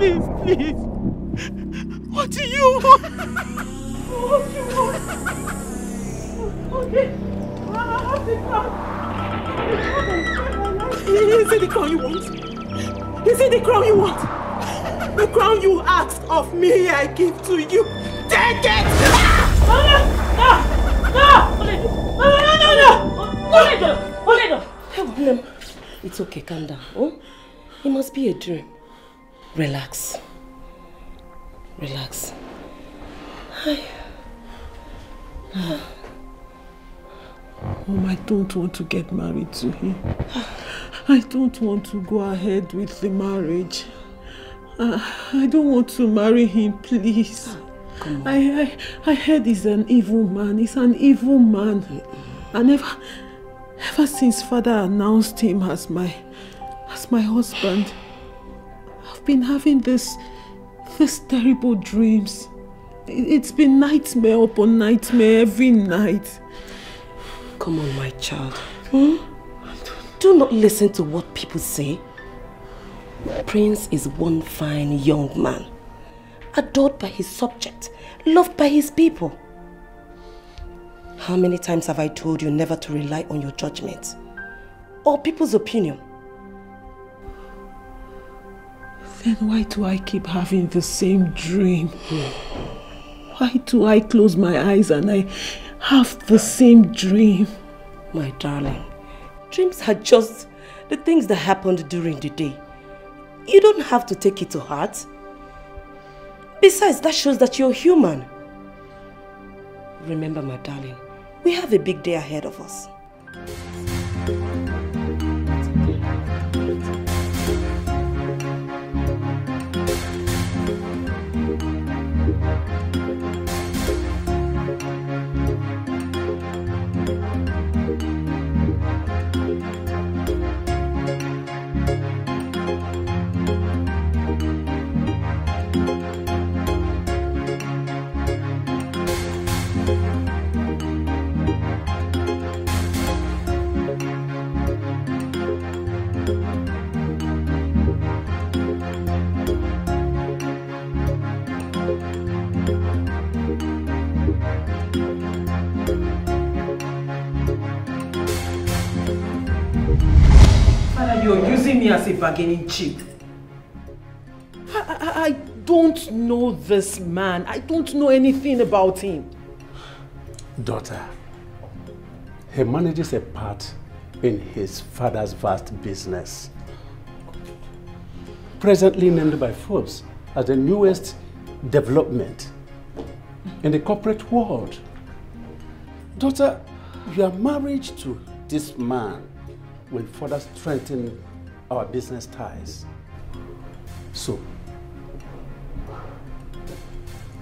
please, please. What do you want? What do you want? Okay. I have the crown. Is it the crown you want? Is it the crown you want? The crown you asked of me, I give to you. Take it! No! It's okay, calm down. Oh? It must be a dream. Relax. Relax. Mom, I don't want to get married to him. I don't want to go ahead with the marriage. I don't want to marry him, please. Come on. I heard he's an evil man. He's an evil man. And ever since Father announced him as my husband, I've been having these terrible dreams. It's been nightmare upon nightmare every night. Come on, my child. Do not listen to what people say. Prince is one fine young man, adored by his subject, loved by his people. How many times have I told you never to rely on your judgment or people's opinion? Then why do I keep having the same dream? Why do I close my eyes and I have the same dream? My darling, dreams are just the things that happened during the day. You don't have to take it to heart. Besides, that shows that you're human. Remember, my darling, we have a big day ahead of us. You're using me as a bargaining chip. I don't know this man. I don't know anything about him. Daughter, he manages a part in his father's vast business, presently named by Forbes as the newest development in the corporate world. Daughter, your marriage to this man will further strengthen our business ties. So,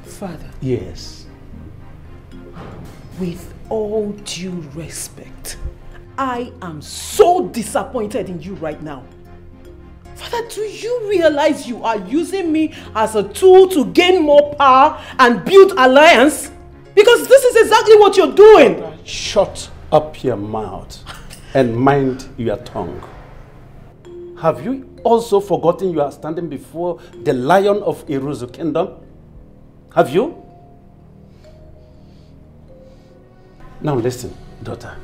Father. Yes. With all due respect, I am so disappointed in you right now. Father, do you realize you are using me as a tool to gain more power and build alliance? Because this is exactly what you're doing. Shut up your mouth and mind your tongue. Have you also forgotten you are standing before the lion of Iruzu kingdom? Have you? Now listen, daughter.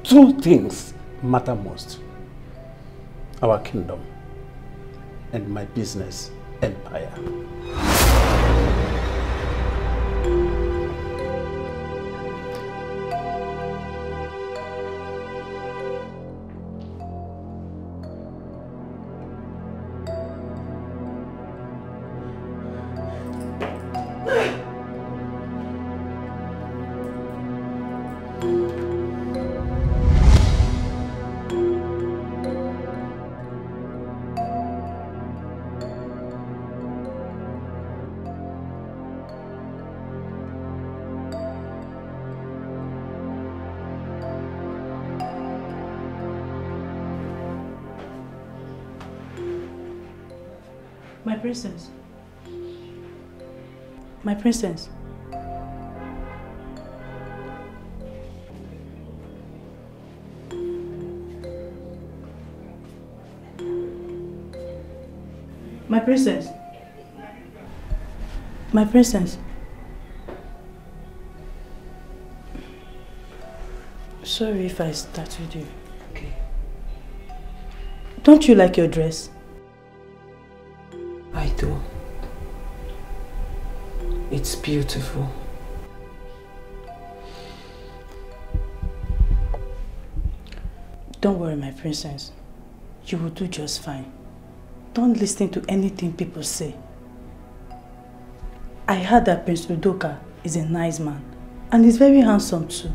Two things matter most. Our kingdom and my business empire. My princess. My princess. My princess. My princess. Sorry if I startled you. Okay. Don't you like your dress? I do. It's beautiful. Don't worry, my princess. You will do just fine. Don't listen to anything people say. I heard that Prince Udoka is a nice man and he's very handsome too.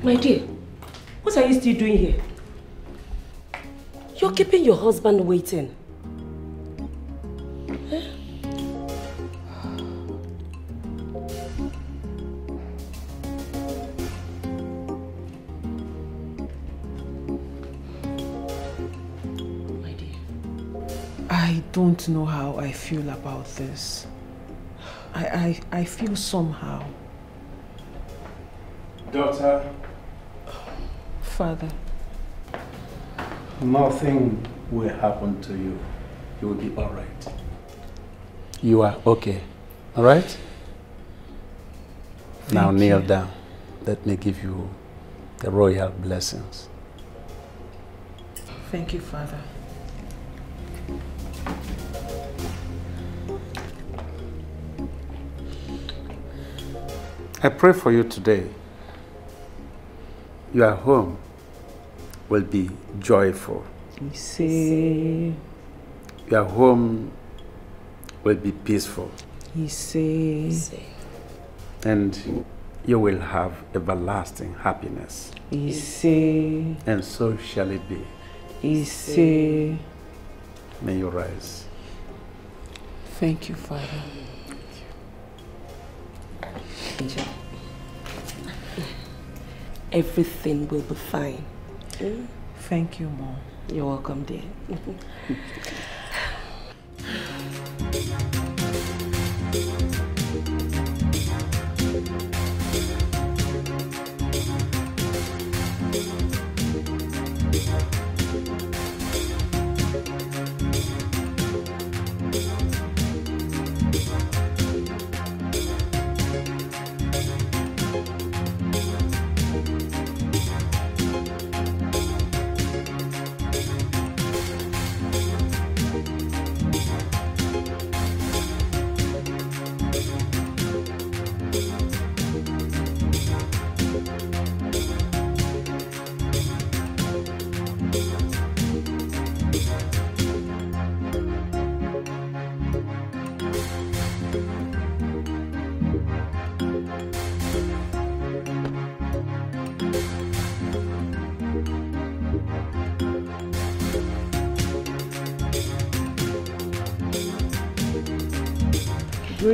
My dear, what are you still doing here? You're keeping your husband waiting. Huh? My dear. I don't know how I feel about this. I feel somehow. Daughter. Father. Nothing will happen to you. You will be all right. You are okay. All right? Now kneel down. Let me give you the royal blessings. Thank you, Father. I pray for you today. Your home will be joyful. Ise. Your home will be peaceful. Ise. And you will have everlasting happiness. Ise. And so shall it be. Ise. May you rise. Thank you, Father. Angel. Everything will be fine. Thank you, Mom. You're welcome, dear.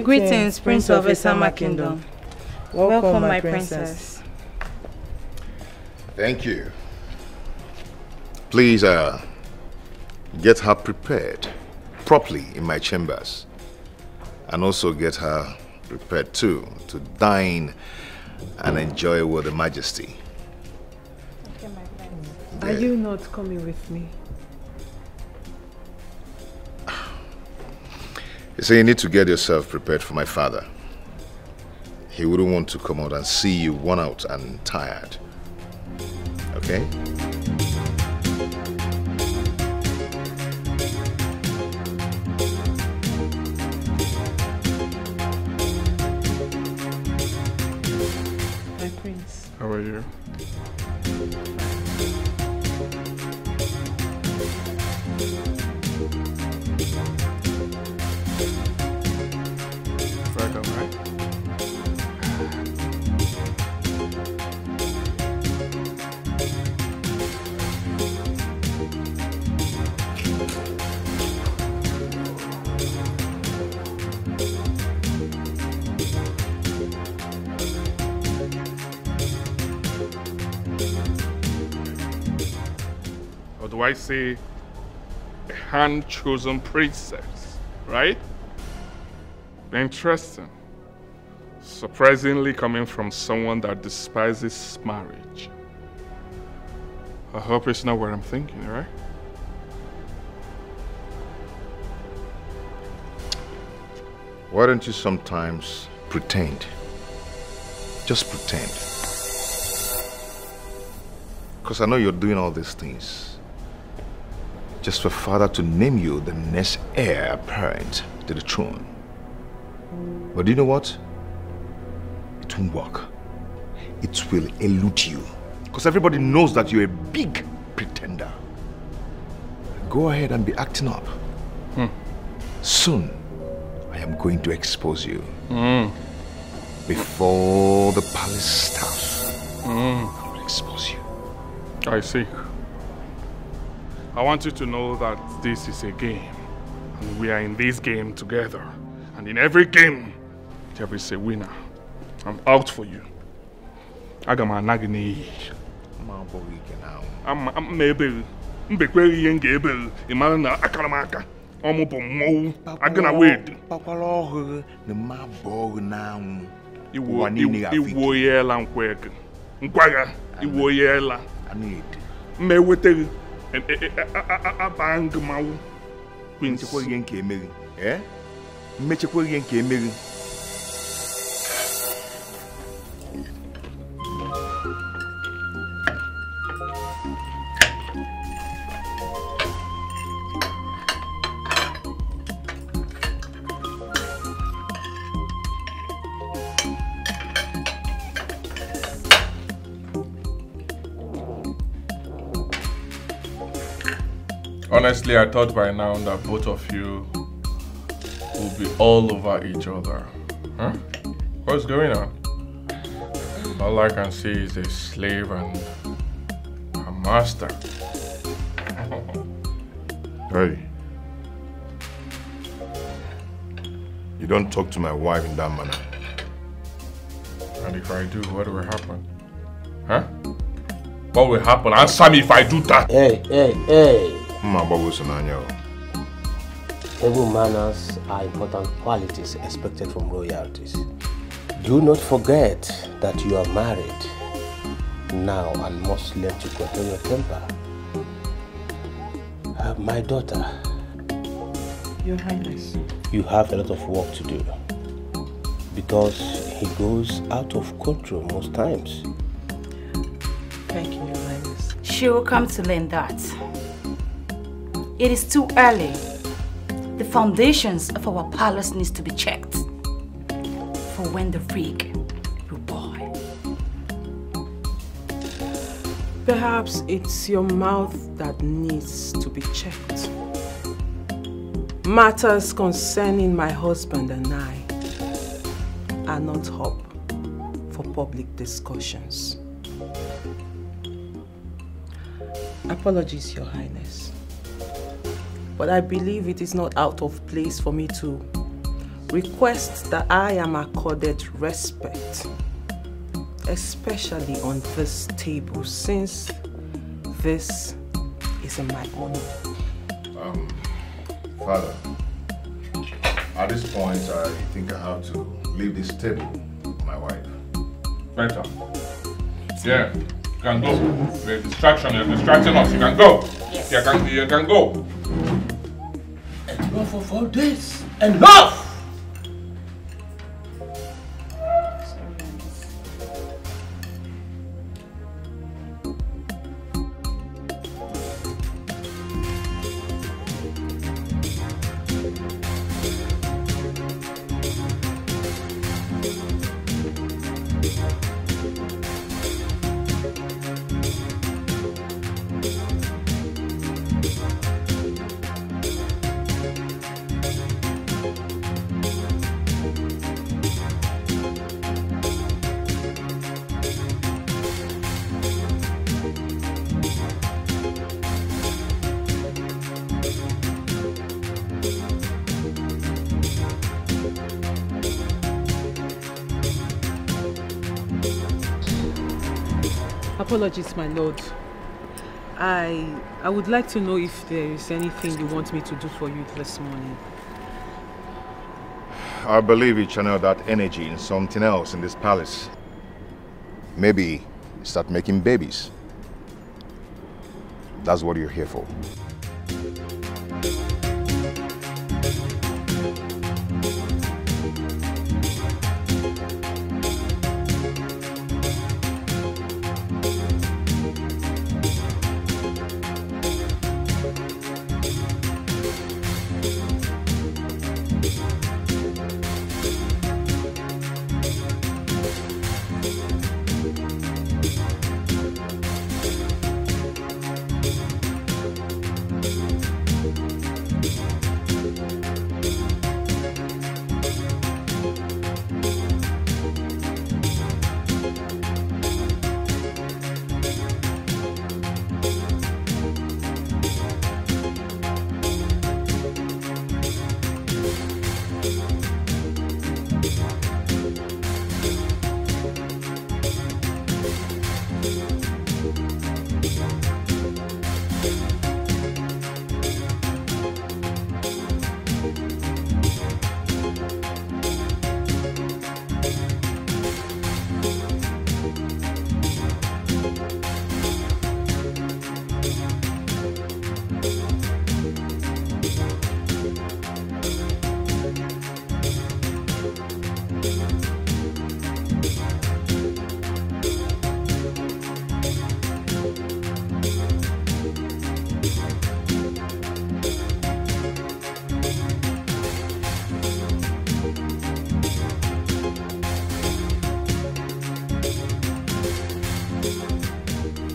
Greetings, Prince of Isama Kingdom. Welcome, my princess. Thank you. Please, get her prepared properly in my chambers. And also get her prepared too to dine and enjoy with Her Majesty. Okay, my friend. Are you not coming with me? You say you need to get yourself prepared for my father. He wouldn't want to come out and see you worn out and tired. Okay? My prince. How are you? Welcome, right? Or do I say a hand-chosen princess, right? Interesting. Surprisingly coming from someone that despises marriage. I hope it's not what I'm thinking, right? Why don't you sometimes pretend? Just pretend. Because I know you're doing all these things just for father to name you the next heir apparent to the throne. But do you know what? It won't work. It will elude you. Because everybody knows that you're a big pretender. Go ahead and be acting up. Soon, I am going to expose you. Before the palace staff. I will expose you. I see. I want you to know that this is a game. And we are in this game together. And in every game, there is a winner. I'm out for you. I got my nagini. I'm able. I'm able. Imana akaramaka. I'm mo. I'm gonna wait. Iwo yela nkweke. Nkwaga. Iwo yela. Me wete. Abang mau. Quincy kwa yenke emeri. Eh? Meche kwa yenke emeri. Honestly, I thought by now that both of you will be all over each other. Huh? What's going on? All I can see is a slave and a master. Hey. You don't talk to my wife in that manner. And if I do, what will happen? Huh? What will happen? Answer me if I do that. Hey. Table manners are important qualities expected from royalties. Do not forget that you are married now and must learn to control your temper. My daughter, Your Highness, you have a lot of work to do because he goes out of control most times. thank you, Your Highness. She will come to learn that. It is too early. The foundations of our palace needs to be checked for when the rig will boil. Perhaps it's your mouth that needs to be checked. Matters concerning my husband and I are not up for public discussions. Apologies, Your Highness. But I believe it is not out of place for me to request that I am accorded respect, especially on this table, since this is in my honor. Father, at this point, I think I have to leave this table with my wife. Better. Yeah. can go. The distraction, you're distracting us. You can go. Yes. You can go. Enough of all this. Enough! Apologies, my lord. I would like to know if there is anything you want me to do for you this morning. I believe you channel that energy in something else in this palace. Maybe start making babies. That's what you're here for.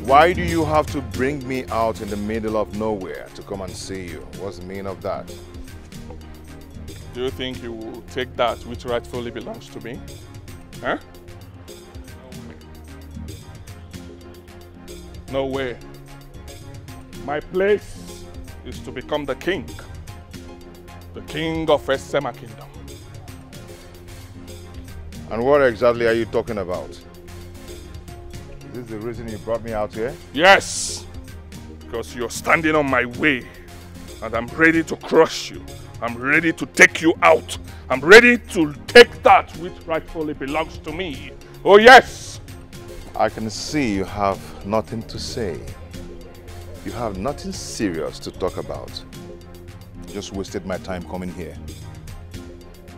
Why do you have to bring me out in the middle of nowhere to come and see you? What's the meaning of that? Do you think you will take that which rightfully belongs to me? Huh? No way. My place is to become the king of Esema Kingdom. And what exactly are you talking about? Is this the reason you brought me out here? Yes! Because you're standing on my way and I'm ready to crush you. I'm ready to take you out. I'm ready to take that which rightfully belongs to me. Oh yes! I can see you have nothing to say. You have nothing serious to talk about. You just wasted my time coming here.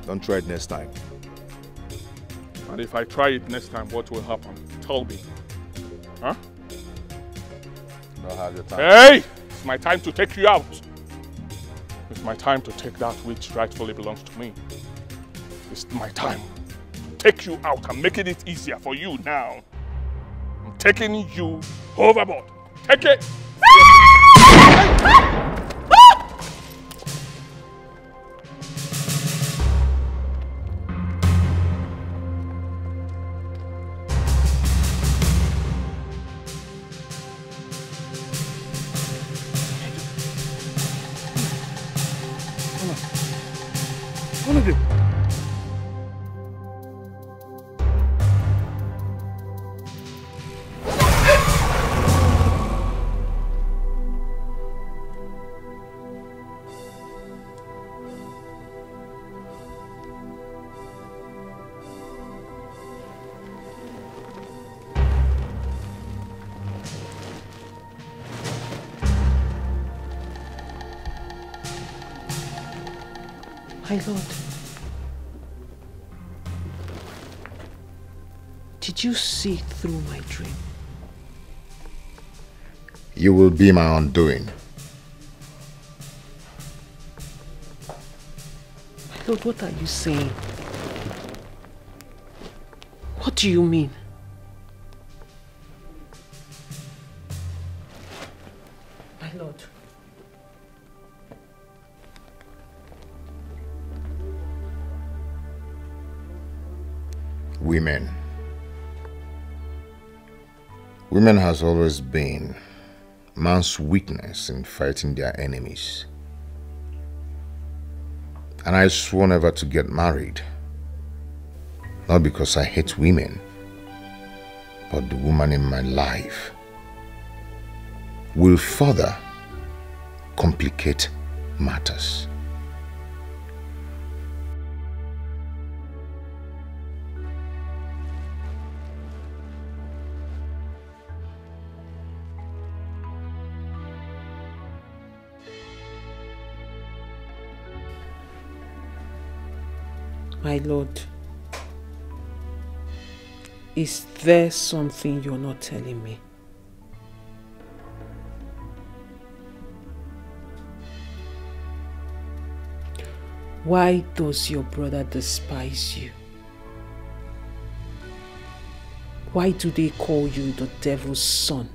Don't try it next time. And if I try it next time, what will happen? Tell me. Huh? Don't have your time. Hey! It's my time to take you out. It's my time to take that which rightfully belongs to me. It's my time to take you out. I'm making it easier for you now. I'm taking you overboard. Take it! My lord, did you see through my dream? You will be my undoing. My lord, what are you saying? What do you mean? My lord. Women. Women has always been man's weakness in fighting their enemies. And I swore never to get married. Not because I hate women, but the woman in my life will further complicate matters. My lord, is there something you're not telling me? Why does your brother despise you? Why do they call you the devil's son?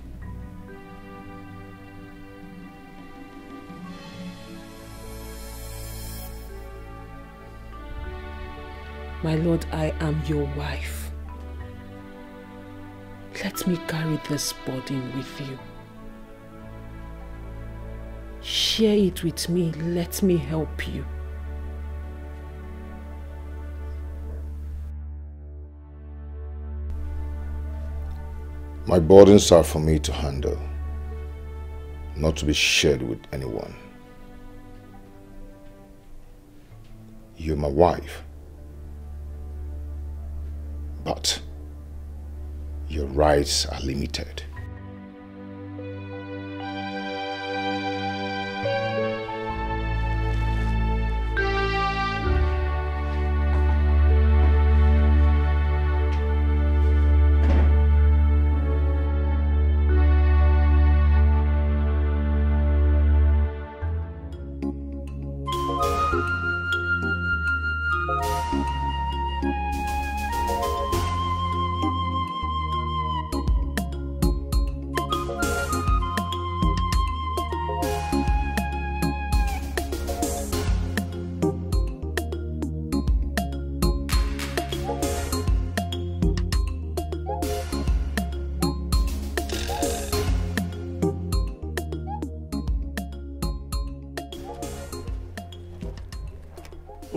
My lord, I am your wife. Let me carry this burden with you. Share it with me. Let me help you. My burdens are for me to handle, not to be shared with anyone. You're my wife, but your rights are limited.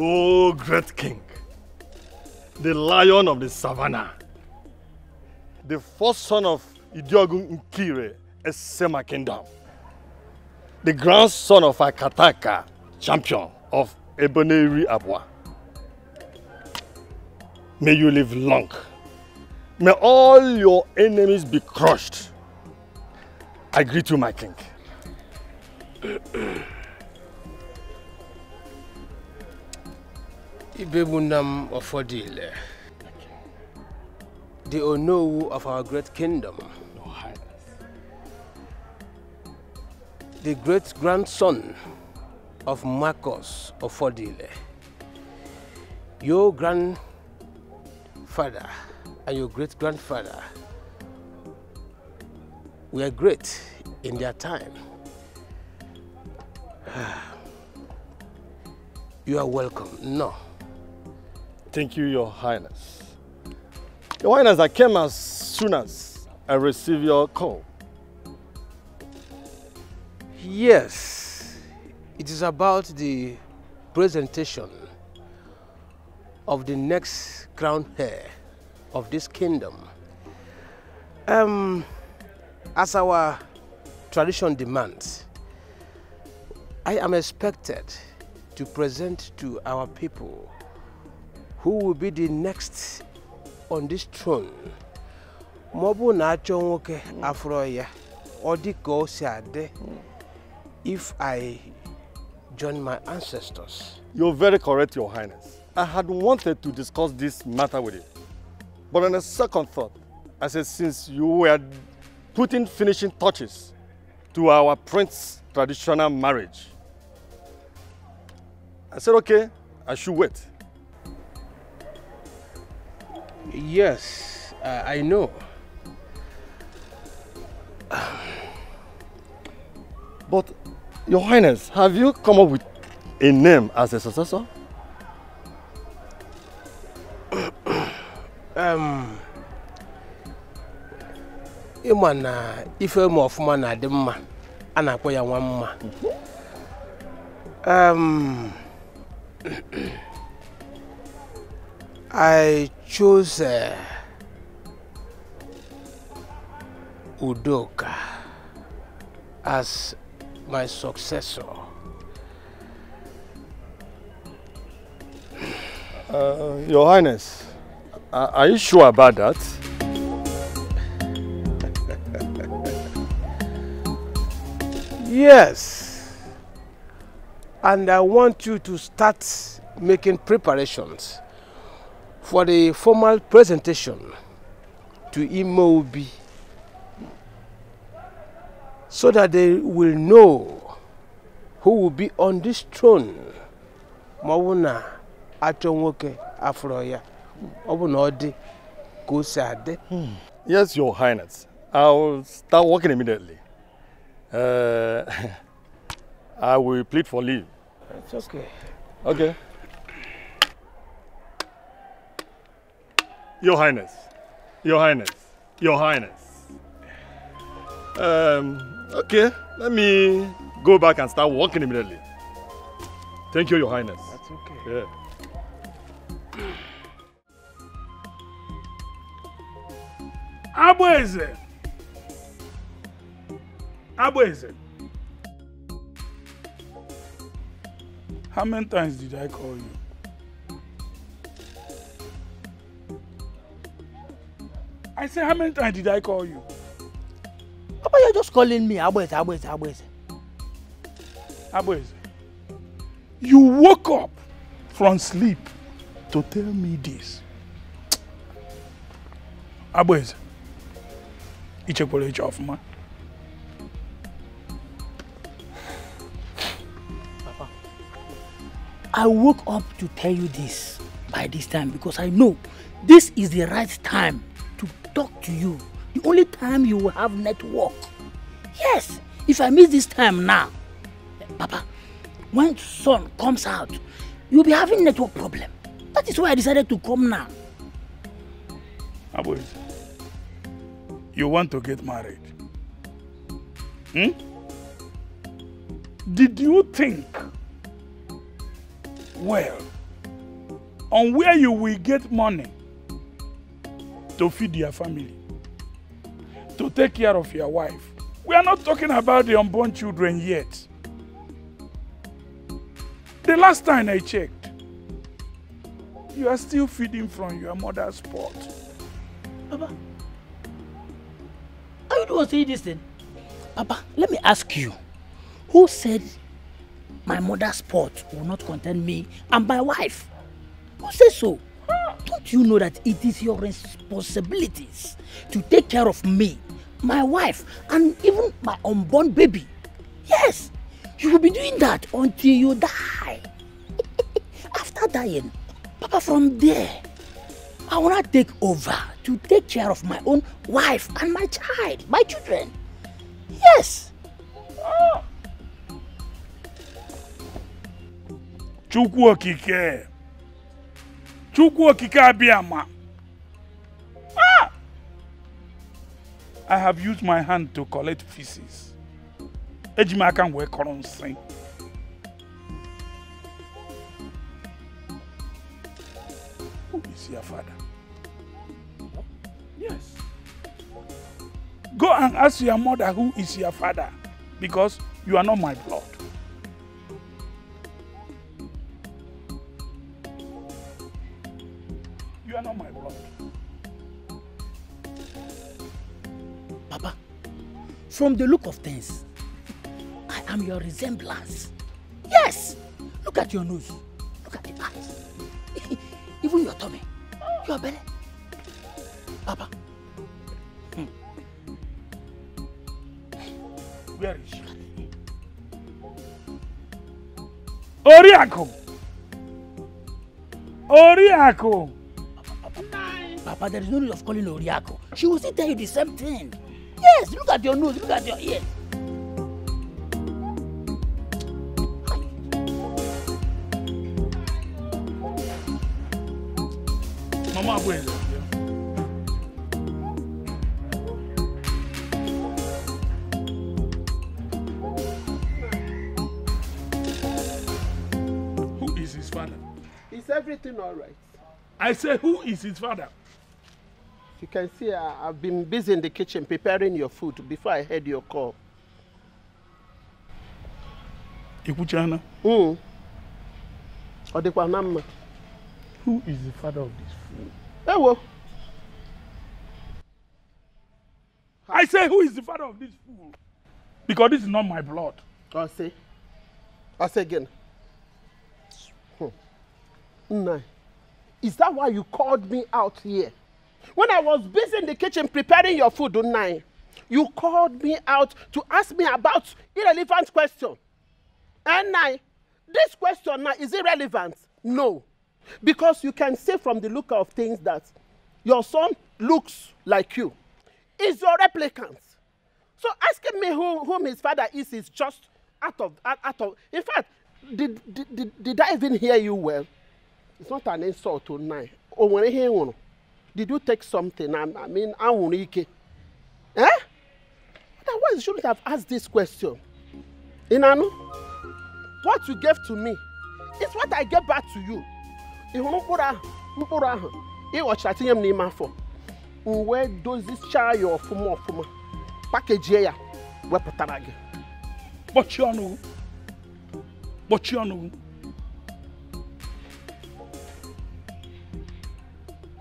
Oh, great king, the lion of the savannah, the first son of Idiogun Nkire, Esema Kingdom, the grandson of Akataka, champion of Eboneri Abwa. May you live long. May all your enemies be crushed. I greet you, my king. Ibebunam of Odile, the Onowu of our great kingdom, the great-grandson of Marcos of Odile, your grandfather and your great-grandfather were great in their time. You are welcome. No. Thank you, Your Highness. Your Highness, I came as soon as I received your call. Yes, it is about the presentation of the next crown heir of this kingdom. As our tradition demands, I am expected to present to our people who will be the next on this throne. Mobu na chonwoke afroya odiko siade if I join my ancestors. You're very correct, Your Highness. I had wanted to discuss this matter with you. But on a second thought, I said since you were putting finishing touches to our prince's traditional marriage, I said, okay, I should wait. Yes, I know. But, Your Highness, have you come up with a name as a successor? Ịma na ife ma ọfụma na adị mma a na-akpọ ya nwa mma. I chose Udoka as my successor. Your Highness, are you sure about that? Yes. And I want you to start making preparations for the formal presentation to Imobi, so that they will know who will be on this throne. Mawuna achonwoke afroya obunodi kusade. Yes, Your Highness. I'll start working immediately. I will plead for leave. It's okay. Okay. Your Highness. Your Highness. Your Highness. Okay, let me go back and start working immediately. Thank you, Your Highness. That's okay. Yeah. Abueze. Abueze. How many times did I call you? I said, how many times did I call you? Papa, you're just calling me Abueze, Abueze, Abueze. Abueze, you woke up from sleep to tell me this. Abueze, ichekwele off, man. Papa, I woke up to tell you this by this time because I know this is the right time to talk to you. The only time you will have network. Yes, if I miss this time now, Papa, when sun comes out, you'll be having network problem. That is why I decided to come now. Abueze, you want to get married? Hmm? Did you think, well, on where you will get money to feed your family, to take care of your wife? We are not talking about the unborn children yet. The last time I checked, you are still feeding from your mother's pot. Papa, are you the one saying this thing? Papa, let me ask you, who said my mother's pot will not contain me and my wife? Who says so? Don't you know that it is your responsibilities to take care of me, my wife, and even my unborn baby? Yes, you will be doing that until you die. After dying, Papa, from there, I will not take over to take care of my own wife and my child, my children. Yes. Chukwu okike. Chukwu okike abiyama. I have used my hand to collect feces. Ejima can work on sing. Who is your father? Yes. Go and ask your mother who is your father, because you are not my blood. You are not my blood. Papa, from the look of things, I am your resemblance. Yes! Look at your nose. Look at the eyes. Even your tummy. Your belly. Papa. Where is she? Oriako! Oriako! Papa, there is no need of calling Oriako. She will still tell you the same thing. Yes, look at your nose, look at your ears. Mama, where is it? Who is his father? Is everything all right? I say, who is his father? You can see I've been busy in the kitchen preparing your food before I heard your call. Ikuchana? Who is the father of this fool? Ewo. I say, who is the father of this fool? Because this is not my blood. I'll say again. No. Is that why you called me out here? When I was busy in the kitchen preparing your food, Unai, you called me out to ask me about irrelevant question. And now, this question now, is irrelevant? No. Because you can see from the look of things that your son looks like you. Is your replicant. So asking me whom his father is just out of. In fact, did I even hear you well? It's not an insult to Unai. Oh, when I hear one. Did you take something? I mean, eh? Otherwise, you shouldn't have asked this question. Inanu, what you gave to me is what I gave back to you. Where does this child your form package here? Where Pataragi? But you know.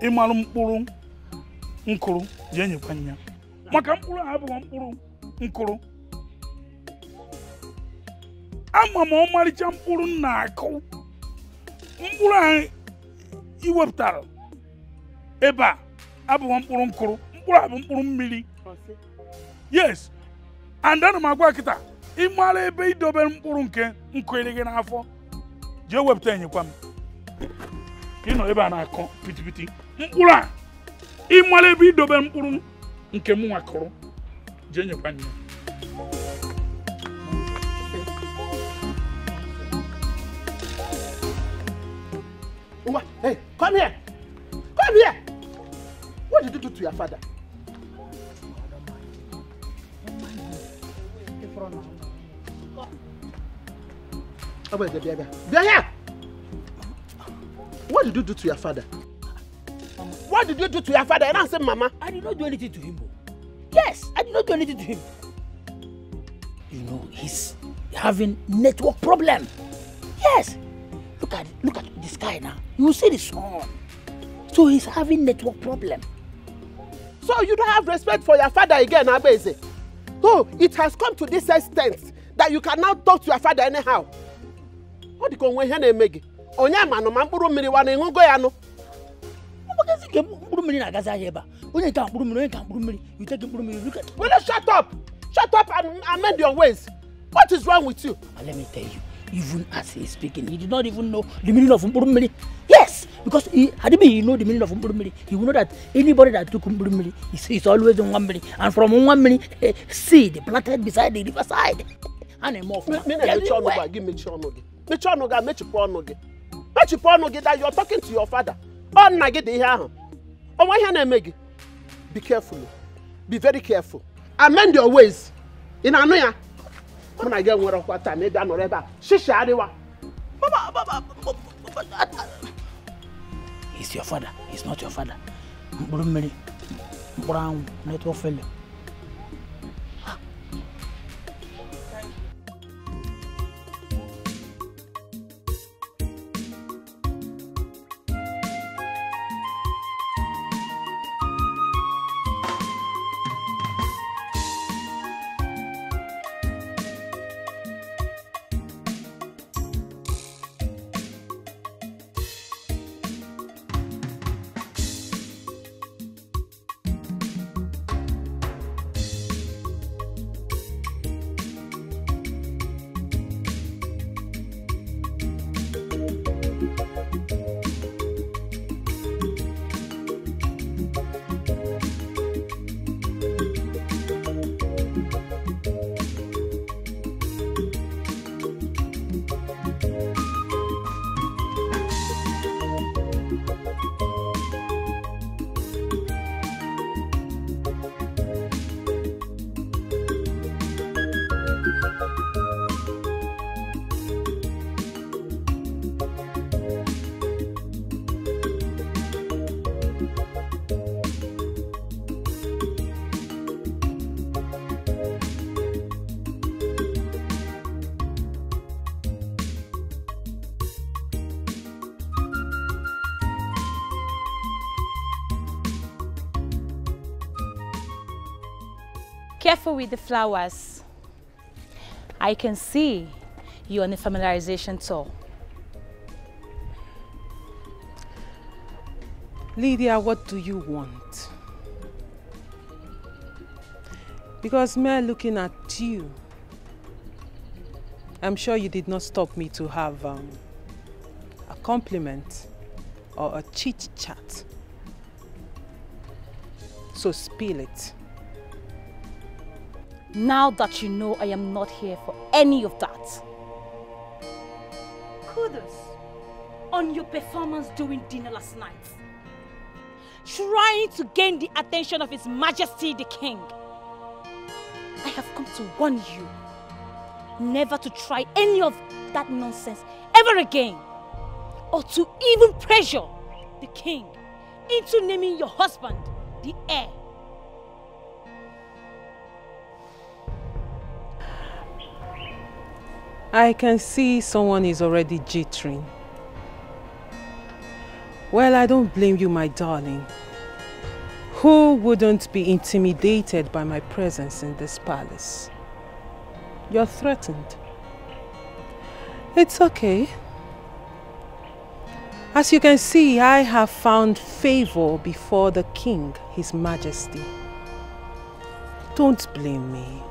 Ịmalụ mkpụrụ nkụrụ ji enyekwa ya maka mkpụrụ ahụ abụghị mkpụrụ nkụrụ ama m ọmarịcha mkpụrụ na-akụ mkpụrụ ahụ iwepụtara ebe a abụghị mkpụrụ nkụrụ mkpụrụ ahụ bụ mkpụrụ mmiri yes and ana m agwa kịta ịmara ebe idobe mkpụrụ nke nkụrị gị n'afọ jee wepụta enyekwa m ka ị nọ ebe a na-akọ pitipiti mkpụrụ a ịmara ebe idobe mkpụrụ nke m nwakọrọ jee nyekwa nne Hey, come here! Come here! What did you do to your father? What did you do to your father? What did you do to your father? And I said, Mama. I did not do anything to him. Yes, I did not do anything to him. You know, he's having network problem. Yes. Look at the sky now. You see the sun. So he's having network problem. So you don't have respect for your father again, Abeze. So it has come to this extent that you can now talk to your father anyhow. What do you call him? Onyama no mampuru miri wana ingo ya no. You take him. Look at. Will you shut up? Shut up and amend your ways. What is wrong with you? Let me tell you, even as he is speaking, he did not even know the meaning of Mburumiri. Yes, because had he know the meaning of Mburumiri, he would know that anybody that took Mburumiri is always on 1 minute, and from 1 minute, seed planted beside the riverside. And a more. Give me Chonogi. That you're talking to your father. Be careful. Be very careful. Amend your ways. In Anoya. When I get what time, maybe I'm not Shisha Adewa. He's your father. He's not your father. Brown, network failure. Careful with the flowers. I can see you're on a familiarization tour. Lydia, what do you want? Because mere looking at you, I'm sure you did not stop me to have a compliment or a chit-chat. So spill it. Now that you know I am not here for any of that. Kudos on your performance during dinner last night. Trying to gain the attention of His Majesty the King. I have come to warn you never to try any of that nonsense ever again, or to even pressure the king into naming your husband the heir. I can see someone is already jittering. Well, I don't blame you, my darling. Who wouldn't be intimidated by my presence in this palace? You're threatened. It's okay. As you can see, I have found favor before the King, His Majesty. Don't blame me.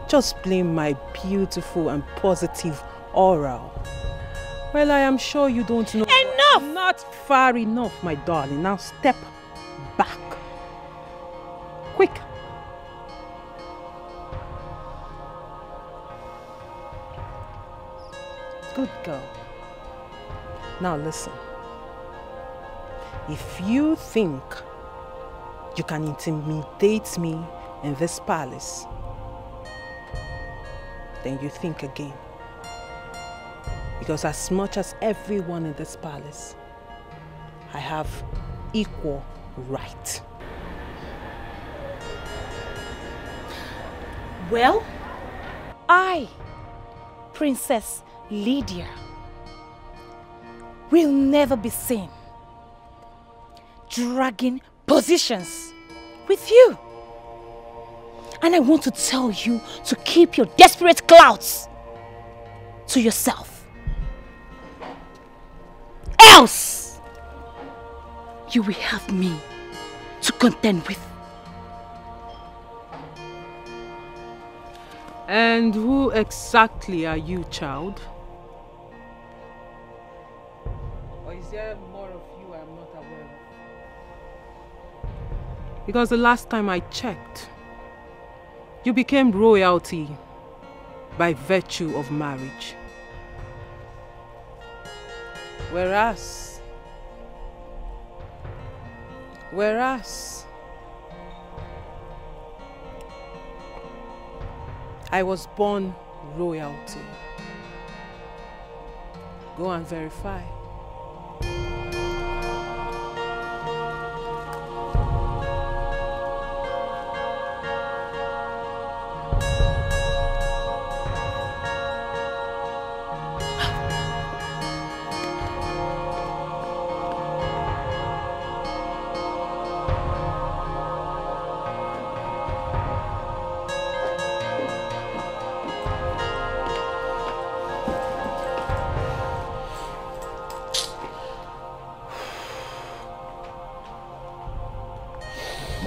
Just blame my beautiful and positive aura. Well, I am sure you don't know. Enough! Not far enough, my darling. Now step back. Quick. Good girl. Now listen. If you think you can intimidate me in this palace, then you think again. Because as much as everyone in this palace, I have equal right. Well, I, Princess Lydia, will never be seen dragging positions with you. And I want to tell you to keep your desperate clouds to yourself. Else, you will have me to contend with. And who exactly are you, child? Or is there more of you I'm not aware of? Because the last time I checked, you became royalty by virtue of marriage. Whereas I was born royalty. Go and verify.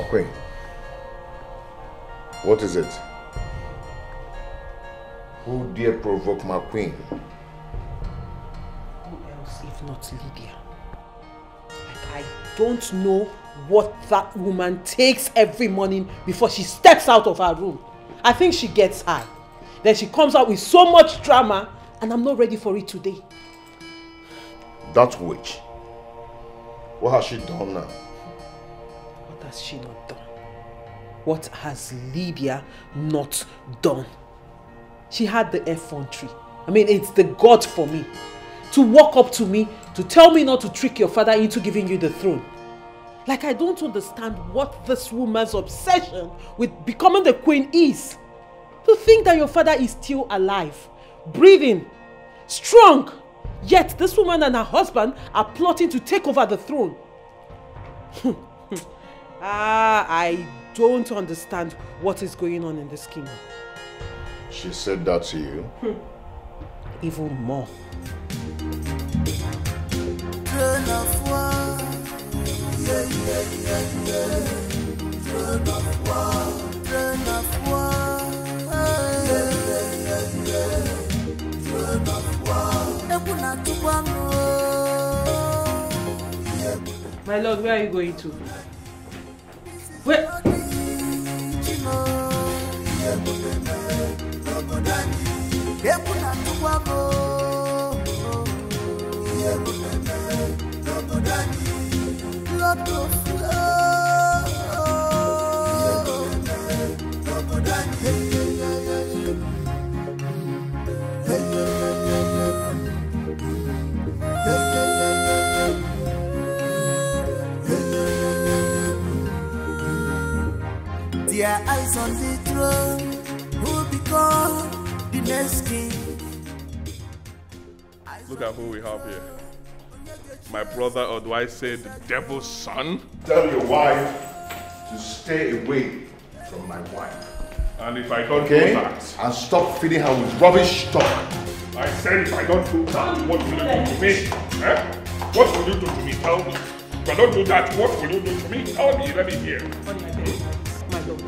Queen, what is it? Who dare provoke my queen? Who else if not Lydia? Like, I don't know what that woman takes every morning before she steps out of her room. I think she gets high. Then she comes out with so much drama, and I'm not ready for it today. That witch. What has she done now? What has she not done? What has Lydia not done? She had the effrontery. I mean, it's the God for me. To walk up to me, to tell me not to trick your father into giving you the throne. Like, I don't understand what this woman's obsession with becoming the queen is. To think that your father is still alive, breathing, strong, yet this woman and her husband are plotting to take over the throne. I don't understand what is going on in this kingdom. She said that to you? Even more. Throne of war. Yeah, yeah, yeah, yeah. Throne of war. Throne of war. Yeah, yeah, yeah, yeah. Throne of war. My lord, where are you going to? Where? Their eyes on the throne, who become the next king. Look at who we have here. My brother, or do I say the devil's son? Tell your wife to stay away from my wife. And if I don't do that... And stop feeding her with rubbish talk. I said if I don't do that, what will you do to me? Eh? What will you do to me? Tell me. If I don't do that, what will you do to me? Tell me, let me hear. My lord.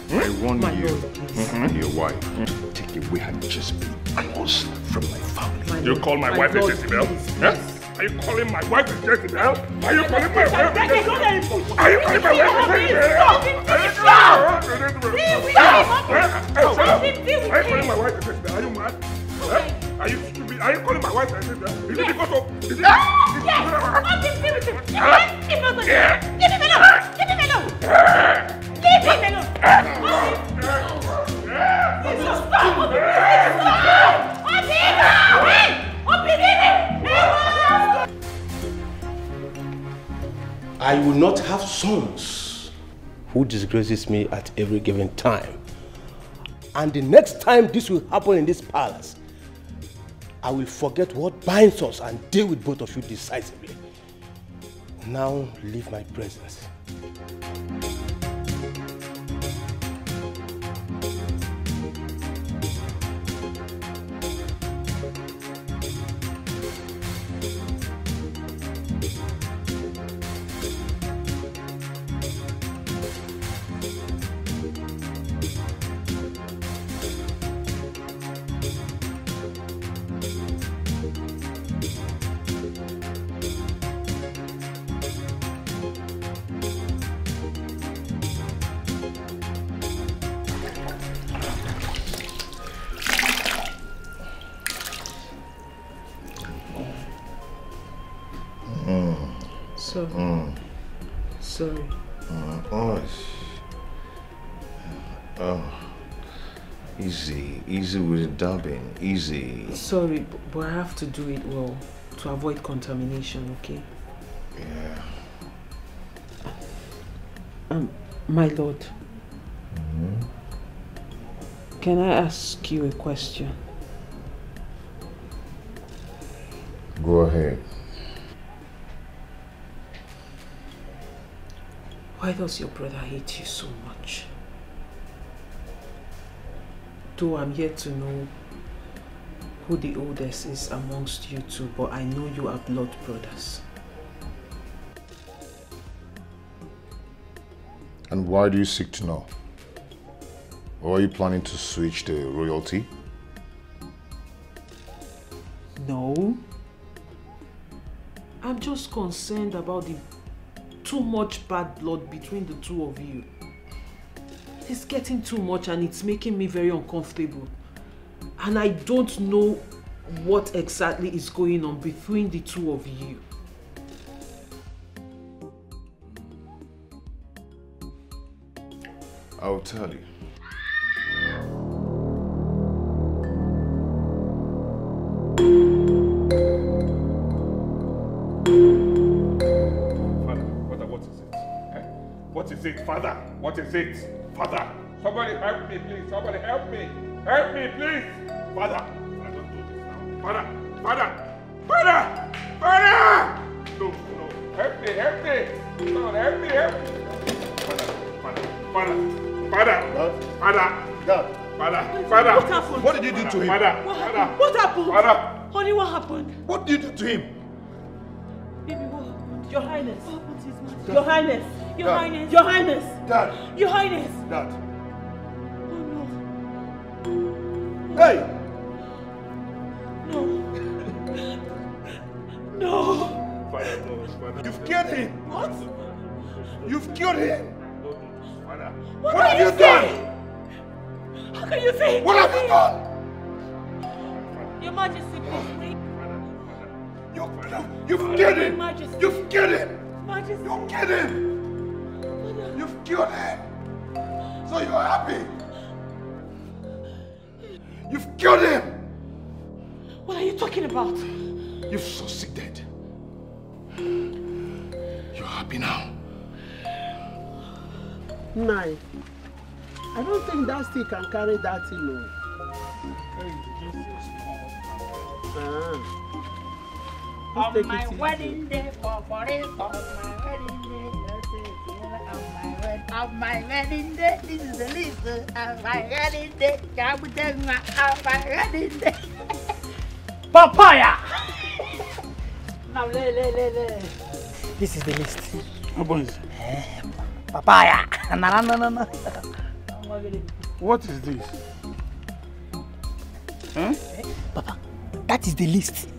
I warn you and your wife to take away her Jezebel claws from my family. You call my wife a Jezebel? Huh? Are you calling my wife a Jezebel? Are you calling my wife a Jezebel? Are you calling my wife a Jezebel? Are you calling my wife a Jezebel? Are you mad? Are you stupid? Are you calling my wife a Jezebel? Is it because of... Is it... I will not have sons who disgraces me at every given time. And the next time this will happen in this palace, I will forget what binds us and deal with both of you decisively. Now leave my presence. Sorry. Easy with the dubbing, easy. Sorry, but I have to do it well to avoid contamination, okay? Yeah. My lord. Can I ask you a question? Go ahead. Why does your brother hate you so much? Though I'm yet to know who the oldest is amongst you two, but I know you are blood brothers. And why do you seek to know? Or are you planning to switch to royalty? No. I'm just concerned about the too much bad blood between the two of you. It's getting too much and it's making me very uncomfortable. And I don't know what exactly is going on between the two of you. I'll tell you. What is it, Father? What is it? Father, somebody help me, please. Somebody help me. Help me, please. Father, I don't do this now. Father! No. Help me. Lord, help me. Father. Father. What happened? What did you do to him? What happened? Honey, what happened? What did you do to him? Baby, what happened? Your Highness. What happened to his majesty? Your Highness. Your Dad. Highness. Your Highness. Dad. Your Highness. Dad. Oh no. Hey! No. No. Father. You've killed him! What? You've killed him! What have you done? How can you say? What have you done? Your Majesty, please wait. You've killed him! Majesty. You've killed him! Majesty. You killed him! You've killed him! So you're happy? You've killed him! What are you talking about? You've succeeded. You're happy now. Nine. I don't think that still can carry that alone. On my wedding day, on my wedding day, on my wedding day, this is the list. On my wedding day, on my wedding day. Papaya! Now, this is the list. What is Papaya. No. What is this? Huh? Papa, that is the list.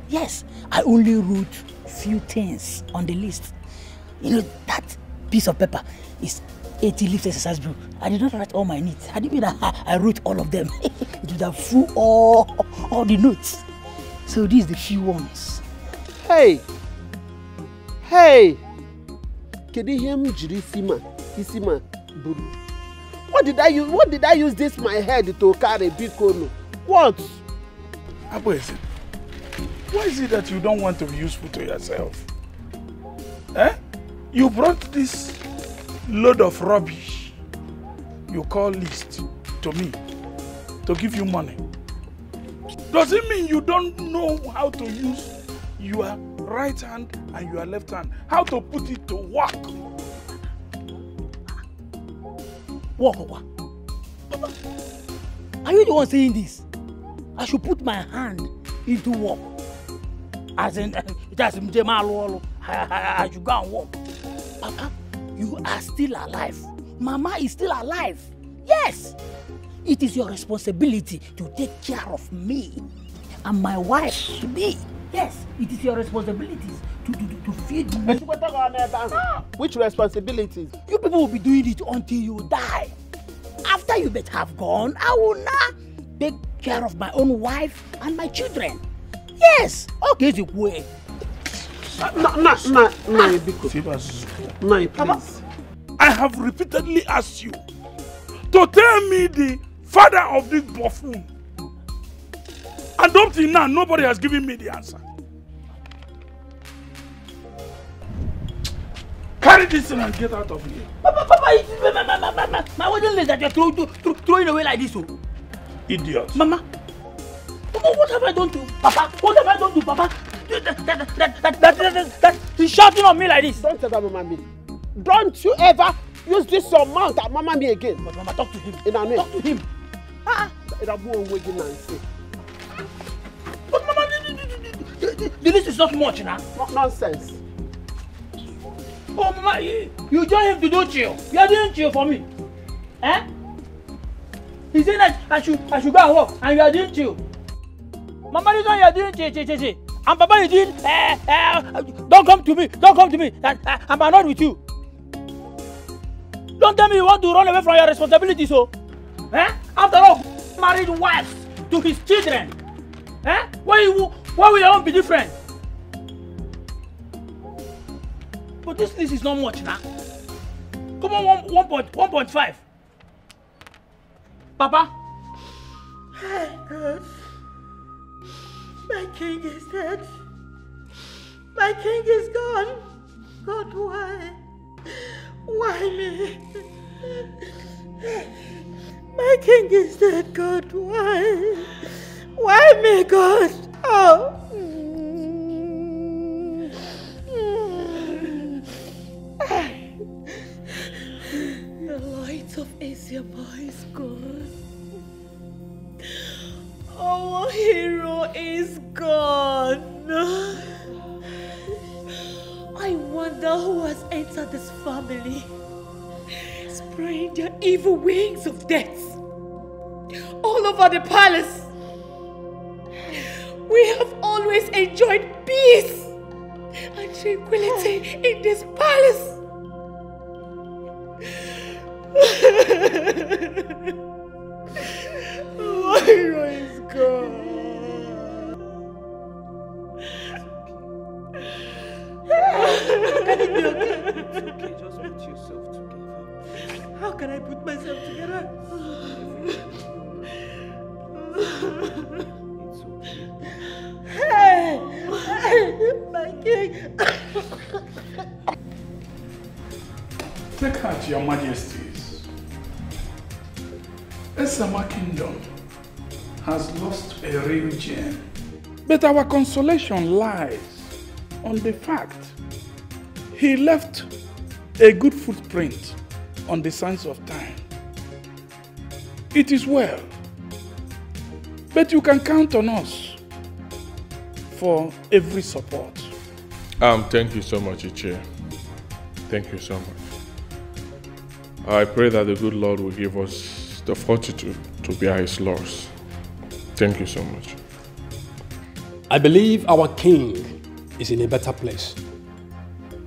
Yes, I only wrote few things on the list. You know, that piece of paper is 80 leaves exercise book. I did not write all my needs. I didn't mean that I wrote all of them. It would have full all the notes. So these are the few ones. Hey! Can you hear me, Isima, Buru? What did I use this my head to carry big kono? What? Why is it that you don't want to be useful to yourself? Eh? You brought this load of rubbish you call list to me to give you money. Does it mean you don't know how to use your right hand and your left hand? How to put it to work? Work. Papa, are you the one saying this? I should put my hand into work. As in, it has I should go and work. Papa, you are still alive. Mama is still alive. Yes. It is your responsibility to take care of me and my wife to be. Yes, it is your responsibilities to feed me. Which responsibilities? You people will be doing it until you die. After you better have gone, I will now take care of my own wife and my children. Yes. Okay, the way. No, please. I have repeatedly asked you to tell me the father of this buffoon. And up till now, nobody has given me the answer. Carry this thing and get out of here. Papa, my wedding list that you're throwing away like this. Oh. Idiot. Mama, what have I done to Papa? What have I done to Papa? That he's shouting on me like this. Don't tell that Mama me. Don't you ever use this your mouth at Mama me again. But Mama, talk to him. Talk to him. But Mama, the list is not much now. Nonsense. Oh Mama, you join him to do chill. You are doing chill for me. Eh? He said that I should go and work and you are doing chill. Mama, this one you are doing chill. And Papa is doing don't come to me. I'm annoyed with you. Don't tell me you want to run away from your responsibilities, so. Eh? After all, married wives to his children. Eh? Why will your own be different? But this list is not much now. Come on, 1.5. Papa? God. My king is dead. My king is gone. God, why? Why me? My king is dead, God, why? Why me, God? Oh. Isiama is gone. Our hero is gone. I wonder who has entered this family, spraying their evil wings of death all over the palace. We have always enjoyed peace and tranquility in this palace. Our hero is gone. Can it be okay? It's okay, just put yourself together. How can I put myself together? It's okay. Hey! My king! Take heart, your majesties. Esama Kingdom has lost a real gem. But our consolation lies on the fact he left a good footprint on the sands of time. It is well, but you can count on us for every support. Thank you so much, Ichie. Thank you so much. I pray that the good Lord will give us the fortitude to bear his loss. Thank you so much. I believe our king is in a better place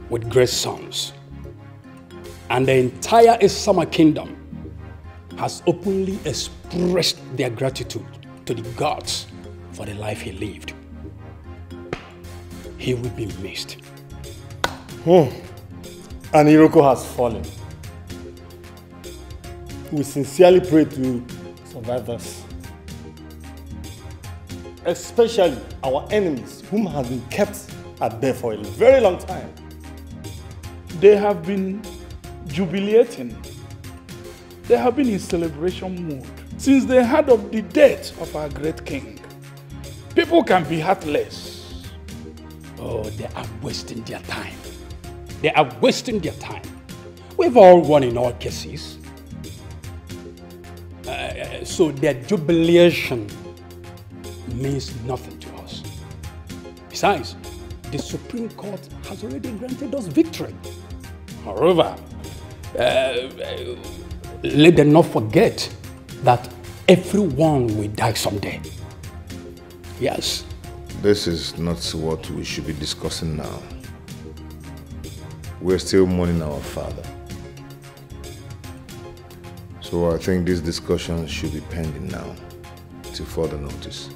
with great sons. And the entire Esama Kingdom has openly expressed their gratitude to the gods for the life he lived. He will be missed. And Iroko has fallen. We sincerely pray to survive us. Especially our enemies, whom have been kept at bay for a very long time. They have been jubilating. They have been in celebration mood since they heard of the death of our great king. People can be heartless. Oh, they are wasting their time. They are wasting their time. We've all won in all cases. So their jubilation means nothing to us. Besides, the Supreme Court has already granted us victory. However, let them not forget that everyone will die someday. Yes. This is not what we should be discussing now. We're still mourning our father. So I think this discussion should be pending now, till further notice.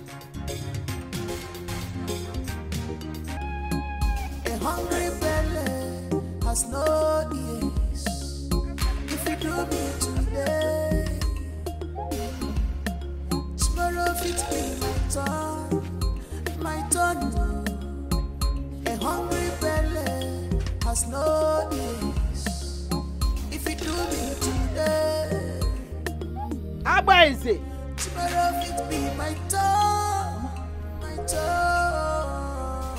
A hungry belly has no ears. If you do me today, tomorrow it be my turn. A hungry belly has no ears. If you do me today, Abba is it? tomorrow it be my turn. My turn.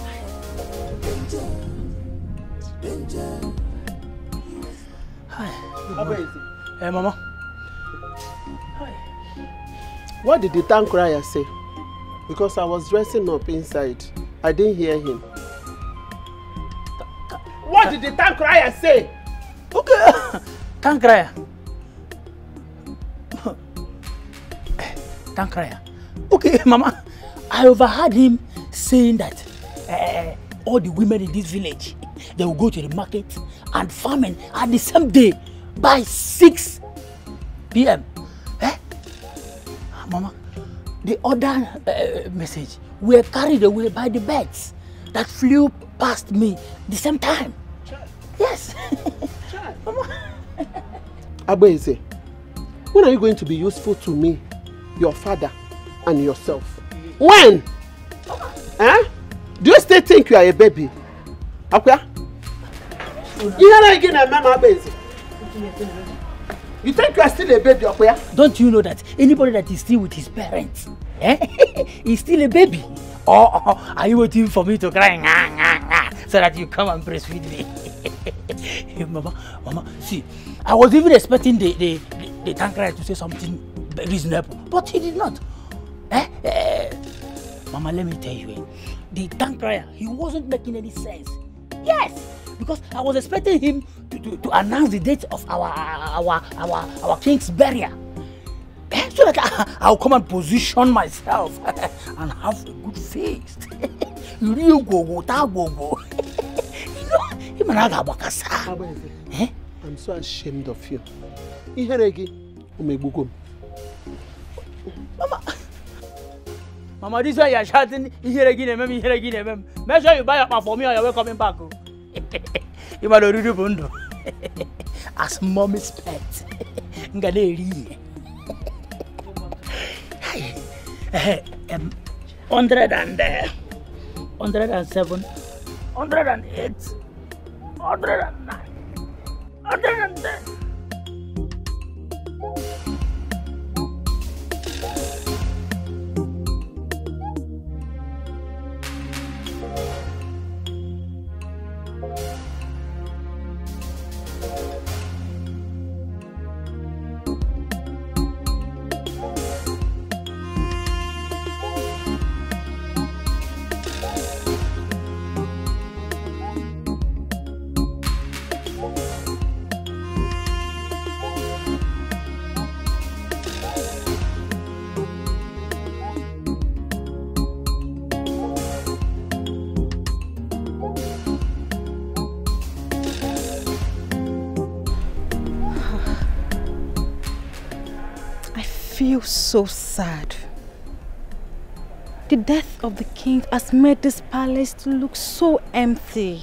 Danger. Danger. Hi. Abba is it? Hey, Mama. What did the town crier say? Because I was dressing up inside. I didn't hear him. What did the town crier say? Okay. Town crier. Town crier. Okay, Mama. I overheard him saying that all the women in this village, they will go to the market and farming at the same day by 6 p.m. Mama, the other message were carried away by the birds that flew past me the same time. Yes. Mama. Abba, when are you going to be useful to me, your father, and yourself? When? Huh? Do you still think you are a baby? Akwa? You think you are still a baby, Akwa? Don't you know that anybody that is still with his parents, is still a baby? Or are you waiting for me to cry so that you come and breastfeed me? Mama, see, I was even expecting the the Tankrai to say something reasonable, but he did not. Mama, let me tell you, the Tankrai, he wasn't making any sense. Yes, because I was expecting him to announce the date of our king's burial. So that I'll come and position myself and have a good feast. You know, I'm so ashamed of you. Mama, this way you're shouting, make sure you buy up for me or you're coming back. You might already do as mommy's pet. 107, 108, 109, 110. I feel so sad. The death of the king has made this palace to look so empty.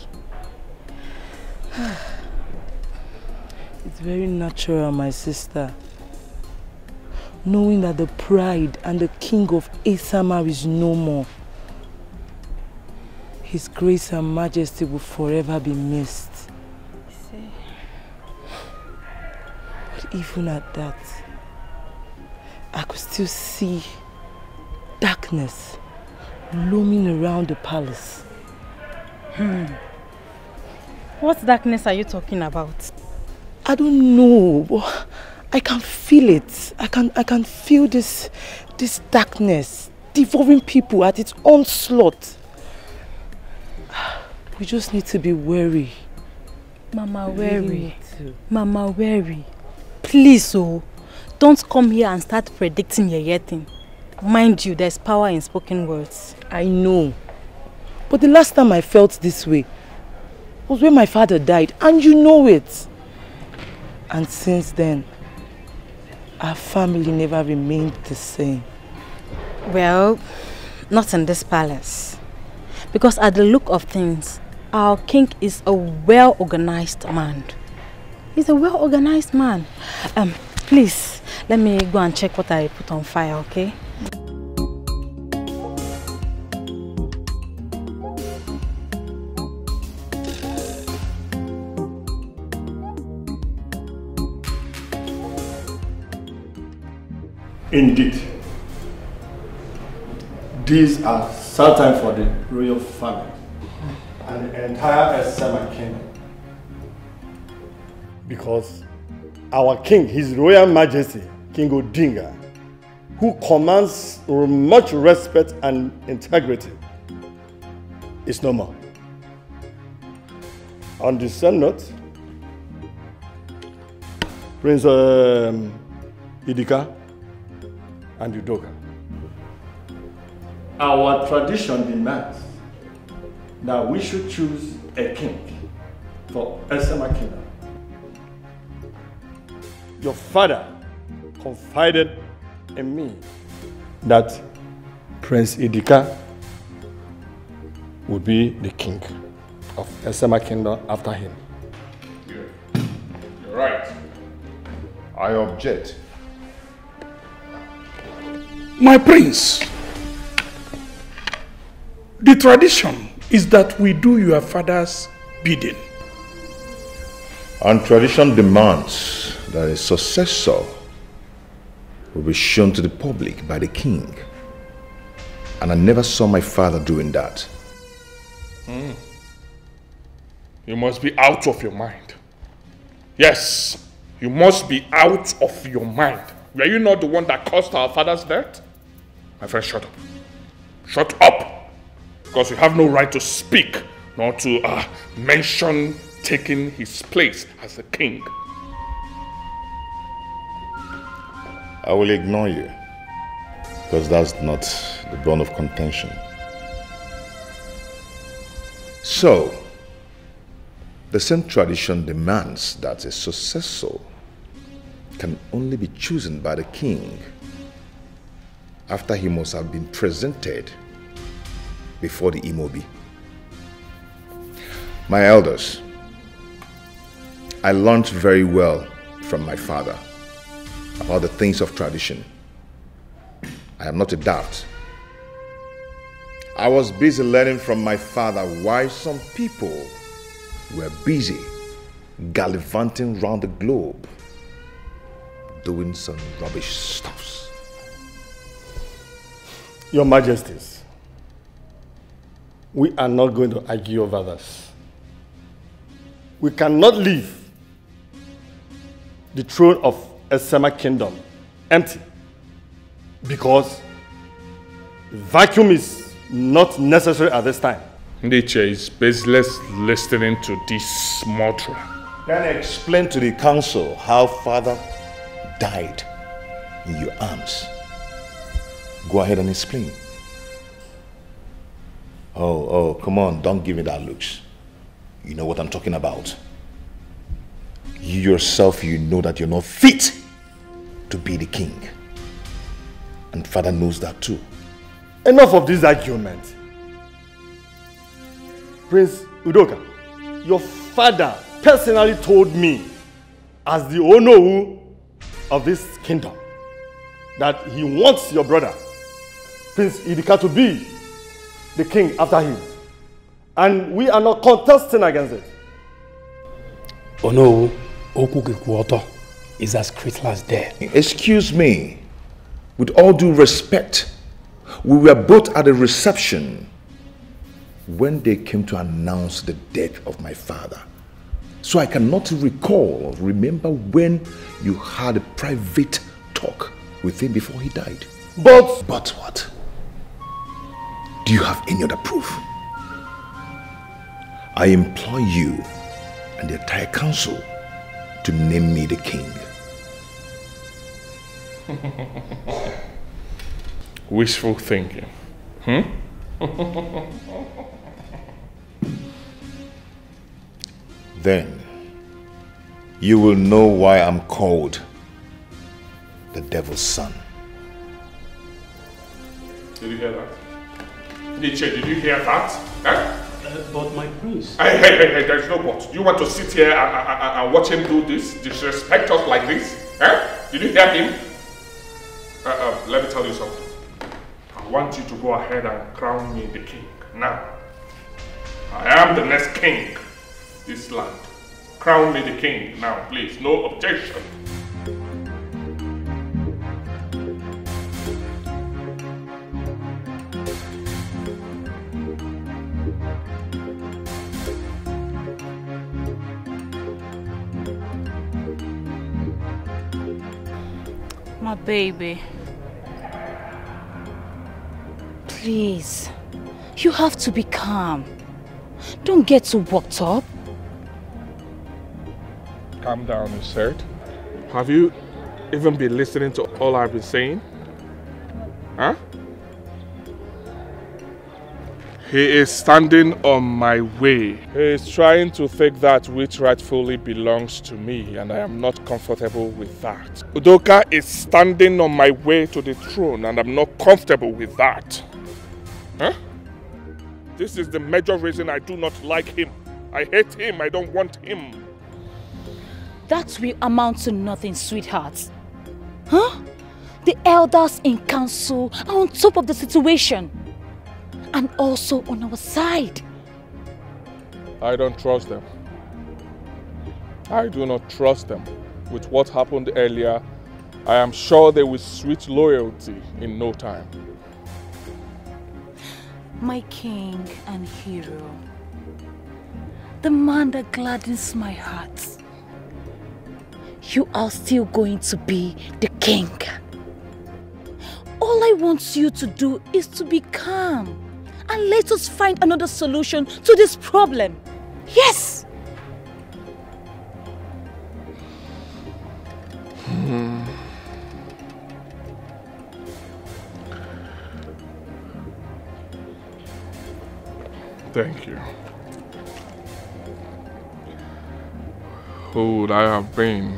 It's very natural, my sister. Knowing that the pride and the king of Asamar is no more. His grace and majesty will forever be missed. But even at that, I could still see darkness looming around the palace. What darkness are you talking about? I don't know, but I can feel it. I can feel this darkness devouring people at its onslaught. We just need to be wary. Mama, wary. Mama, wary. Please, don't come here and start predicting your thing. Mind you, there's power in spoken words. I know. But the last time I felt this way was when my father died, and you know it. And since then, our family never remained the same. Well, not in this palace. Because at the look of things, our king is a well-organized man. He's a well-organized man. Please, let me go and check what I put on fire, okay? Indeed, these are sad times for the royal family and the entire Esama kingdom. Because our king, His Royal Majesty, King Odinga, who commands much respect and integrity, is no more. On the same note, Prince Idika and Udoka, our tradition demands that we should choose a king for Esama Kingdom. Your father confided in me that Prince Idika would be the king of Esama Kingdom after him. You're right. I object. My prince, the tradition is that we do your father's bidding. And tradition demands that a successor will be shown to the public by the king. And I never saw my father doing that. You must be out of your mind. Yes, You must be out of your mind. Were you not the one that caused our father's death? My friend, shut up. Shut up! Because you have no right to speak, nor to mention taking his place as a king. I will ignore you, because that's not the bone of contention. So, the same tradition demands that a successor can only be chosen by the king after he must have been presented before the Imobi. My elders, I learned very well from my father about the things of tradition. I am not a dart. I was busy learning from my father why some people were busy gallivanting around the globe doing some rubbish stuffs. Your Majesties, we are not going to argue over this. We cannot leave the throne of Esema Kingdom empty because the vacuum is not necessary at this time. Nietzsche is baseless listening to this mantra. Can I explain to the council how father died in your arms? Go ahead and explain. Oh, come on, don't give me that looks. You know what I'm talking about. You yourself, you know that you're not fit to be the king. And father knows that too. Enough of this argument. Prince Udoka, your father personally told me, as the owner of this kingdom, that he wants your brother, Prince Idika, to be the king after him. And we are not contesting against it. Oh no, Okukikuoto is as critical as dead. Excuse me, with all due respect, we were both at a reception when they came to announce the death of my father. So I cannot recall or remember when you had a private talk with him before he died. But what? Do you have any other proof? I implore you and the entire council to name me the king. Wishful thinking. Then you will know why I'm called the devil's son. Did you hear that? Nietzsche, did you hear that? Huh? But my prince. Hey, there's no but. You want to sit here and watch him do this? Disrespect us like this? Huh? Did you hear him? Let me tell you something. I want you to go ahead and crown me the king. Now, I am the next king of this land. Crown me the king now, please. No objection. My baby. Please, you have to be calm. Don't get too worked up. Calm down, you said. Have you even been listening to all I've been saying? Huh? He is standing on my way. He is trying to take that which rightfully belongs to me, and I am not comfortable with that. Udoka is standing on my way to the throne, and I'm not comfortable with that. Huh? This is the major reason I do not like him. I hate him. I don't want him. That will amount to nothing, sweetheart. Huh? The elders in council are on top of the situation. And also on our side. I don't trust them. I do not trust them. With what happened earlier, I am sure they will switch loyalty in no time. My king and hero. The man that gladdens my heart. you are still going to be the king. All I want you to do is to be calm and let us find another solution to this problem. Yes! Thank you. Who would I have been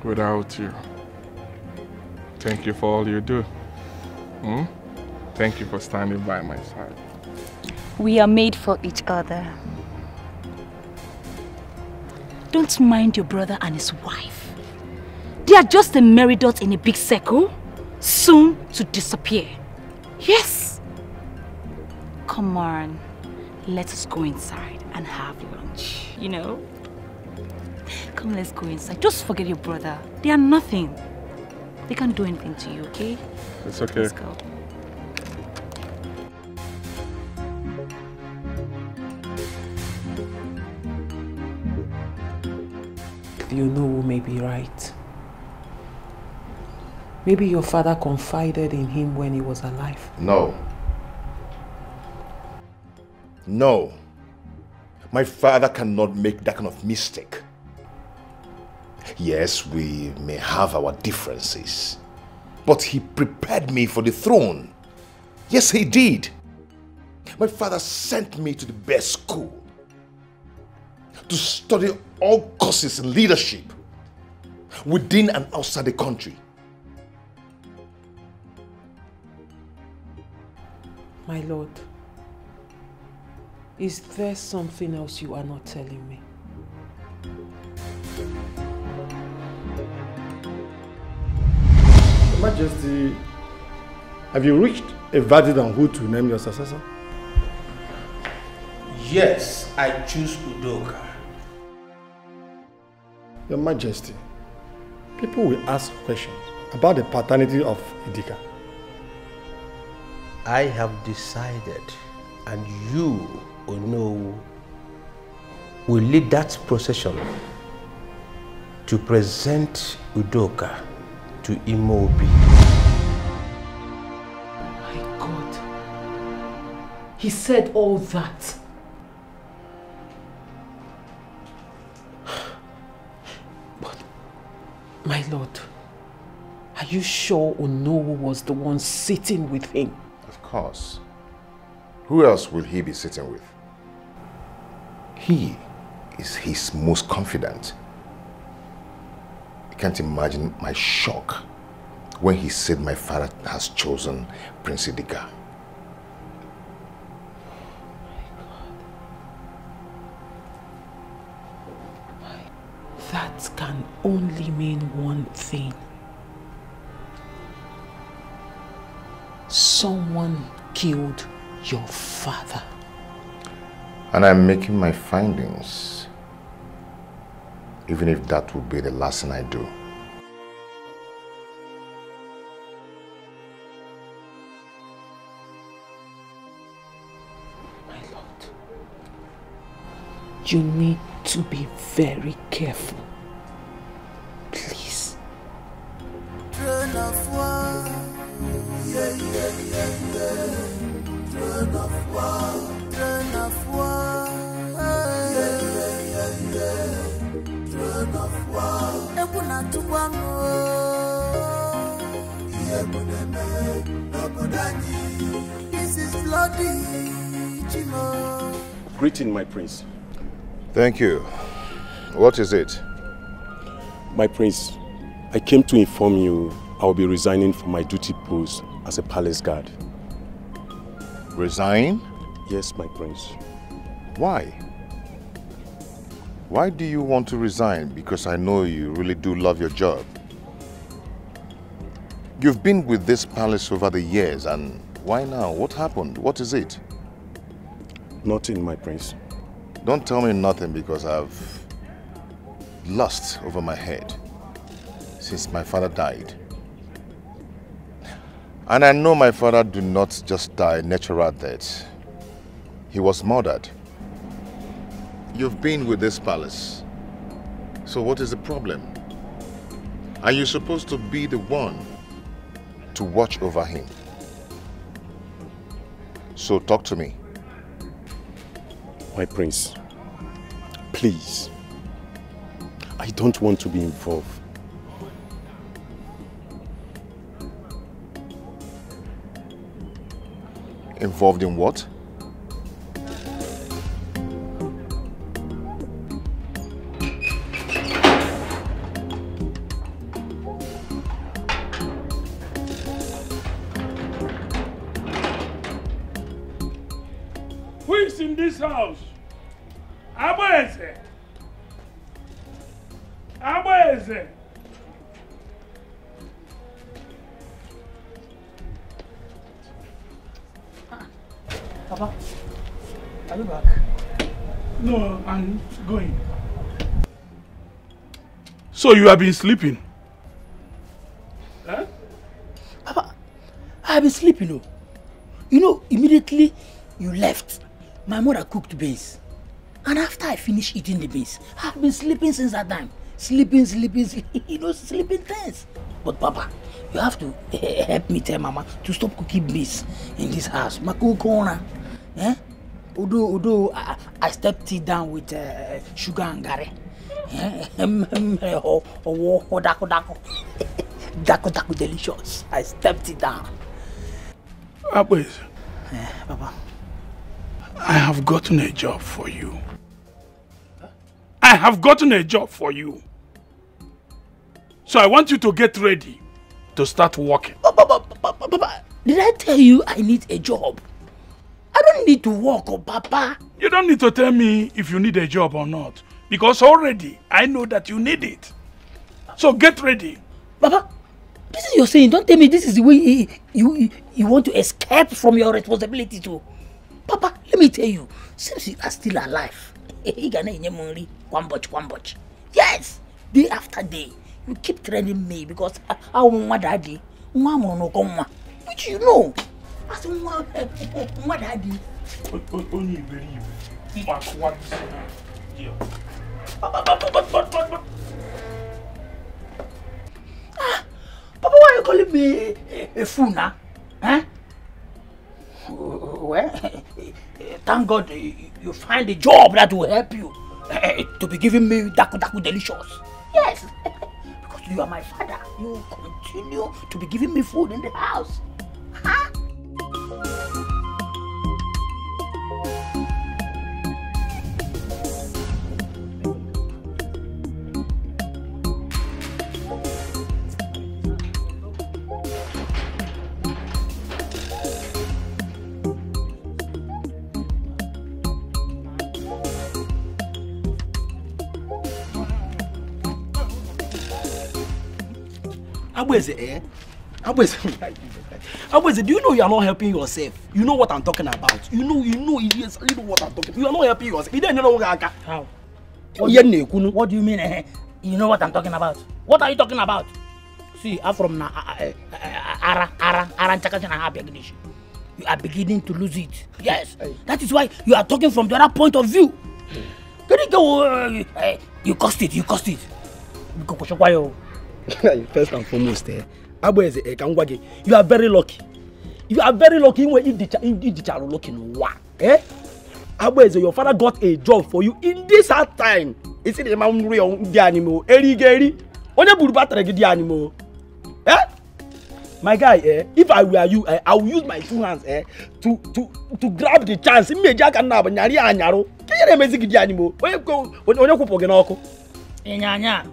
without you? Thank you for all you do. Thank you for standing by my side. We are made for each other. Don't mind your brother and his wife. They are just a merry dot in a big circle, soon to disappear. Yes! Come on, let us go inside and have lunch, you know? Come, let's go inside. Just forget your brother. They are nothing. They can't do anything to you, okay? It's okay. Let's go. You know who may be right. Maybe your father confided in him when he was alive. No. No. My father cannot make that kind of mistake. Yes, we may have our differences, but he prepared me for the throne. Yes, he did. My father sent me to the best school to study all courses in leadership within and outside the country. My lord, is there something else you are not telling me? Your Majesty, have you reached a verdict on who to name your successor? Yes, I choose Udoka. Your Majesty, people will ask questions about the paternity of Idika. I have decided, and you, Ono, will lead that procession to present Udoka to Imobi. My God, he said all that. But, my lord, are you sure Ono was the one sitting with him? Of course. Who else will he be sitting with? He is his most confident. You can't imagine my shock when he said my father has chosen Prince Idika. That can only mean one thing. Someone killed your father. And I'm making my findings, even if that would be the last thing I do. My lord, you need to be very careful. Please. Train of war, yeah, yeah, yeah, yeah. Train of war, train of war, yeah, yeah, yeah, yeah. Train of war. Ebuna tukwano, yebuneme, nobodani. This is bloody, Chimo. Greeting, my prince. Thank you. What is it? My prince, I came to inform you I will be resigning from my duty post as a palace guard. Resign? Yes, my prince. Why? Why do you want to resign? Because I know you really do love your job. You've been with this palace over the years, and why now? What happened? What is it? Nothing, my prince. Don't tell me nothing, because I've lost over my head since my father died. And I know my father did not just die natural death. He was murdered. You've been with this palace. So what is the problem? And you're supposed to be the one to watch over him. So talk to me. My prince, please. I don't want to be involved. Involved in what? Who is in this house? Abweze. Abweze. Papa, are you back? No, I'm going. So you have been sleeping? Huh? Papa, I have been sleeping. Oh. You know, immediately you left, my mother cooked beans. And after I finished eating the beans, I've been sleeping since that time. Sleeping, you know, sleeping things. But Papa, you have to help me tell Mama to stop cooking beans in this house. Corner. Eh? Although I stepped it down with sugar and gari. Dako delicious. I stepped it down. Abweze. Papa. I have gotten a job for you. I have gotten a job for you. So I want you to get ready to start working. Papa, did I tell you I need a job? I don't need to work, oh Papa. You don't need to tell me if you need a job or not. Because already I know that you need it. So get ready. Papa, this is your saying. Don't tell me this is the way you want to escape from your responsibility too. Papa, let me tell you, since you are still alive, yes, day after day, you keep training me because I want my daddy, which you know. I said, my daddy. Papa, why are you calling me a fool now? Huh? Well, thank God you find a job that will help you to be giving me daku delicious. Yes, because you are my father. You continue to be giving me food in the house. Huh? Abweze, do you know you are not helping yourself? You know what I'm talking about. You know what I'm talking about. You are not helping yourself. You don't know how. What do you mean? You know what I'm talking about? What are you talking about? See, I'm from you are beginning to lose it. Yes, that is why you are talking from the other point of view. You cost it. First and foremost, Abweze, you are very lucky. You are very lucky when you looking one. Abweze, your father got a job for you in this hard time. Is it the man real the animal? Gary, on a burbatara the animal. My guy, if I were you, I will use my two hands to grab the chance. Me jaka na ba nyari anyaro. Keye mezi the animal. Onye kupo genoko. Nyanya.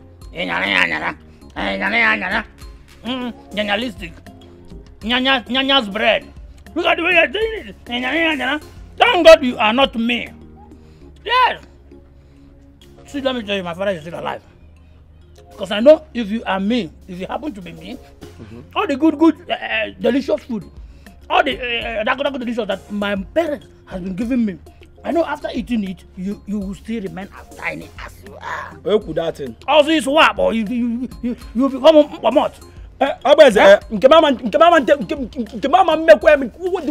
Nyanyalistic. Nyanya's bread. Look at the way you're doing it. Thank God you are not me. Yes. See, let me tell you, my father is still alive. Because I know if you are me, if you happen to be me, all the good, delicious food, all the delicious that my parents has been giving me, I know after eating it, you will still remain as tiny as you are. Where could that thing? Also, it's what, boy? You become a what? The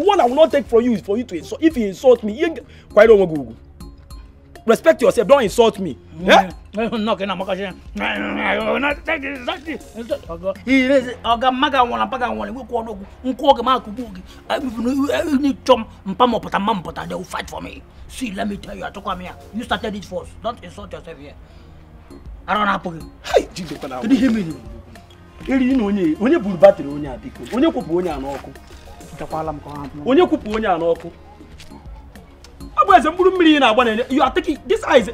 one I will not take from you is for you to insult. If you insult me, you quite don't go. Respect yourself. Don't insult me. Yeah? No, can I make a he is Ogamaga one, Paga one, we call Nkogamaku. I need Tom Mpamo Patampota, they will fight for me. See, let me tell you, I took come here. You started it first. Don't insult yourself here. I don't have Hey, Jido, did you hear me? When you pull battery on your dick, when you put on your uncle, when you put on your uncle. You are taking this eyes.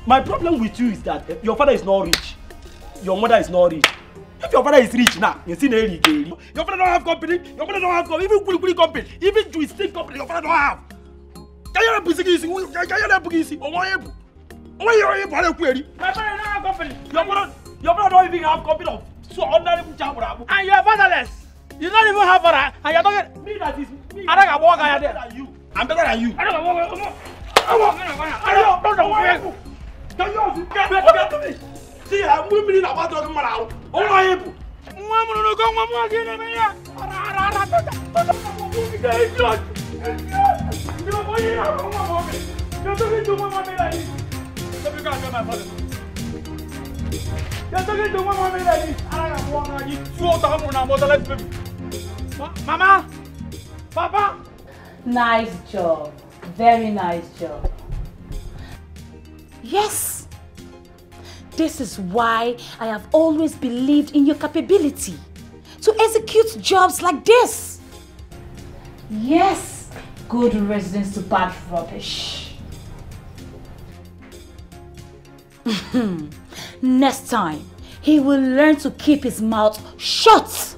My problem with you is that your father is not rich. Your mother is not rich. If your father is rich now, you see your father don't have company. Your father don't have company. Even Kuli company, even Twisting company, your father don't have. Can you not easy? Can you not easy? Why you query? My father don't have company. Your father don't even have company. So ordinary and you are fatherless. You don't even have father. And you're talking me that is me. I don't walk out there. I'm better than you. I don't walk. See, I'm moving about talking about all my people. Mama, Papa. Nice job. Very nice job. Yes. This is why I have always believed in your capability to execute jobs like this. Yes. Good residence to bad rubbish. Next time, he will learn to keep his mouth shut.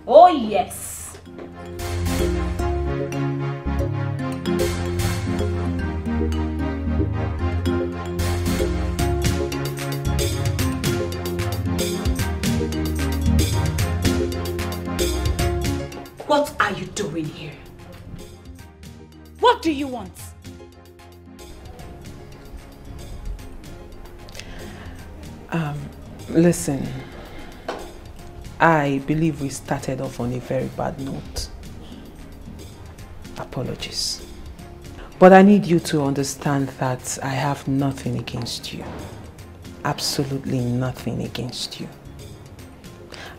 Oh yes. What are you doing here? What do you want? Listen, I believe we started off on a very bad note. Apologies. But I need you to understand that I have nothing against you. Absolutely nothing against you.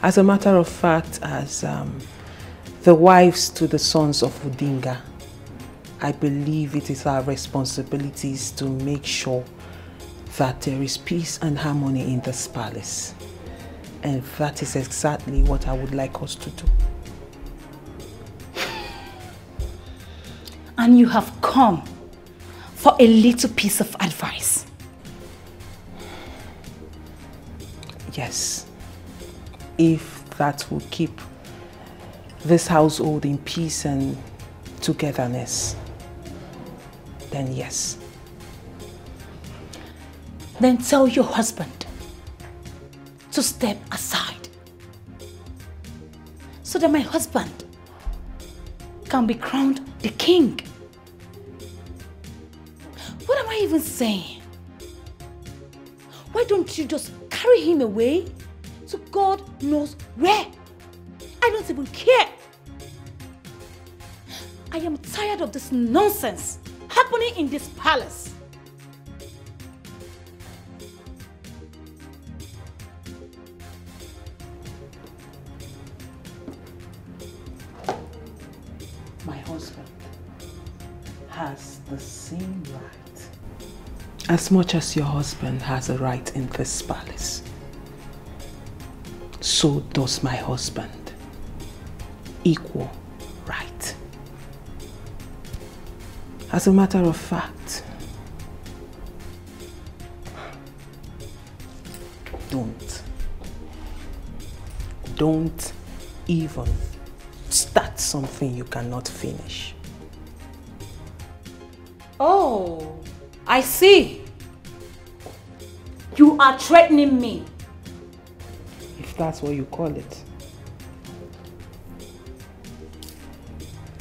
As a matter of fact, as the wives to the sons of Udinga, I believe it is our responsibilities to make sure that there is peace and harmony in this palace. And that is exactly what I would like us to do. And you have come for a little piece of advice. Yes. If that will keep this household in peace and togetherness, then yes. Then tell your husband to step aside so that my husband can be crowned the king. What am I even saying? Why don't you just carry him away to God knows where? I don't even care. I am tired of this nonsense happening in this palace. My husband has the same right. As much as your husband has a right in this palace, so does my husband. Equal right. As a matter of fact, don't even start something you cannot finish. Oh, I see. You are threatening me. If that's what you call it.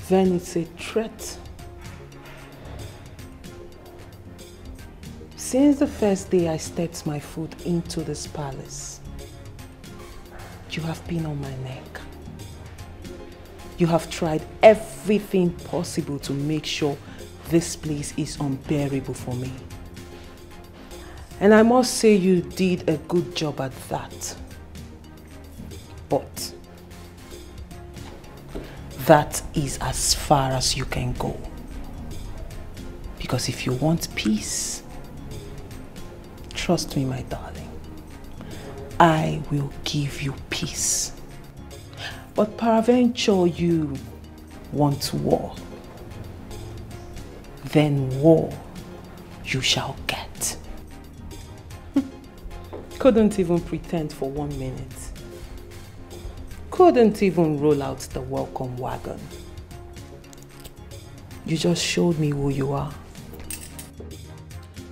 Then it's a threat. Since the first day I stepped my foot into this palace, you have been on my neck. You have tried everything possible to make sure this place is unbearable for me. And I must say you did a good job at that. But that is as far as you can go. Because if you want peace, trust me, my darling, I will give you peace. But peradventure you want war, then war you shall get. Couldn't even pretend for 1 minute. Couldn't even roll out the welcome wagon. You just showed me who you are.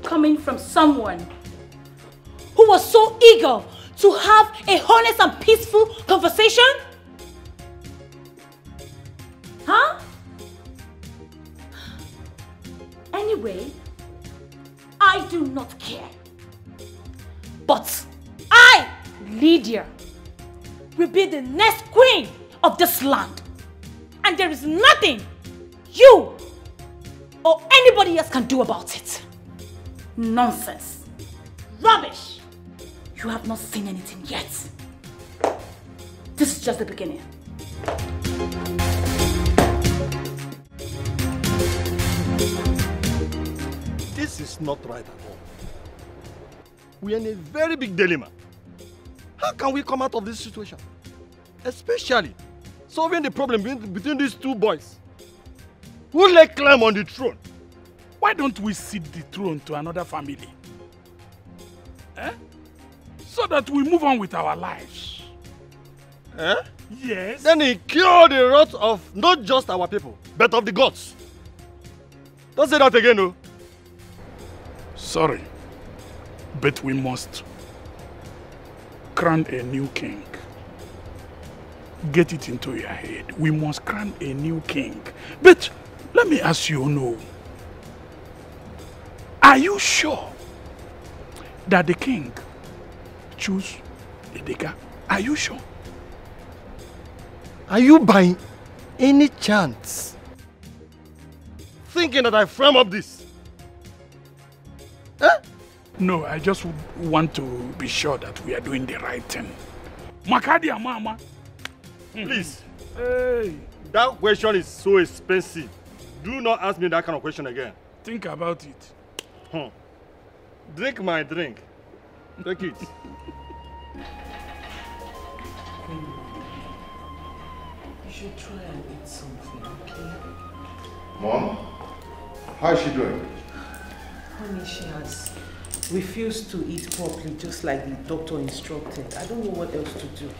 Coming from someone who was so eager to have a honest and peaceful conversation? Huh? Anyway, I do not care. But I, Lydia, will be the next queen of this land. And there is nothing you or anybody else can do about it. Nonsense. Rubbish. You have not seen anything yet. This is just the beginning. This is not right at all. We are in a very big dilemma. How can we come out of this situation? Especially solving the problem between these two boys. Who lay claim on the throne? Why don't we cede the throne to another family? So that we move on with our lives. Yes. Then he cured the wrath of not just our people, but of the gods. Don't say that again, no. Sorry, but we must crown a new king. Get it into your head. We must crown a new king. But let me ask you, no. Are you sure that the king choose Edeka? Are you sure? Are you by any chance thinking that I frame up this? No, I just want to be sure that we are doing the right thing. Makadia mama. Please. Hey. That question is so expensive. Do not ask me that kind of question again. Think about it. Drink my drink. Take it. You should try and eat something, okay? Mom, how is she doing? Honey, she has refused to eat properly, just like the doctor instructed. I don't know what else to do.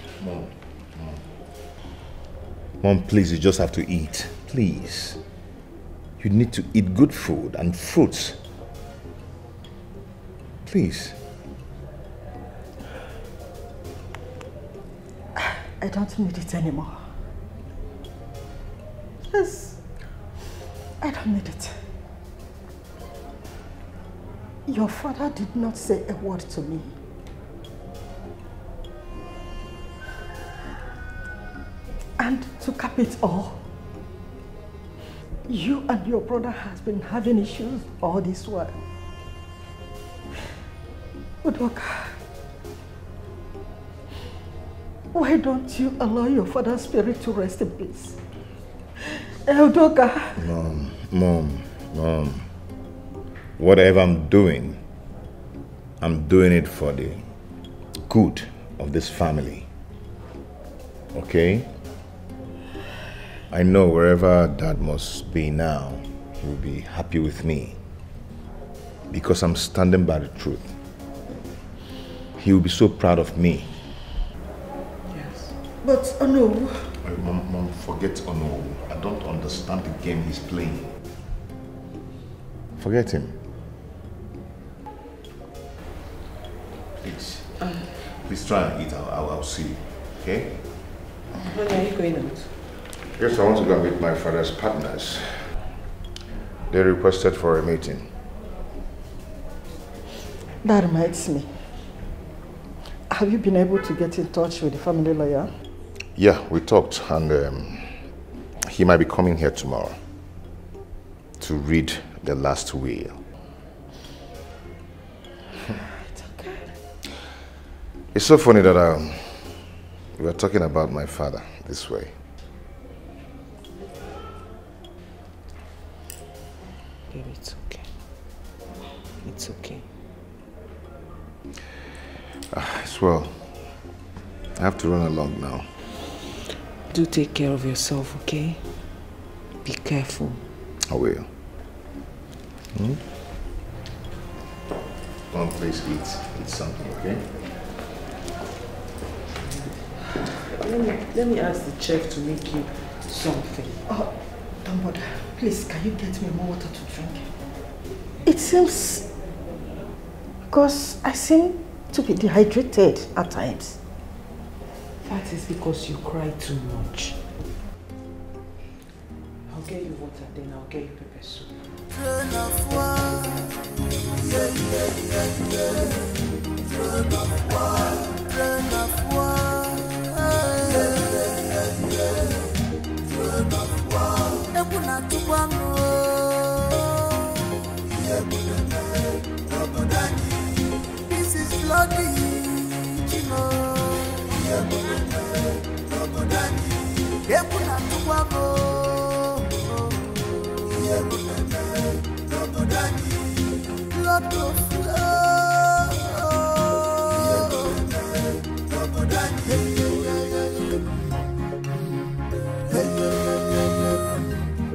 Mom, please, you just have to eat. Please. You need to eat good food and fruits. Please. I don't need it anymore. Yes. I don't need it. Your father did not say a word to me. And to cap it all, you and your brother has been having issues all this while. Udoka, why don't you allow your father's spirit to rest in peace? Udoka. Mom. Whatever I'm doing it for the good of this family. Okay? I know wherever Dad must be now, he will be happy with me. Because I'm standing by the truth. He will be so proud of me. Yes. But Ono... Mom, forget Ono. I don't understand the game he's playing. Forget him. Please try and eat. I'll see you. Okay? When are you going out? Yes, I want to go meet my father's partners. They requested for a meeting. That reminds me. Have you been able to get in touch with the family lawyer? Yeah, we talked and he might be coming here tomorrow to read the last will. It's okay. It's so funny that we were talking about my father this way. Baby, it's okay. It's okay. Well, I have to run along now. Do take care of yourself, okay? Be careful. I will. Come on, please eat something, okay? Let me ask the chef to make you something. Oh, don't bother. Please, can you get me more water to drink? It seems... because I seem to be dehydrated at times. That is because you cry too much. I'll get you water, then I'll get you pepper soup. This is bloody, you know.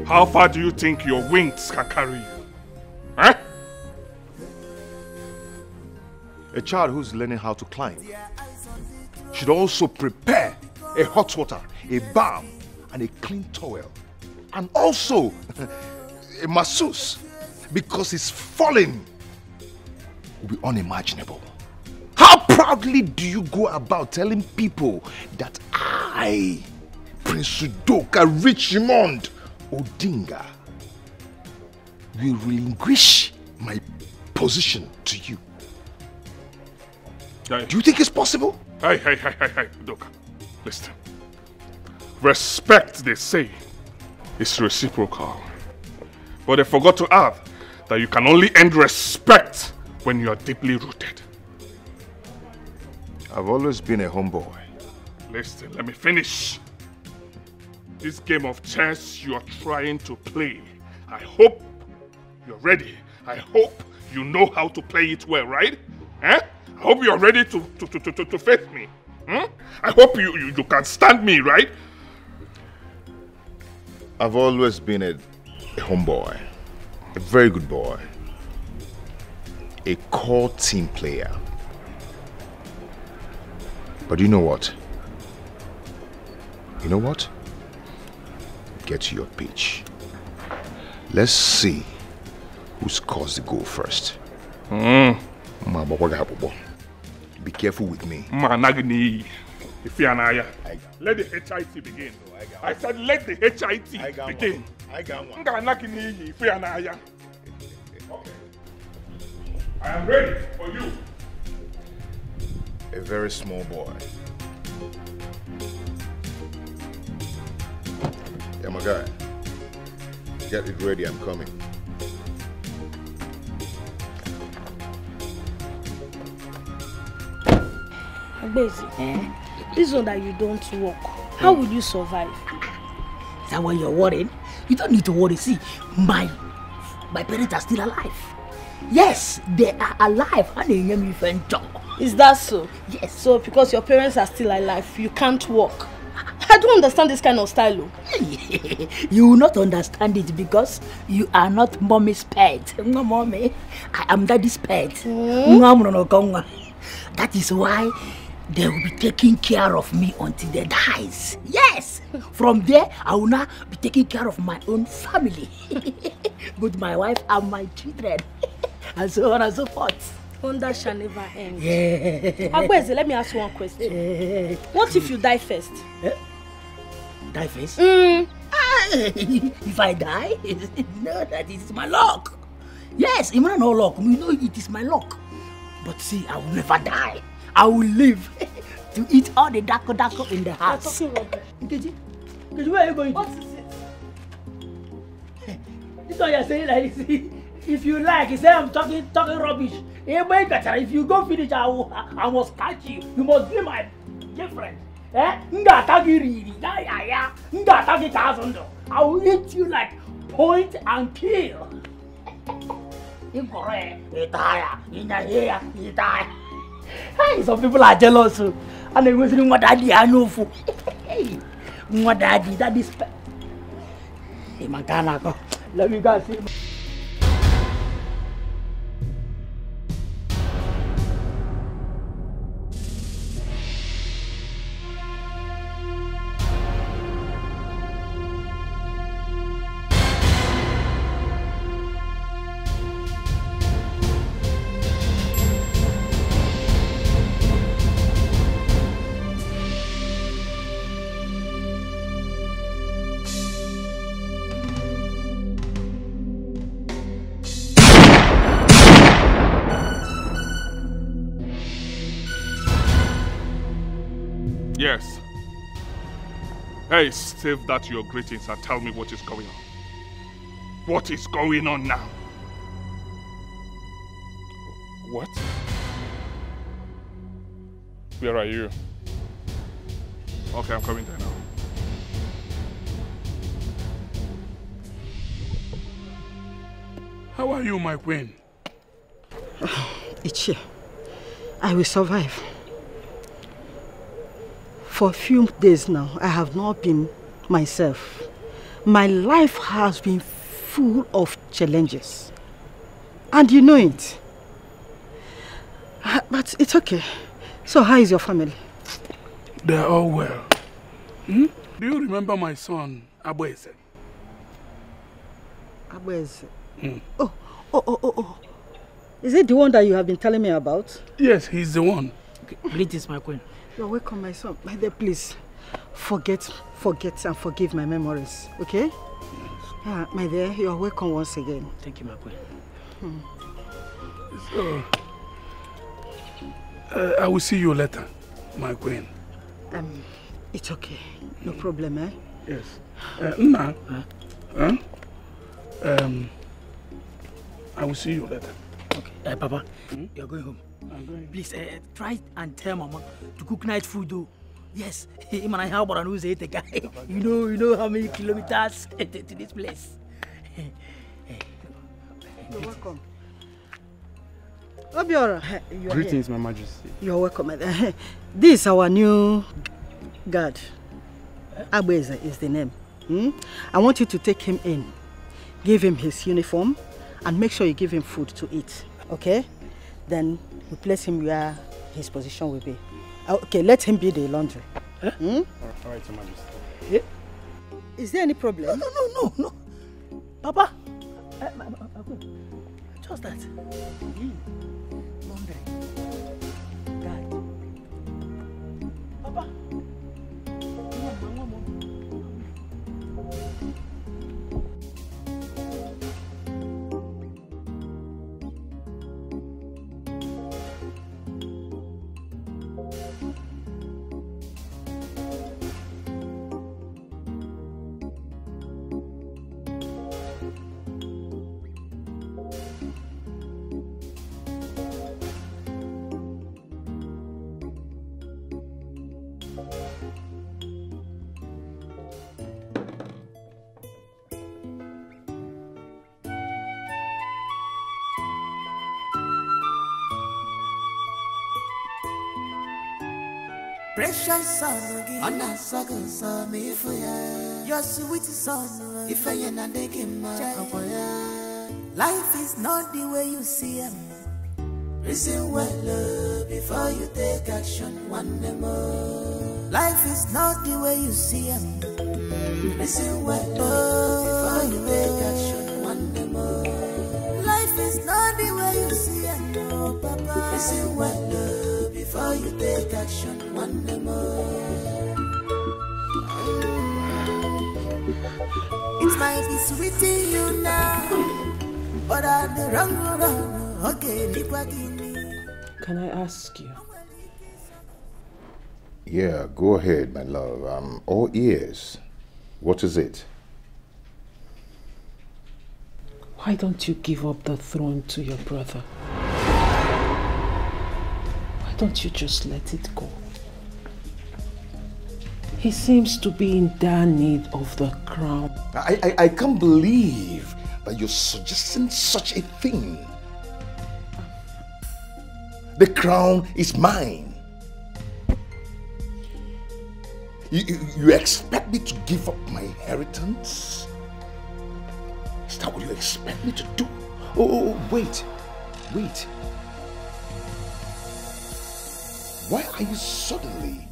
How far do you think your wings can carry you? Huh? A child who's learning how to climb should also prepare a hot water, a balm, and a clean towel. And also a masseuse, because his falling will be unimaginable. How proudly do you go about telling people that I, Prince Udoka Richmond Odinga, will relinquish my position to you? Hey. Do you think it's possible? Hey, Udoka. Listen. Respect, they say, is reciprocal. But they forgot to add that you can only end respect when you are deeply rooted. I've always been a homeboy. Listen, let me finish. This game of chess you are trying to play, I hope you're ready. I hope you know how to play it well, right? Eh? I hope you're ready to face me. I hope you can stand me, right? I've always been a homeboy, a very good boy, a core team player. But you know what? You know what? Get to your pitch. Let's see who scores the goal first. Be careful with me. Let the HIT begin. I said let the HIT begin. I got one. Okay. I am ready for you. A very small boy. Yeah, my guy. Get it ready, I'm coming. Basically, this one that you don't work, how will you survive? Is that why you're worried? You don't need to worry. See, my parents are still alive. Yes, they are alive. And they name me job. Is that so? Yes. So because your parents are still alive, you can't work. I don't understand this kind of style. You will not understand it because you are not mommy's pet. No, mommy. I am daddy's pet. That is why they will be taking care of me until they dies. Yes. From there, I will now be taking care of my own family. With my wife and my children. And so on and so forth. Wonder shall never end. Yeah. Agbeze, let me ask you one question. What if you die first? Die first? If I die, no, that is my luck. Yes, even no luck. You know it is my luck. But see, I will never die. I will live to eat all the dako in the house. You're talking rubbish. Nkechi, where are you going? What is it? this one you're saying like this, if you like, you say I'm talking rubbish. If you go finish, I must catch you. You must be my girlfriend. I will eat you like point and kill. Some people are jealous. And they go to what daddy I know for. What daddy, that is. Hey, Makana, let me go see. Yes. Hey, save that to your greetings and tell me what is going on. What is going on now? What? Where are you? Okay, I'm coming there now. How are you, my queen? Ichie, I will survive. For a few days now, I have not been myself. My life has been full of challenges. And you know it. But it's okay. So how is your family? They're all well. Do you remember my son, Abueze? Abueze? Oh. Is it the one that you have been telling me about? Yes, he's the one. Okay. Greetings, my queen. You're welcome, my son. My dear, please, forget and forgive my memories, okay? Yeah, my dear, you're welcome once again. Thank you, my queen. So, I will see you later, my queen. It's okay. No problem, eh? Yes. Nna, I will see you later. Okay. Papa, you're going home. Please try and tell Mama to cook night food though. Yes, him and I have about who's the guy. You know how many kilometers to this place. You're welcome. Obiora, greetings, here. My Majesty. You're welcome. This is our new guard. Abueze is the name. I want you to take him in, give him his uniform, and make sure you give him food to eat. Okay? Then we place him where his position will be. Okay, let him be the laundry. All right, Your Majesty. Yeah. Is there any problem? No. Papa, just that. Laundry. God. Papa. Precious son, Anna Saga, son, if your sweet son, if I am not taking my life is not the way you see him. Listen well before you take action one more. Life is not the way you see him. Listen well before you take action one more. Life is not the way you see him, no, Papa. Listen well before you take action one more. It might be sweet to you now, but I'm the wrong road. Okay, can I ask you? Yeah, go ahead, my love. I'm all ears. What is it? Why don't you give up the throne to your brother? Why don't you just let it go? He seems to be in dire need of the crown. I can't believe that you're suggesting such a thing. The crown is mine. You expect me to give up my inheritance? Is that what you expect me to do? Oh, wait. Why are you suddenly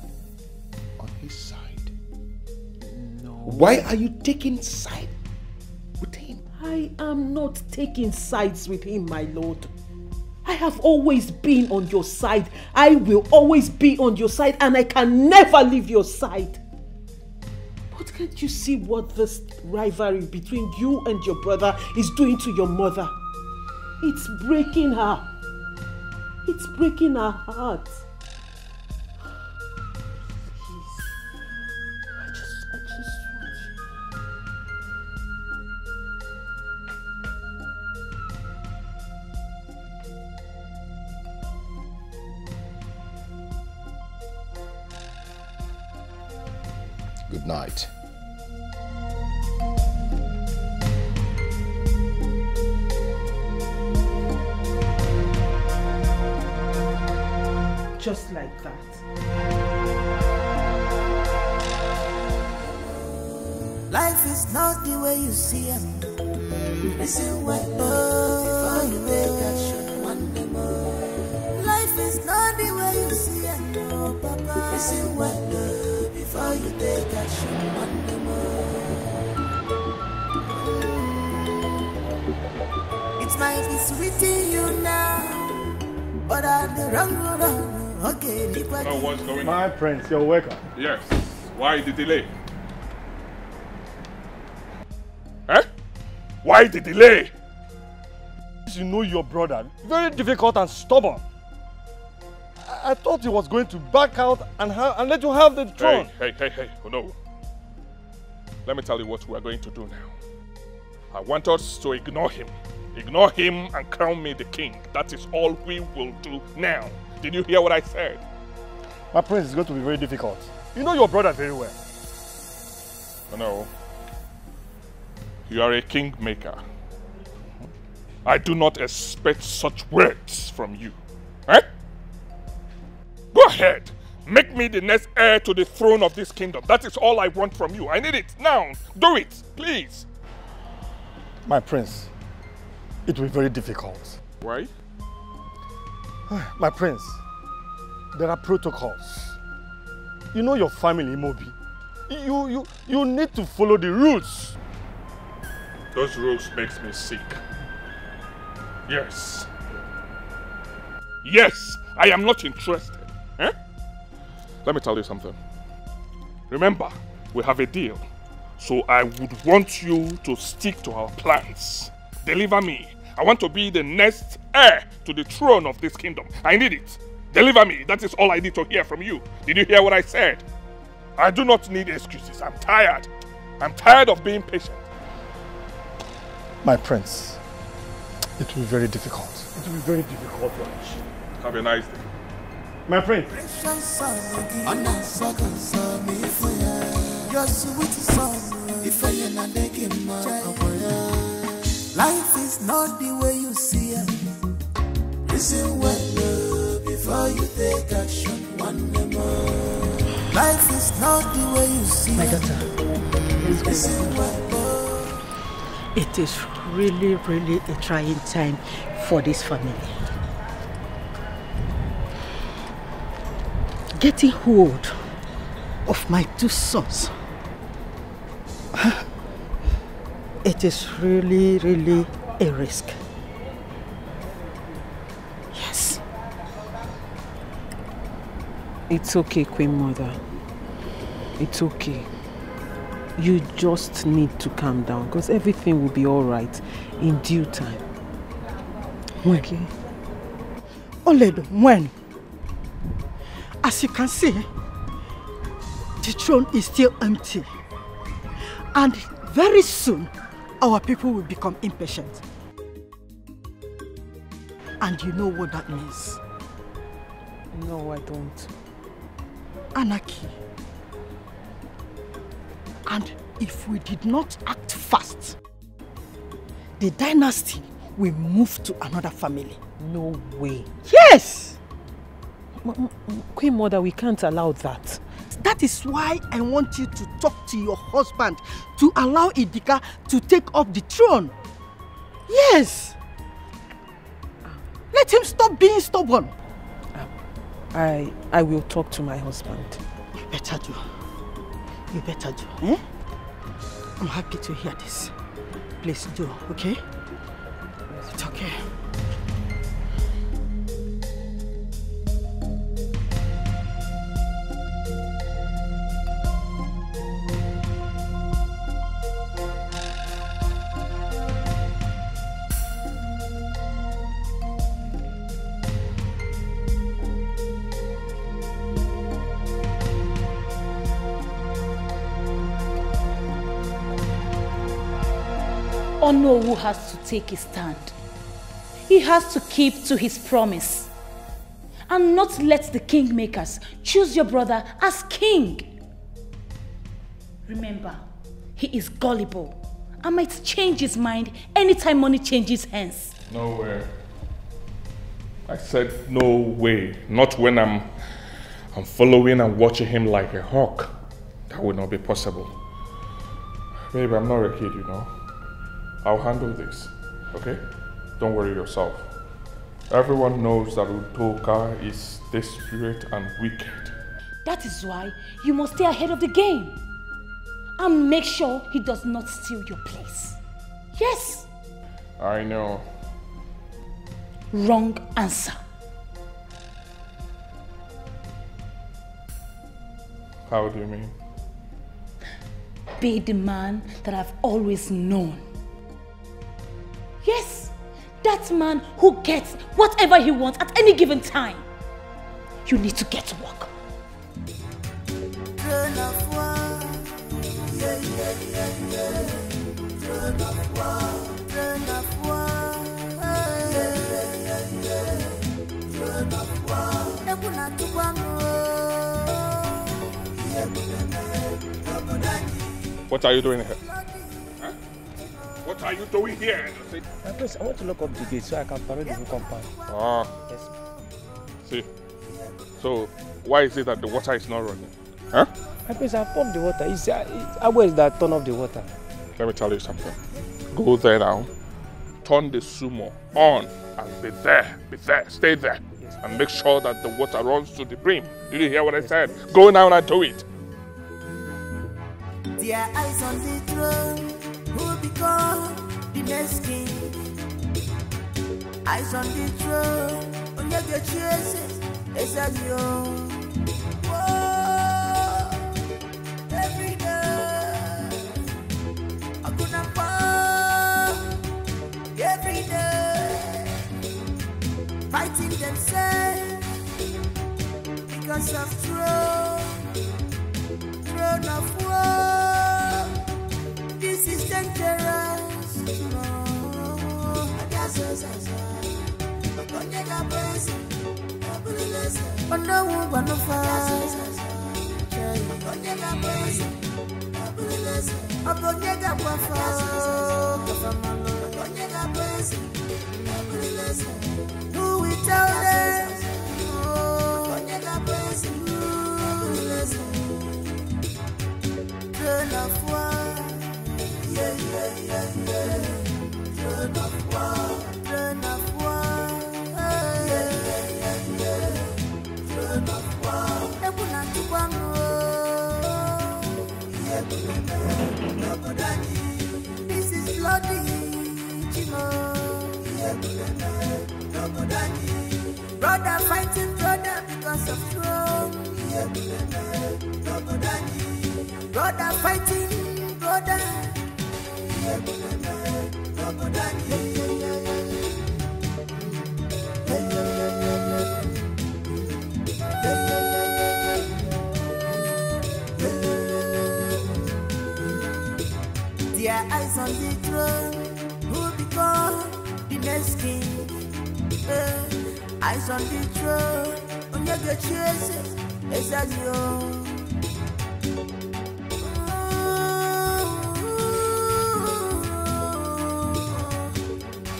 on his side? No. Why are you taking side with him? I am not taking sides with him, my lord. I have always been on your side. I will always be on your side, and I can never leave your side. But can't you see what this rivalry between you and your brother is doing to your mother? It's breaking her. It's breaking her heart. Good night. Just like that. Life is not the way you see it. Listen well, before you make action one day more. Life is not the way you see it, no, Papa. Listen well, before you take action one day more. It might be sweet in you now, but I'm the wrong road. Okay, know what's going on. My prince, you're welcome. Yes. Why the delay? Eh? Why the delay? You know your brother, very difficult and stubborn. I thought he was going to back out and let you have the throne. Hey, oh no. Let me tell you what we're going to do now. I want us to ignore him. Ignore him and crown me the king. That is all we will do now. Did you hear what I said? My prince, is going to be very difficult. You know your brother very well. No. You are a kingmaker. I do not expect such words from you. Eh? Go ahead. Make me the next heir to the throne of this kingdom. That is all I want from you. I need it now. Do it, please. My prince, it will be very difficult. Why? My prince, there are protocols. You know your family, Mobi. You need to follow the rules. Those rules makes me sick. Yes. Yes, I am not interested. Eh? Let me tell you something. Remember, we have a deal. So I would want you to stick to our plans. Deliver me. I want to be the next heir to the throne of this kingdom. I need it. Deliver me. That is all I need to hear from you. Did you hear what I said? I do not need excuses. I'm tired. I'm tired of being patient. My prince, it will be very difficult. It will be very difficult, Raj. Have a nice day. My prince. Life is not the way you see it. Listen well before you take action one more. Life is not the way you see it. My daughter, listen well. It is really a trying time for this family. Getting hold of my two sons. It is really a risk. Yes. It's okay, Queen Mother. It's okay. You just need to calm down because everything will be all right in due time. When? Okay? Oledo, when? As you can see, the throne is still empty. And very soon, our people will become impatient. And you know what that means? No, I don't. Anarchy. And if we did not act fast, the dynasty will move to another family. No way. Yes! Queen Mother, we can't allow that. That is why I want you to talk to your husband to allow Idika to take up the throne. Yes! Let him stop being stubborn. I will talk to my husband. You better do. You better do. Eh? I'm happy to hear this. Please do, okay? It's okay. Onowu has to take his stand. He has to keep to his promise and not let the kingmakers choose your brother as king. Remember, he is gullible and might change his mind anytime money changes hands. No way. I said no way. Not when I'm following and watching him like a hawk. That would not be possible. Babe, I'm not a kid, you know. I'll handle this, okay? Don't worry yourself. Everyone knows that Udoka is desperate and wicked. That is why you must stay ahead of the game and make sure he does not steal your place. Yes. I know. Wrong answer. How do you mean? Be the man that I've always known. Yes, that man who gets whatever he wants at any given time. You need to get to work. What are you doing here? Huh? What are you doing here? I want to lock up the gate so I can parade the whole compound. Ah. Yes. See. So, why is it that the water is not running? Huh? I pumped the water. It's where is that turn off the water? Let me tell you something. Go there now. Turn the sumo on and be there, stay there. Yes. And make sure that the water runs to the brim. Did you hear what I said? Go now and do it. Their eyes on the throne, who become the next king. Eyes on the throne, on your chases, it's a you. Whoa, every day, I couldn't fall, every day, fighting themselves because of throne of war. This is dangerous. Who will tell them? Throne of war. Throne of war. Throne of war. Throne of war. This is bloody, Chimo. Brother fighting brother because of throne. Brother fighting brother. Their eyes on the throne, who become the next king. Eyes on the throne, on your good chases, is that you?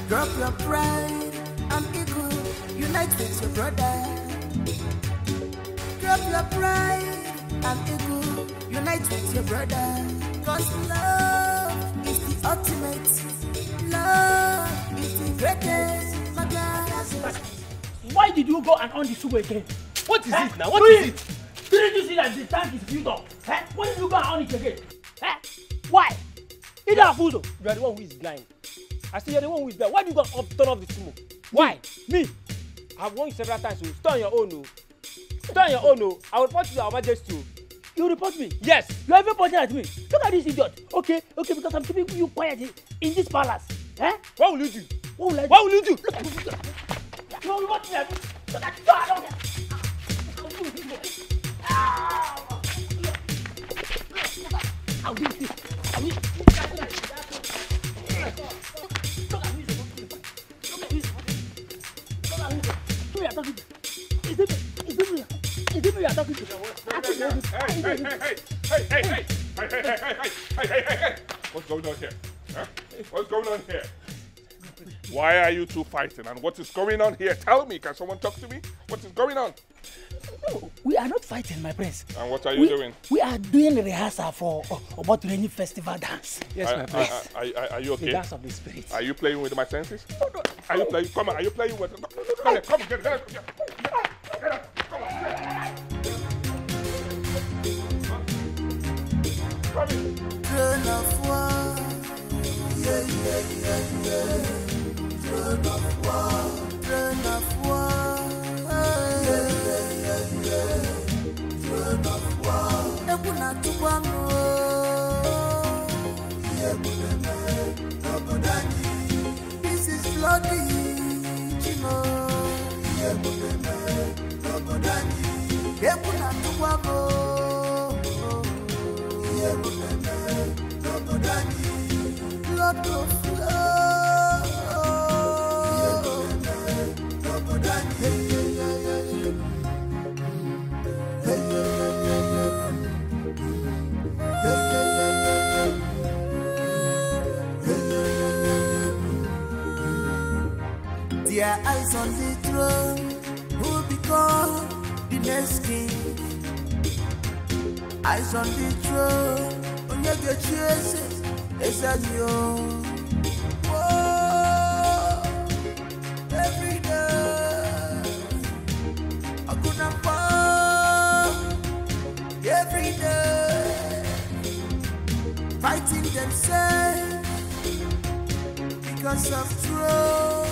Drop your pride and ego, unite with your brother. Drop your pride and ego, unite with your brother. Cause love is the ultimate, love is the greatest. My God. Why did you go and on the sugar again? What is it now? What is it? Didn't you see that the tank is filled up? Why did you go and on it again? Why? It's not food. You are the one who is blind. I say you're the one who is blind. Why do you go and turn off the sumo? Why? Me? I've warned you several times. So stay on your own. Stay on your own. I will report you to our majesty. You report me? Yes. You are even pointing at me. Look at this idiot. Okay, because I'm keeping you quiet in this palace. What will you do? What will I do? What will you do? Look at this. You will watch me. Look at this. I don't care. I'll do this. I will. Hey. What's going on here? Huh? What's going on here? Why are you two fighting and what is going on here? Tell me, can someone talk to me? What is going on? No, we are not fighting, my prince. And what are you doing? We are doing rehearsal for Obotureni festival dance. Yes, my prince. Are you okay? The dance of the spirit. Are you playing with my senses? No. Are you playing? Come on, are you playing with... Come on, get up. Come on. Turn of war, yeah. Turn of war, yeah. Turn of war. Ebuna tuwango, this is bloody, Chino. Ebuna tuwango. Blood of their eyes on the throne, who become the next king. Eyes on the throne, on your good chases, it's as you. Whoa, every day, I couldn't fall. Every day, fighting themselves because of throne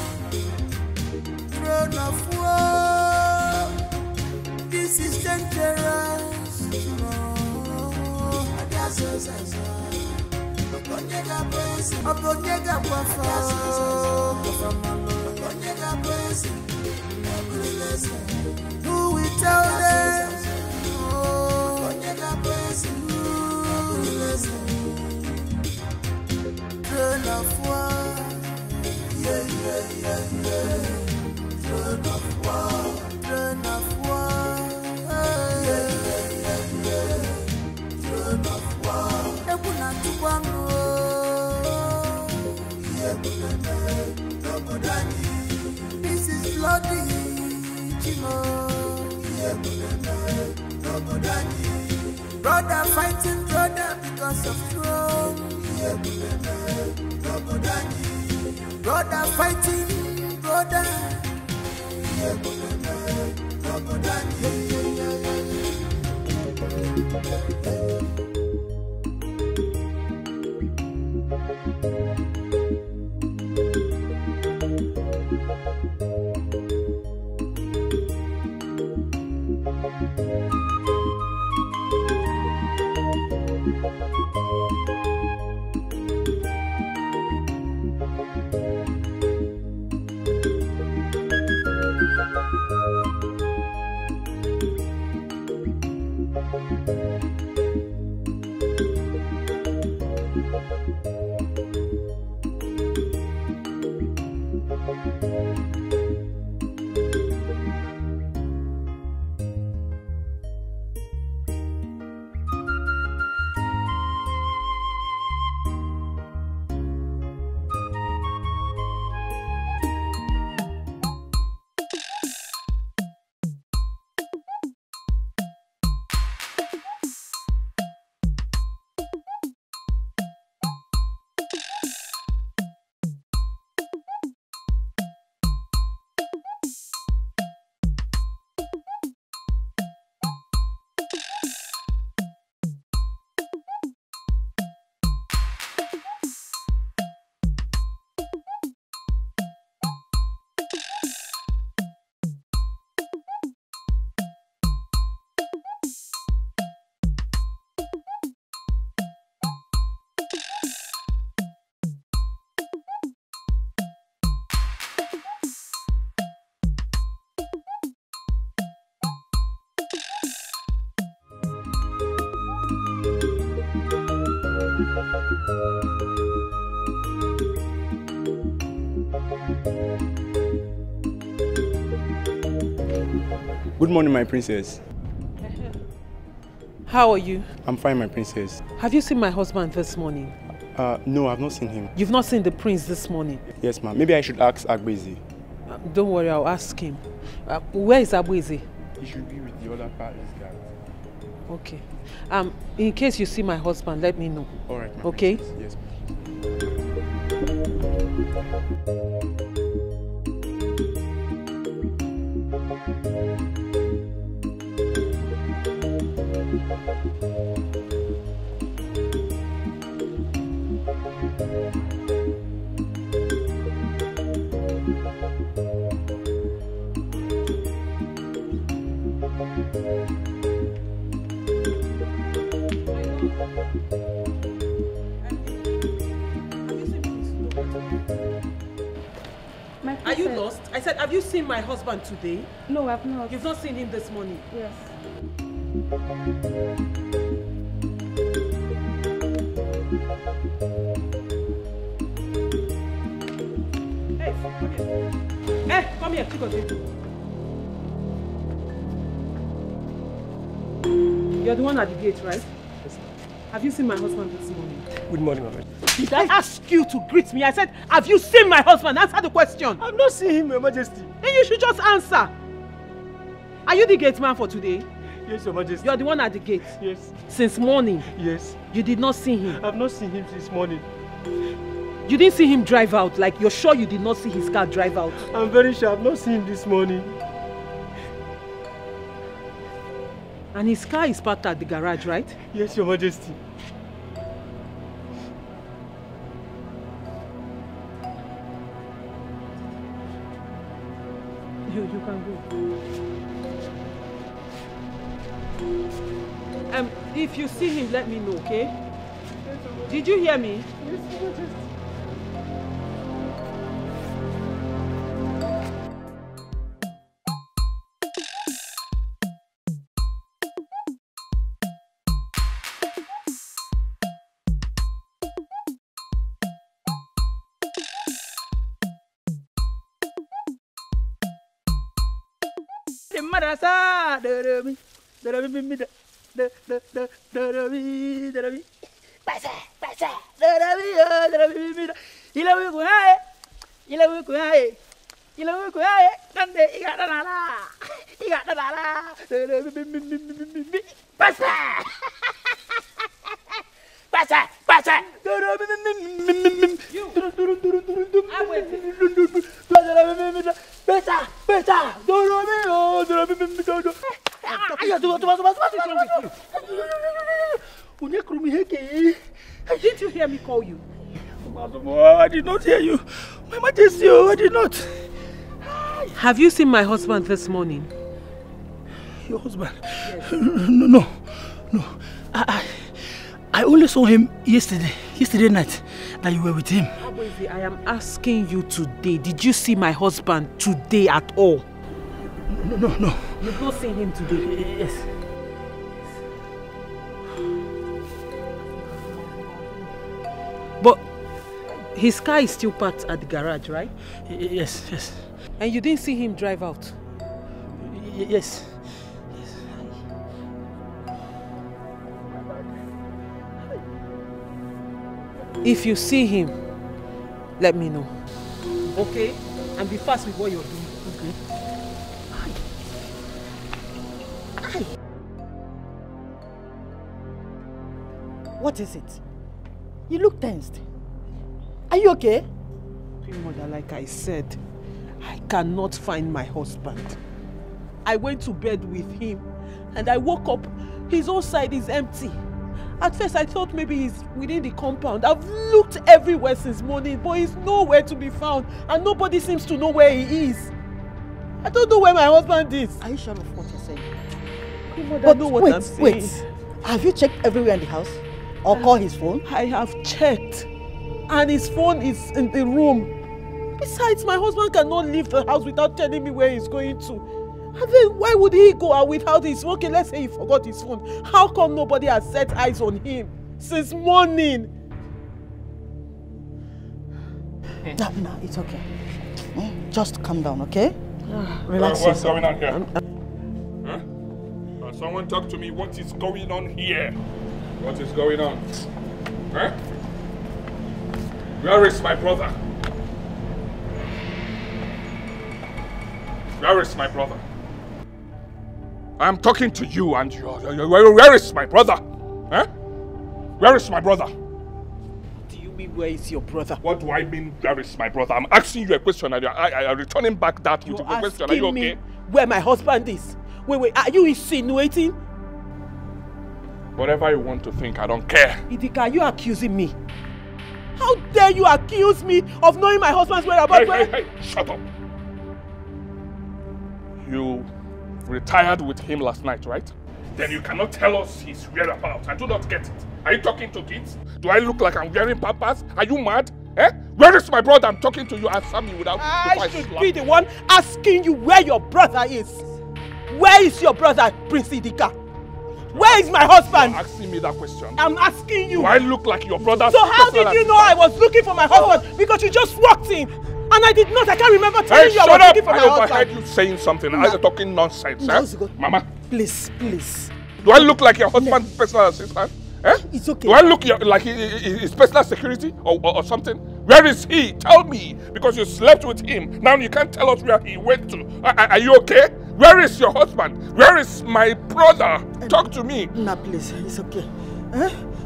of war. This is dangerous. Who will tell them? Turn of war, yeah. Turn of war, yeah. Turn of war. Ebuna tuwango, this is bloody, Chino. Brother fighting brother because of throne. Brother fighting brother. Good morning, my princess. How are you? I'm fine, my princess. Have you seen my husband this morning? No, I've not seen him. You've not seen the prince this morning? Yes, ma'am. Maybe I should ask Agbezi. Don't worry, I'll ask him. Where is Agbezi? He should be with the other palace guard. Okay. In case you see my husband, let me know. All right, ma'am. Okay? Yes, Are you lost? I said, have you seen my husband today? No, I've not. You've not seen him this morning? Yes. Hey, come here, Chikote. You're the one at the gate, right? Yes. Have you seen my husband this morning? Good morning, Mama. Did I ask you to greet me? I said, have you seen my husband? Answer the question. I've not seen him, Your Majesty. Then you should just answer. Are you the gate man for today? Yes, Your Majesty. You're the one at the gate? Yes. Since morning? Yes. You did not see him? I've not seen him since morning. You didn't see him drive out? Like, you're sure you did not see his car drive out? I'm very sure I've not seen him this morning. And his car is parked at the garage, right? Yes, Your Majesty. You can go. If you see him, let me know, okay? Did you hear me? Yes, Your Majesty. Marasa, Didn't you hear me call you? I did not hear you. My Majesty, I did not. Have you seen my husband this morning? Your husband? Yes. No. I only saw him yesterday night that you were with him. I am asking you today, did you see my husband today at all? No. You've not seen him today? Yes. But his car is still parked at the garage, right? Yes. And you didn't see him drive out? Yes. If you see him, let me know. Okay? And be fast with what you're doing. Okay? What is it? You look tensed. Are you okay? Mother, like I said, I cannot find my husband. I went to bed with him and I woke up, his own side is empty. At first I thought maybe he's within the compound. I've looked everywhere since morning, but he's nowhere to be found and nobody seems to know where he is. I don't know where my husband is. Are you sure of what you're saying? Mother, I know what I'm saying. Wait. Have you checked everywhere in the house? Or call his phone? I have checked. And his phone is in the room. Besides, my husband cannot leave the house without telling me where he's going to. And then why would he go out without his phone? Okay, let's say he forgot his phone. How come nobody has set eyes on him since morning? okay. No, it's okay. Just calm down, okay? Relax What's yourself. going on here? Huh? Someone talk to me. What is going on here? What is going on? Huh? Where is my brother? Where is my brother? I'm talking to you and where is my brother? Huh? Where is my brother? Do you mean where is your brother? What do I mean where is my brother? I'm asking you a question and you're returning back that beautiful question. Are you okay? Where my husband is? Wait, are you insinuating? Whatever you want to think, I don't care. Idika, are you accusing me? How dare you accuse me of knowing my husband's whereabouts? Hey, shut up. You retired with him last night, right? Then you cannot tell us his whereabouts. I do not get it. Are you talking to kids? Do I look like I'm wearing pampers? Are you mad? Eh? Where is my brother? I'm talking to you. Answer me without... I should be the one asking you where your brother is. Where is your brother, Prince Idika? Where is my husband? You're asking me that question. I'm asking you. Do I look like your brother? So how did you know I was looking for my husband? Because you just walked in. And I did not. I can't remember telling you I was looking for my husband. I overheard you saying something. No. You're talking nonsense. Eh? Mama. Please. Do I look like your husband's personal assistant? Eh? It's okay. Do I look like his personal security or something? Where is he? Tell me. Because you slept with him. Now you can't tell us where he went to. Are you okay? Where is your husband? Where is my brother? Talk to me. Nah, please. It's okay.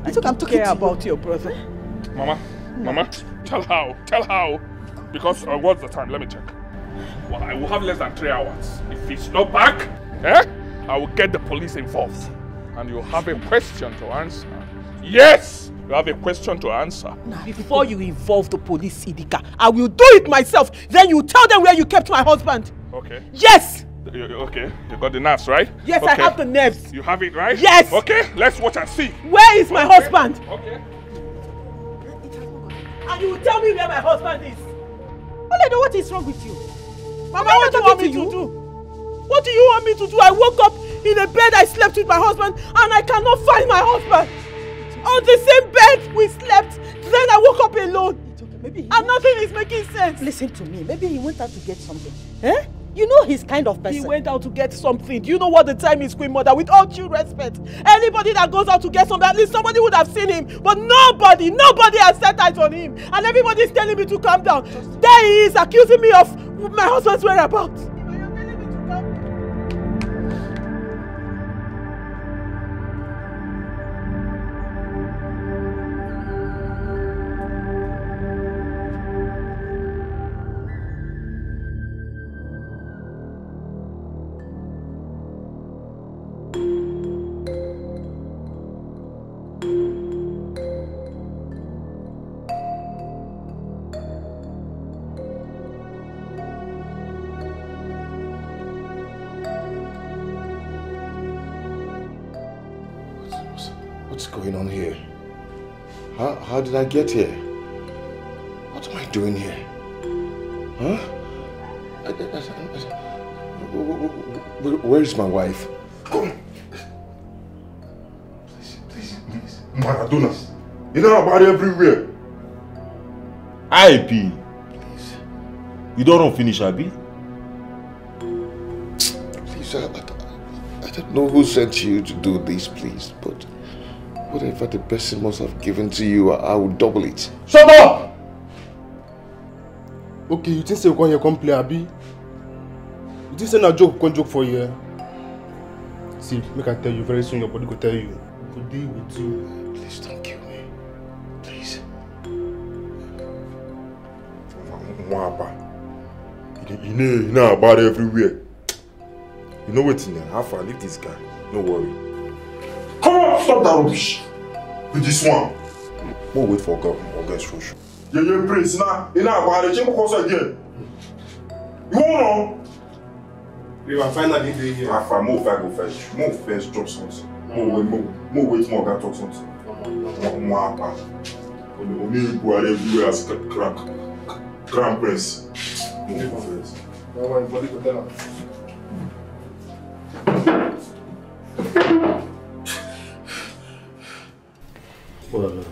It's okay. I'm talking about your brother. Mama, tell how. Because what's the time? Let me check. Well, I will have less than 3 hours. If he's not back, I will get the police involved. And you'll have a question to answer. Yes! You have a question to answer. Now, before you involve the police, Idika, I will do it myself. Then you tell them where you kept my husband. Okay. Yes! Okay, you got the nerves, right? Yes, okay. I have the nerves. You have it, right? Yes! Okay, let's watch and see. Where is my husband? Okay. And you will tell me where my husband is. Oledo, what is wrong with you? Mama, what do you want me to do? What do you want me to do? I woke up in a bed I slept with my husband and I cannot find my husband. On the same bed we slept, then I woke up alone. It's okay. Maybe and nothing is making sense. Listen to me. Maybe he went out to get something. Eh? You know his kind of person. He went out to get something. Do you know what the time is, Queen Mother? With all due respect, anybody that goes out to get something, at least somebody would have seen him. But nobody has set eyes on him. And everybody is telling me to calm down. There he is accusing me of my husband's whereabouts. What's going on here? How did I get here? What am I doing here? Huh? Where is my wife? Please. Maradona. You know about everywhere. IP. Please. You don't finish, Abi? Please, I don't know who sent you to do this, please, but whatever the person must have given to you, I will double it. Shut up! Okay, you think say you come play, Abi? You think say na joke for you? See, make I tell you very soon, your body go tell you. It will deal with you. Please don't kill me. Please. Mwapa. You know about everywhere. You know what's in there? How far? Leave this guy. No worry. Come on, stop that rubbish. With this one. We'll wait for August Rush. Yeah, Prince. Now, about the check course again. You know? We are finally here. Alpha, move, I go first. Move first, drop something. Move, wait more, I talk something. Mwapa. Only go everywhere as Grand Prince. Move first. No, body go tell her. Well,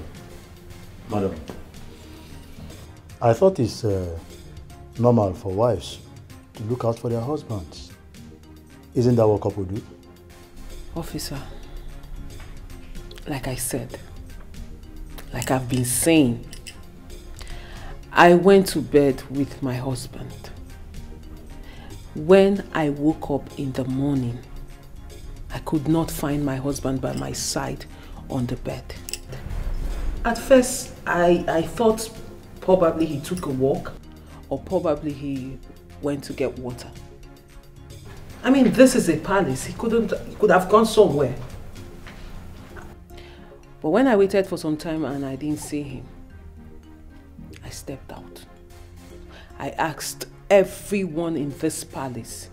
madam, I thought it's normal for wives to look out for their husbands. Isn't that what couple do? Officer, like I said, like I've been saying, I went to bed with my husband. When I woke up in the morning, I could not find my husband by my side on the bed. At first, I thought probably he took a walk or probably he went to get water. I mean, this is a palace. He could have gone somewhere. But when I waited for some time and I didn't see him, I stepped out. I asked everyone in this palace.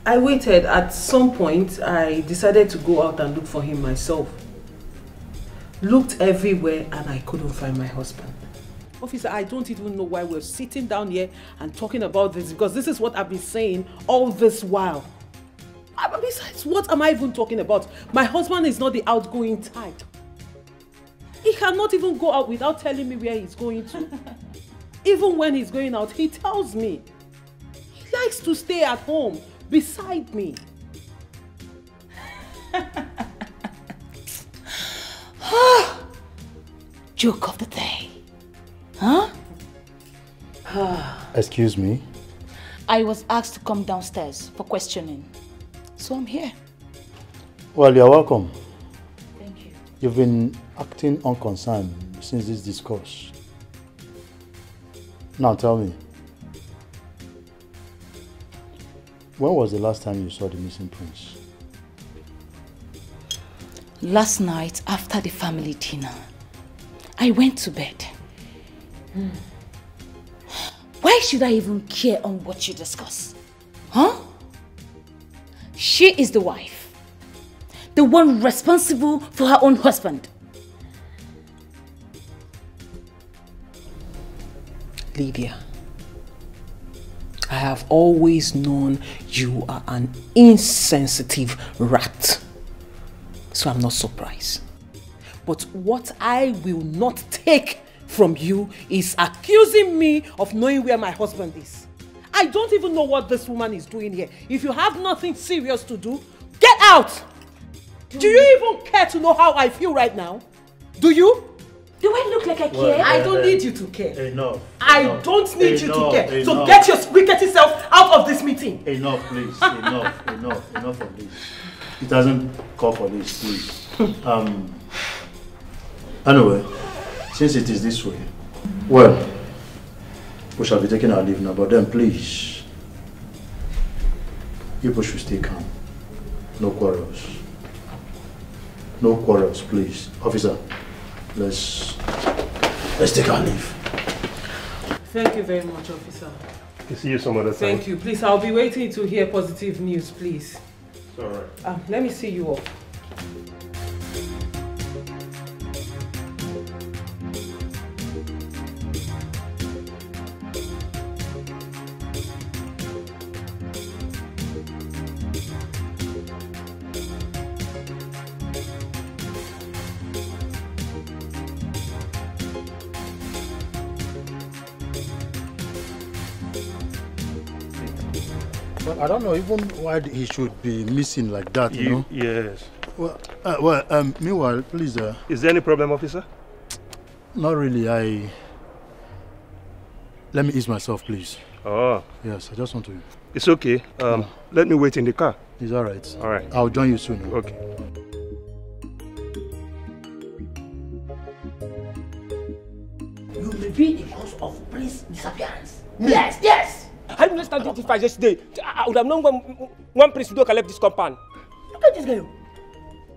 I waited. At some point, I decided to go out and look for him myself. Looked everywhere and I couldn't find my husband. Officer, I don't even know why we're sitting down here and talking about this, because this is what I've been saying all this while. Besides, what am I even talking about? My husband is not the outgoing type. He cannot even go out without telling me where he's going to. Even when he's going out, he tells me. He likes to stay at home beside me. Joke of the day. Huh? Excuse me? I was asked to come downstairs for questioning. So I'm here. Well, you're welcome. Thank you. You've been acting unconcerned since this discourse. Now tell me, when was the last time you saw the missing prince? Last night after the family dinner, I went to bed. Why should I even care on what you discuss? Huh? She is the wife. The one responsible for her own husband. Lydia, I have always known you are an insensitive rat. So I'm not surprised. But what I will not take from you is accusing me of knowing where my husband is. I don't even know what this woman is doing here. If you have nothing serious to do, get out! Do you even care to know how I feel right now? Do you? Do I look like I care? Well, I don't need you to care. Enough. I don't need you to care. So get your wicked self out of this meeting. Enough, please. Enough of this. It doesn't call for this, please. Anyway, since it is this way, well, we shall be taking our leave now, but then please, people should stay calm. No quarrels. No quarrels, please. Officer, let's take our leave. Thank you very much, officer. I'll see you some other time. Thank you. Please, I'll be waiting to hear positive news, please. It's all right. Let me see you off. But I don't know even why he should be missing like that, you know? Yes. Well, meanwhile, please... Is there any problem, officer? Not really. Let me ease myself, please. Oh. Yes, I just want to... It's okay. Let me wait in the car. It's all right. All right. I'll join you soon. Okay. You may be the cause of Prince's disappearance. Yes, yes! I didn't understand this fight yesterday. I would have known when Prince Udoka left this compound. Look at this guy.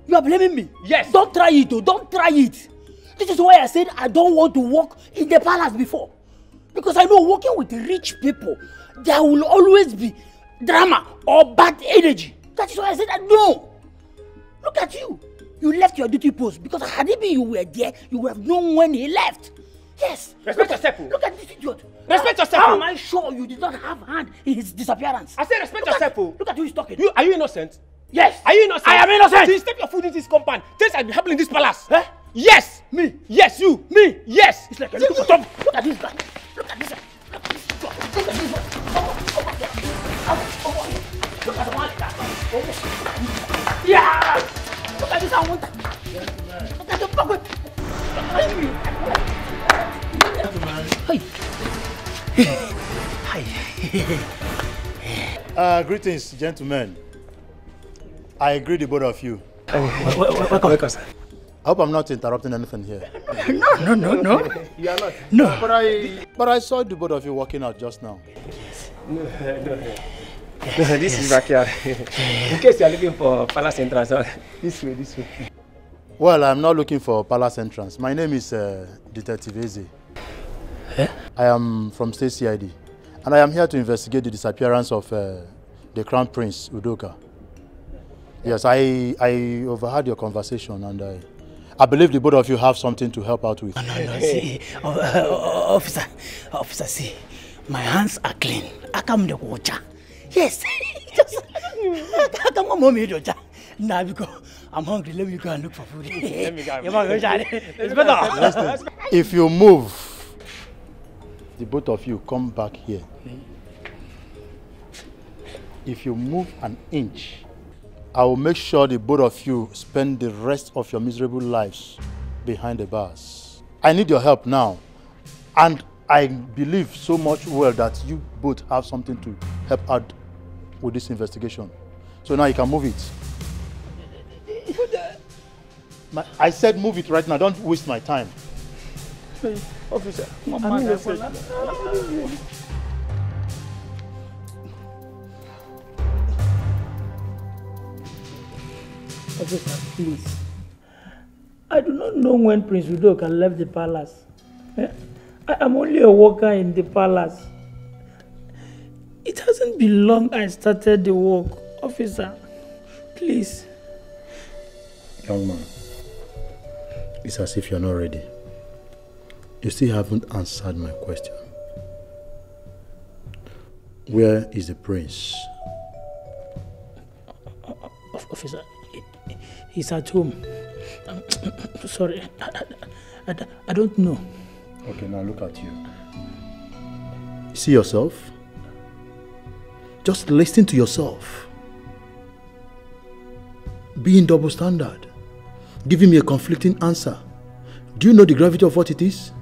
You are blaming me? Yes. Don't try it, oh. Don't try it. This is why I said I don't want to work in the palace before. Because I know working with rich people, there will always be drama or bad energy. That is why I said no. Look at you. You left your duty post because had it been you were there, you would have known when he left. Yes. Respect yourself. Look at this idiot. Respect yourself. How am I sure you did not have hand in his disappearance? I said respect yourself. Look at who is talking. Are you innocent? Yes. Are you innocent? I am innocent. Since step your foot into this compound, things have been happening in this palace. Eh? Yes, me. Yes, you. Me. Yes. It's like you're looking for trouble. Look at this guy. Look at this guy. Look at this guy. Look at this one. Look at the one. Yeah. Look at this one. Look at the fuck. Hi. Greetings, gentlemen. I agree with both of you. Welcome, sir. I hope I'm not interrupting anything here. No. You are not? No. But I saw the both of you walking out just now. No, this is backyard. In case you are looking for palace entrance, this way. Well, I'm not looking for palace entrance. My name is Detective Eze. I am from State CID, and I am here to investigate the disappearance of the Crown Prince Udoka. Yes, I overheard your conversation, and I believe the both of you have something to help out with. No, see, officer, see, my hands are clean. I come the water. Yes, I come home with water. Now because I'm hungry, let me go and look for food. Let me go. It's better. If you move, the both of you come back here. If you move an inch, I will make sure the both of you spend the rest of your miserable lives behind the bars. I need your help now. And I believe so much well that you both have something to help out with this investigation. So now you can move it. I said move it right now. Don't waste my time. Officer, Officer, please. I do not know when Prince Udoka left the palace. I am only a worker in the palace. It hasn't been long I started the work. Officer, please. Young man, it's as if you're not ready. You still haven't answered my question. Where is the prince? Officer, he's at home. Sorry, I don't know. Okay, now look at you. See yourself? Just listen to yourself. Being double standard. Giving me a conflicting answer. Do you know the gravity of what it is?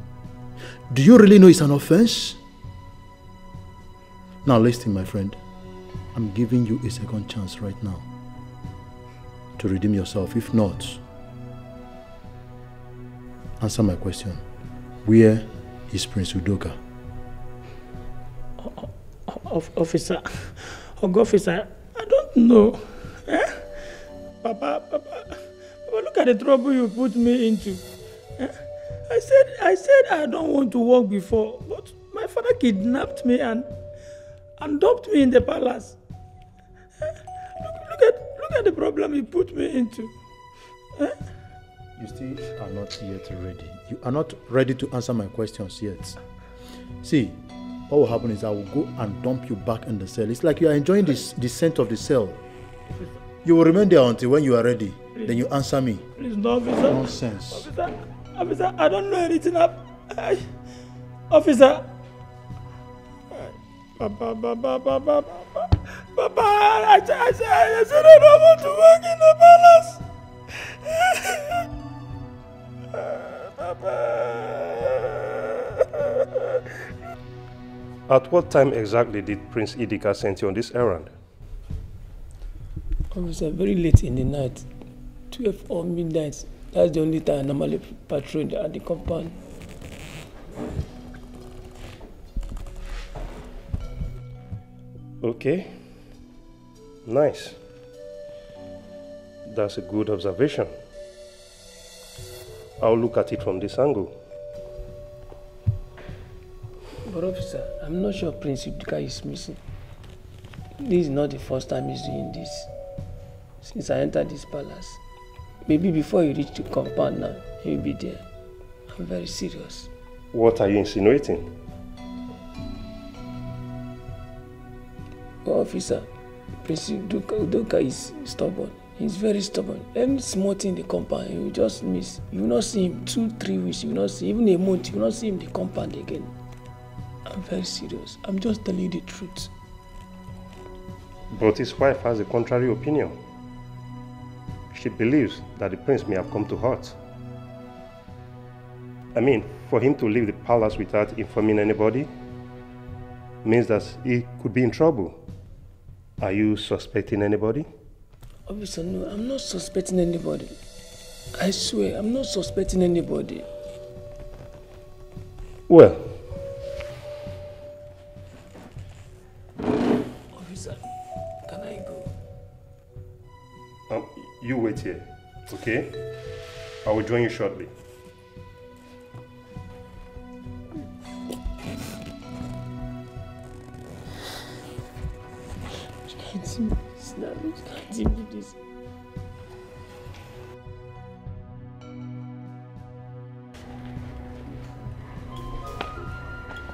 Do you really know it's an offense? Now listen, my friend. I'm giving you a second chance right now to redeem yourself. If not, answer my question. Where is Prince Udoka? Officer, officer, I don't know. Papa, look at the trouble you put me into. I said I don't want to work before, but my father kidnapped me and dumped me in the palace. Look at the problem he put me into. You still are not yet ready. You are not ready to answer my questions yet. See, what will happen is I will go and dump you back in the cell. It's like you are enjoying the scent of the cell. You will remain there until when you are ready. Please. Then you answer me. Please, no, officer. Nonsense. Officer, I don't know anything. Officer. Papa, I said I don't want to work in the palace. At what time exactly did Prince Idika send you on this errand? Officer, very late in the night, 12 or midnight. That's the only time I normally patrol at the compound. Okay. Nice. That's a good observation. I'll look at it from this angle. But officer, I'm not sure Prince Idika is missing. This is not the first time he's doing this. Since I entered this palace. Maybe before you reach the compound now, he'll be there. I'm very serious. What are you insinuating? Oh, officer, Prince Udoka is stubborn. He's very stubborn. Any small thing in the compound, he will just miss. You will not see him 2-3 weeks. You will not see even a month. You will not see him in the compound again. I'm very serious. I'm just telling you the truth. But his wife has a contrary opinion. She believes that the prince may have come to hurt. I mean, for him to leave the palace without informing anybody means that he could be in trouble. Are you suspecting anybody? Obviously, no, I'm not suspecting anybody. I swear, I'm not suspecting anybody. Well, officer, can I go? You wait here, okay? I will join you shortly. This.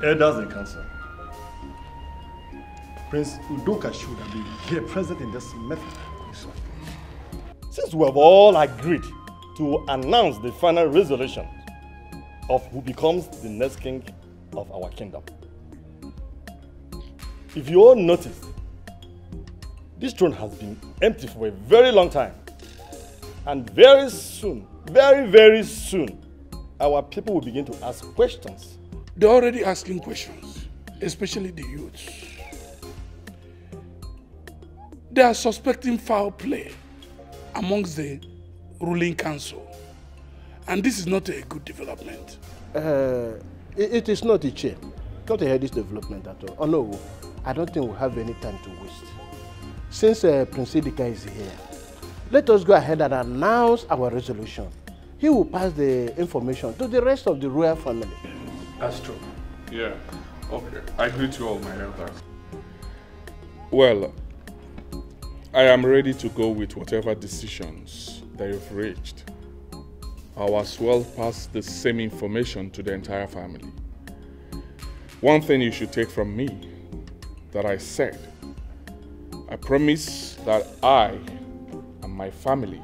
Elders in council. Prince Udoka should have been here present in this method. Since we have all agreed to announce the final resolution of who becomes the next king of our kingdom. If you all noticed, this throne has been empty for a very long time. And very soon, very soon, our people will begin to ask questions. They're already asking questions, especially the youths. They are suspecting foul play amongst the ruling council. And this is not a good development. It is not a chair. Not a this development at all. Oh no, I don't think we'll have any time to waste. Since Prince Idika is here, let us go ahead and announce our resolution. He will pass the information to the rest of the royal family. That's true. Yeah. Okay. I greet you all, my elders. Well, I am ready to go with whatever decisions that you've reached. I'll as well pass the same information to the entire family. One thing you should take from me that I said, I promise that I and my family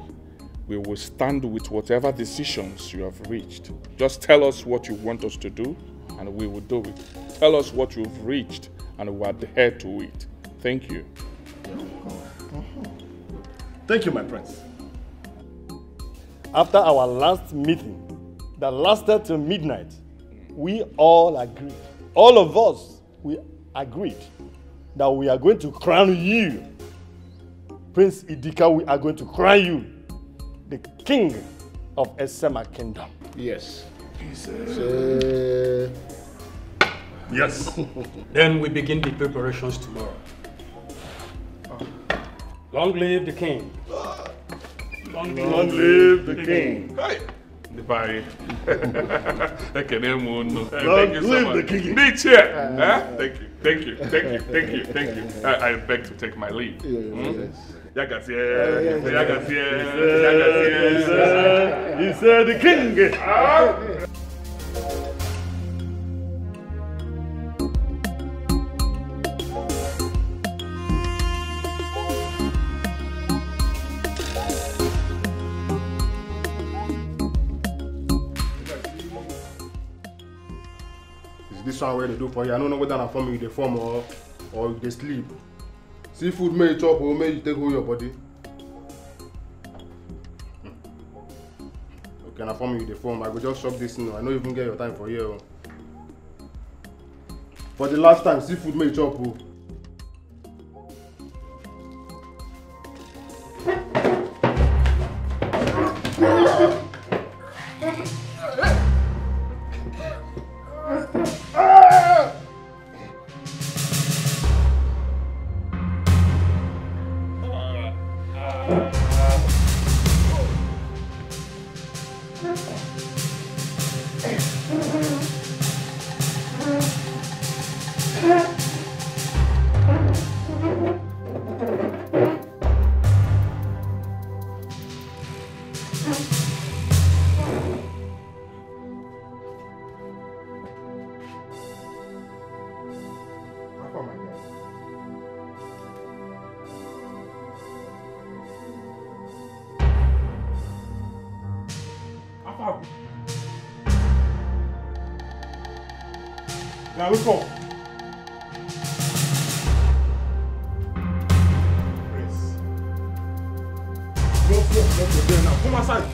we will stand with whatever decisions you have reached. Just tell us what you want us to do and we will do it. Tell us what you've reached and we'll adhere to it. Thank you. Thank you, my prince. After our last meeting that lasted till midnight, we all agreed, all of us, we agreed that we are going to crown you. Prince Idika, we are going to crown you the king of Esema Kingdom. Yes. Yes. Then we begin the preparations tomorrow. Long live the king. Long live the king. Hey. Bye. Thank you so much. Meet here. Thank you. I beg to take my leave. He said the king. This one where they do for you. I don't know whether I'm forming the form or they sleep. Seafood may chop or may you take hold your body. Okay, I'm forming the form. I will just chop this now. I don't even get your time for you. For the last time, seafood may chop. Now look up. Prince. Go there now. Come outside.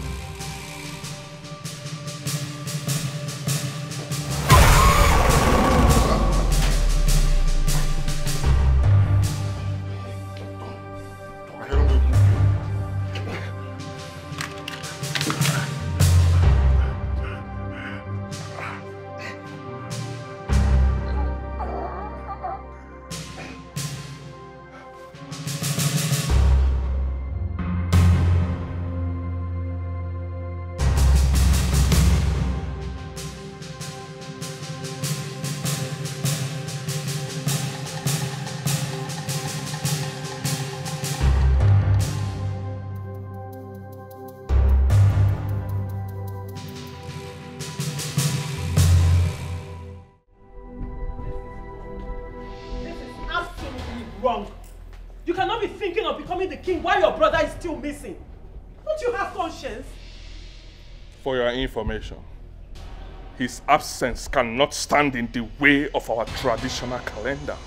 Wrong. You cannot be thinking of becoming the king while your brother is still missing. Don't you have conscience? For your information, his absence cannot stand in the way of our traditional calendar.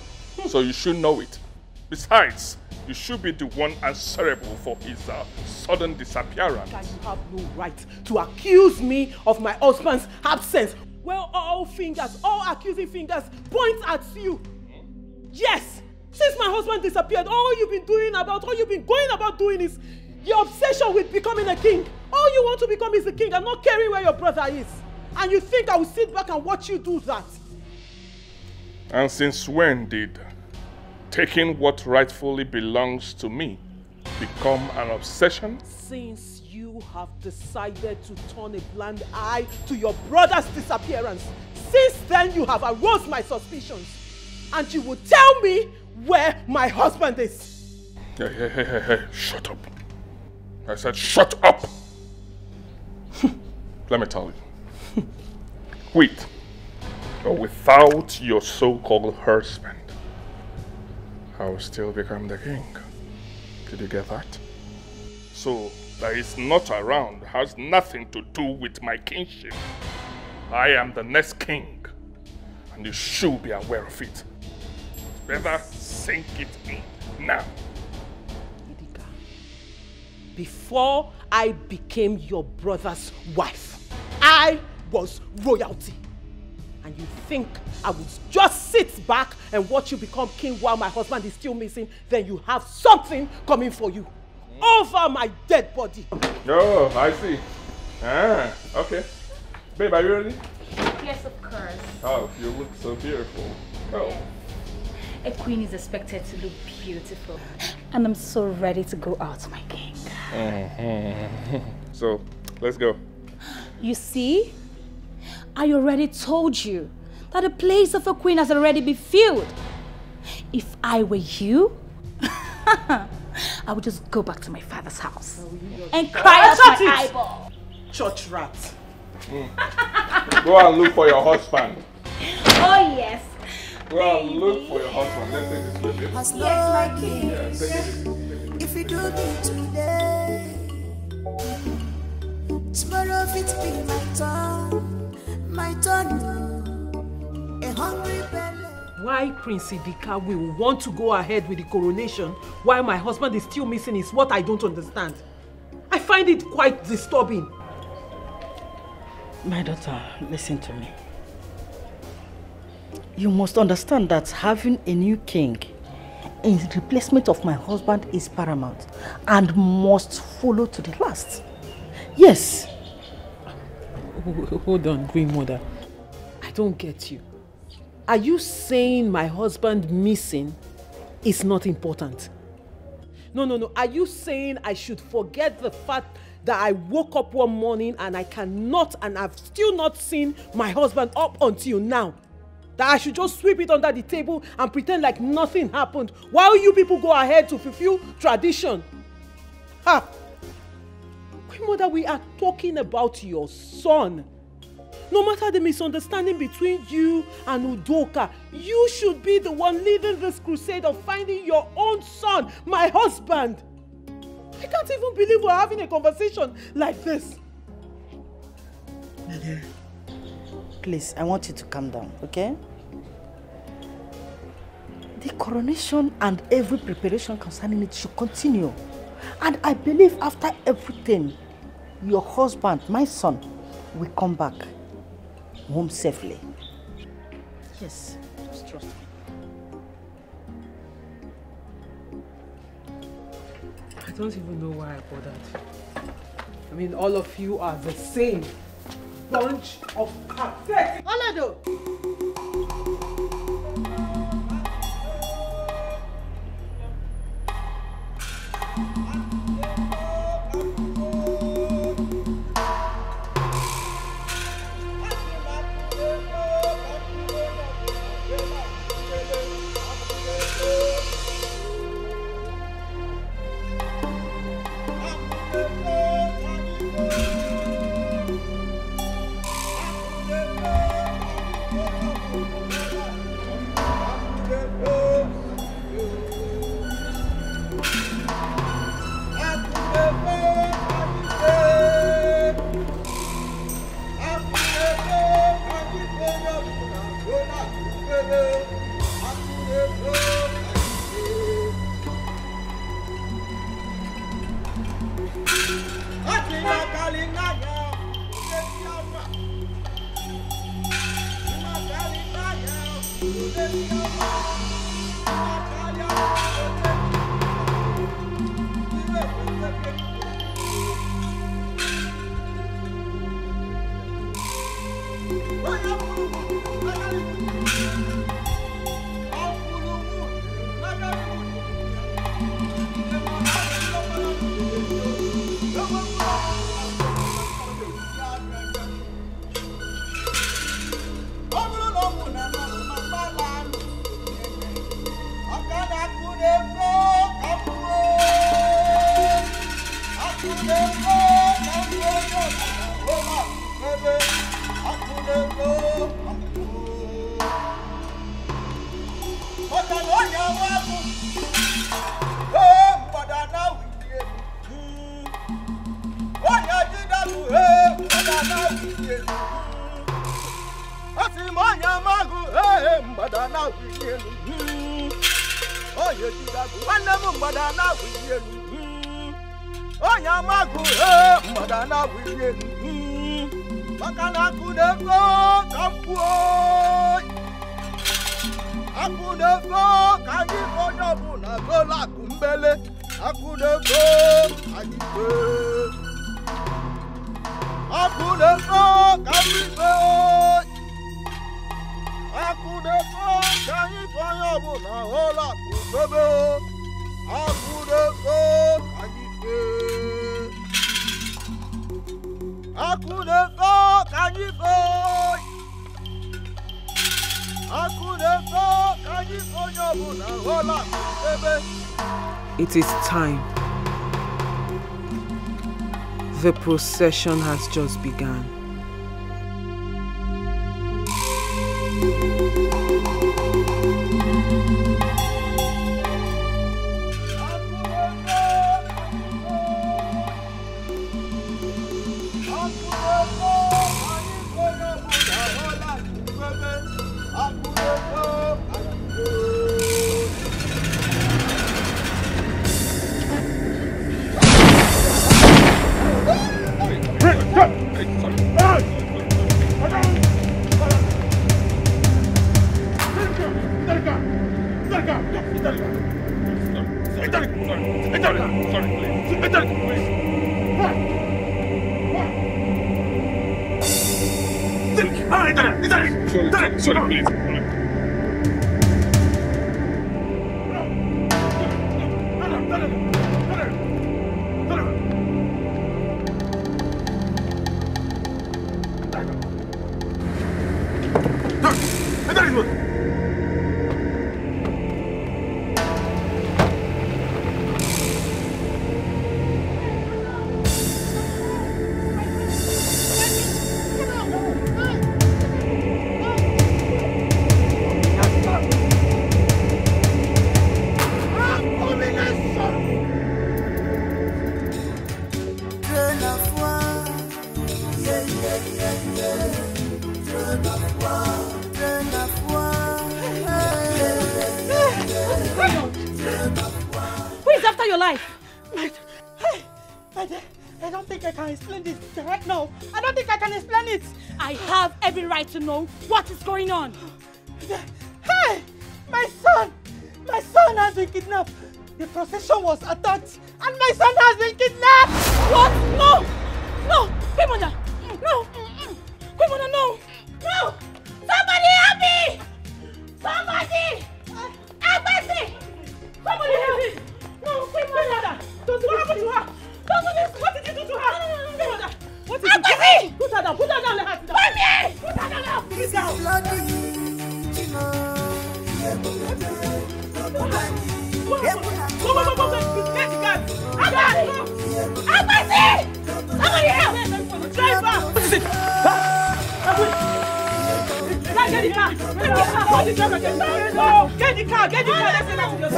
So you should know it. Besides, you should be the one answerable for his sudden disappearance. You have no right to accuse me of my husband's absence. Well, all accusing fingers point at you. Yes! Since my husband disappeared, all you've been going about doing is your obsession with becoming a king. All you want to become is a king and not caring where your brother is. And you think I will sit back and watch you do that? And since when did taking what rightfully belongs to me become an obsession? Since you have decided to turn a blind eye to your brother's disappearance, since then you have aroused my suspicions. And you will tell me where my husband is. Hey, shut up. I said shut up. Let me tell you. With or without your so-called husband, I will still become the king. Did you get that? So that he's not around has nothing to do with my kingship. I am the next king, and you should be aware of it. Better sink it in now. Idika, before I became your brother's wife, I was royalty. And you think I would just sit back and watch you become king while my husband is still missing? Then you have something coming for you. Over my dead body. Oh, I see. Ah, okay. Babe, are you ready? Yes, of course. Oh, you look so beautiful. Oh. A queen is expected to look beautiful. And I'm so ready to go out, my king. So, let's go. You see? I already told you that the place of a queen has already been filled. If I were you, I would just go back to my father's house and cry out my eyeball. Church rat. Go and look for your husband. Oh, yes. Go and look for your husband. Let's take this with you. Yes, my king. Yeah, take it. If you do me today, tomorrow it be my turn, a hungry belly. Why Prince Idika will want to go ahead with the coronation while my husband is still missing is what I don't understand. I find it quite disturbing. My daughter, listen to me. You must understand that having a new king in replacement of my husband is paramount and must follow to the last. Yes. Hold on, Queen Mother. I don't get you. Are you saying my husband missing is not important? No. Are you saying I should forget the fact that I woke up one morning and I cannot and I've still not seen my husband up until now? That I should just sweep it under the table and pretend like nothing happened while you people go ahead to fulfill tradition? Ha! Queen Mother, we are talking about your son. No matter the misunderstanding between you and Udoka, you should be the one leading this crusade of finding your own son, my husband. I can't even believe we're having a conversation like this. Please, I want you to calm down, okay? The coronation and every preparation concerning it should continue. And I believe after everything, your husband, my son, will come back home safely. Yes, just trust me. I don't even know why I bothered. I mean, all of you are the same bunch of pathetic. Oledo! It is time. The procession has just begun. matter your life? I don't think I can explain this right now. I don't think I can explain it. I have every right to know what is going on. Hey! My son! My son has been kidnapped. The procession was attacked and my son has been kidnapped! What? No! No! Queen, no! Queen, no! No! Somebody help me! Somebody! Have mercy! Somebody help me! No, Queen Mother! What happened to her? Don't do this! What did you do to her? Queen Mother! What did you do? Put her down! Put her down! Let her sit down! Come here! Put her down now! Put her down! Get the gun! Have mercy! Somebody help! Driver! What is it? Get the car! Get the car! Get the car! Get the car! Get the car! Let's get to the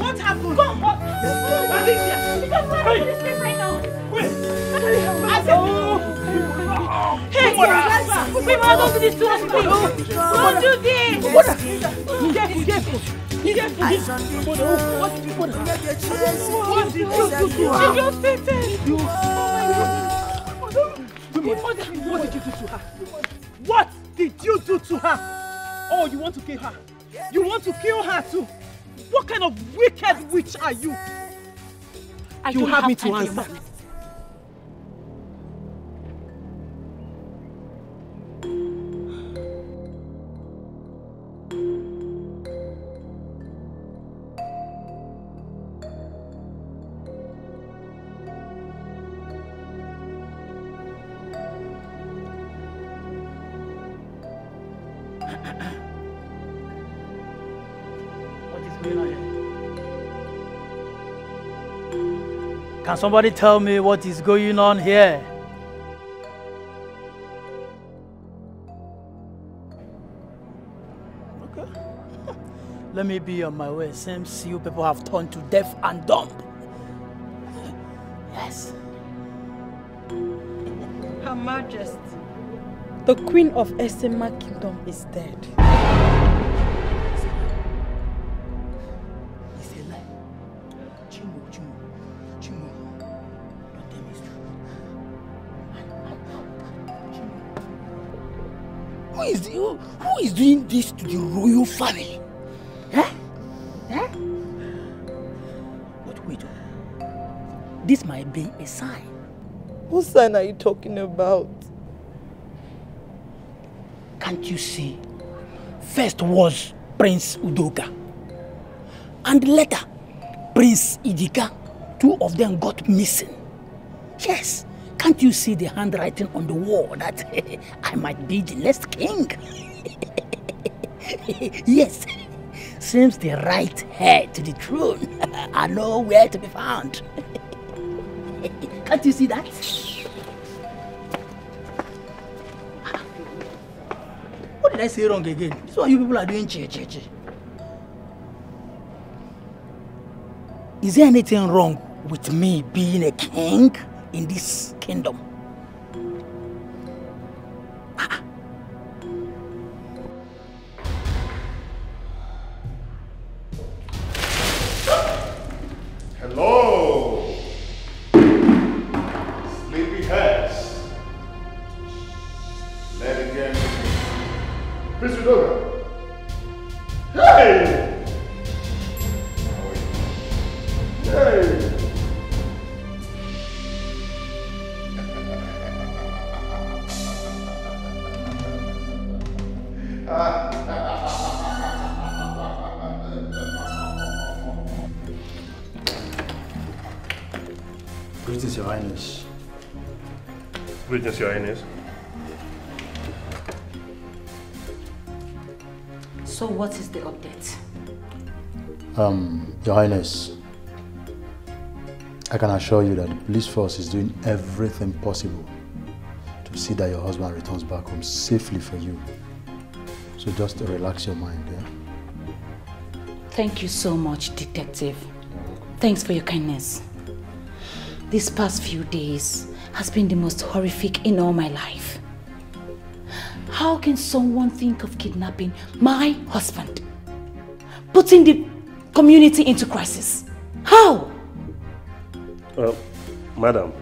what happened? Go! What is here? Because we're in this place right now. Hey, driver! Don't do this to us, please! Don't do this! Careful, careful! What did you do to her? Oh, you want to kill her? You want to kill her too? What kind of wicked witch are you? You have me to answer. Can somebody tell me what is going on here? Okay. Let me be on my way. Seems you people have turned to deaf and dumb. Yes. Her Majesty, the Queen of Esema Kingdom is dead. Who is doing this to the royal family? Huh? Huh? But wait, this might be a sign. What sign are you talking about? Can't you see? First was Prince Udoka, and later Prince Idika. Two of them got missing. Yes. Can't you see the handwriting on the wall that I might be the next king? Yes, seems the right heir to the throne are nowhere to be found. Can't you see that? What did I say wrong again? This is what you people are doing, che. Is there anything wrong with me being a king in this kingdom? Hello, sleepy heads. Let it get Prince Udoka. Hey! Hey! Greetings, Your Highness. Greetings, Your Highness. So what is the update? Your Highness, I can assure you that the police force is doing everything possible to see that your husband returns back home safely for you. So just relax your mind, yeah? Thank you so much, Detective. Thanks for your kindness. These past few days has been the most horrific in all my life. How can someone think of kidnapping my husband? Putting the community into crisis. How? Madam,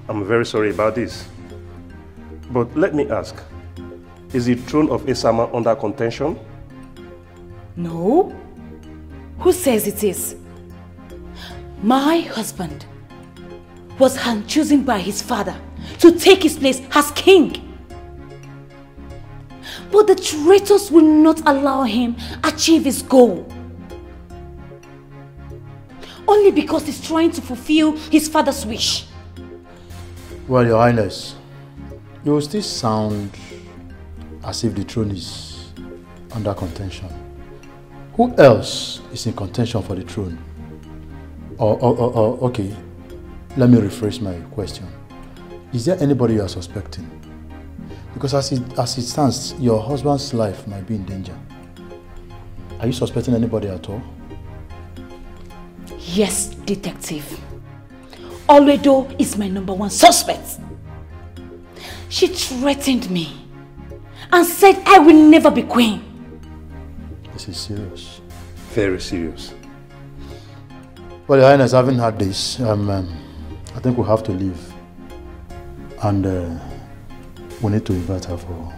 I'm very sorry about this. But let me ask, is the throne of Esama under contention? No. Who says it is? My husband was hand-chosen by his father to take his place as king. But the traitors will not allow him achieve his goal. Only because he's trying to fulfill his father's wish. Well, Your Highness, you will still sound as if the throne is under contention. Who else is in contention for the throne? Okay, let me rephrase my question. Is there anybody you are suspecting? Because as it stands, your husband's life might be in danger. Are you suspecting anybody at all? Yes, detective. Oledo is my #1 suspect. She threatened me and said I will never be queen. This is serious. Very serious. Well, Your Highness, having had this, I think we'll have to leave. And we need to invite her for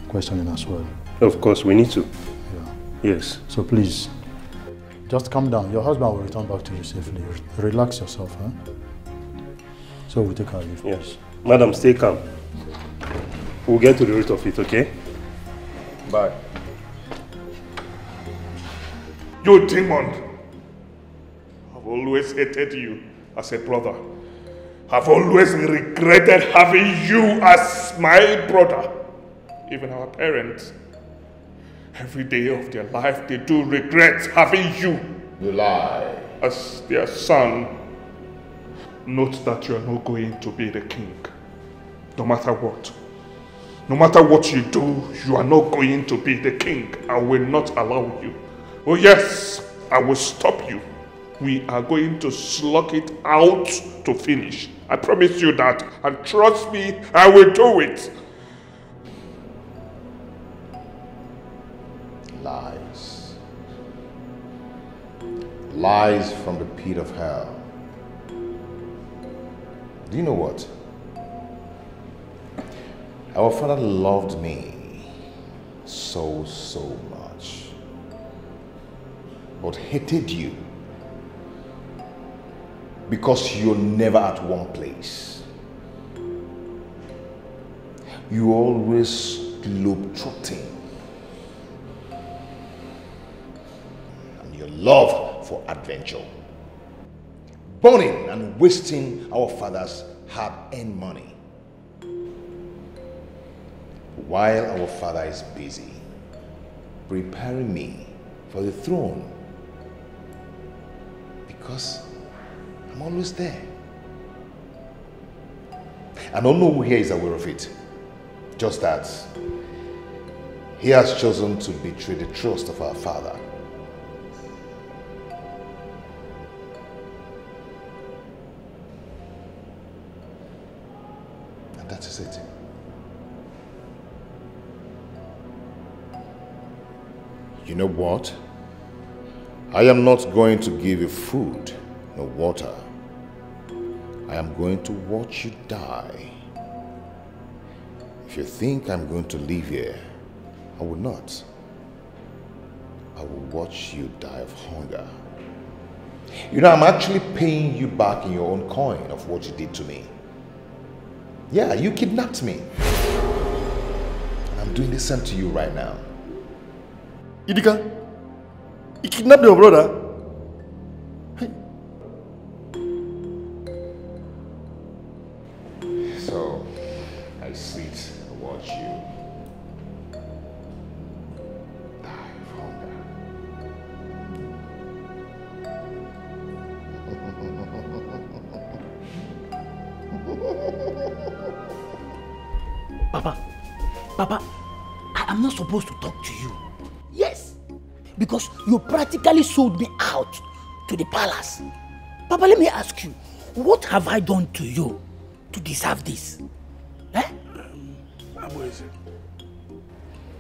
questioning as well. Of course, we need to. Yeah. Yes. So please, just calm down. Your husband will return back to you safely. Relax yourself, huh? So we'll take our leave. Yes. Madam, stay calm. We'll get to the root of it, okay? Bye. You demon! I've always hated you as a brother. I've always regretted having you as my brother. Even our parents. Every day of their life they do regret having you. You lie. As their son. Note that you are not going to be the king. No matter what. No matter what you do, you are not going to be the king. I will not allow you. Oh yes, I will stop you. We are going to slug it out to finish. I promise you that. And trust me, I will do it. Lies. Lies from the pit of hell. Do you know what? Our father loved me so much, but hated you because you're never at one place. You always globe-trotting. And your love for adventure. Burning and wasting our father's hard-earned money. While our father is busy preparing me for the throne. Because I'm always there. I don't know who here is aware of it. Just that he has chosen to betray the trust of our father. And that is it. You know what? I am not going to give you food, no water. I am going to watch you die. If you think I'm going to live here, I will not. I will watch you die of hunger. You know, I'm actually paying you back in your own coin of what you did to me. Yeah, you kidnapped me. And I'm doing the same to you right now. Idika, you kidnapped your brother? So, I sit and watch you die of hunger. Papa, I am not supposed to talk to you. Yes, because you practically sold me out to the palace. Papa, let me ask you, what have I done to you to deserve this? Eh? Abueze,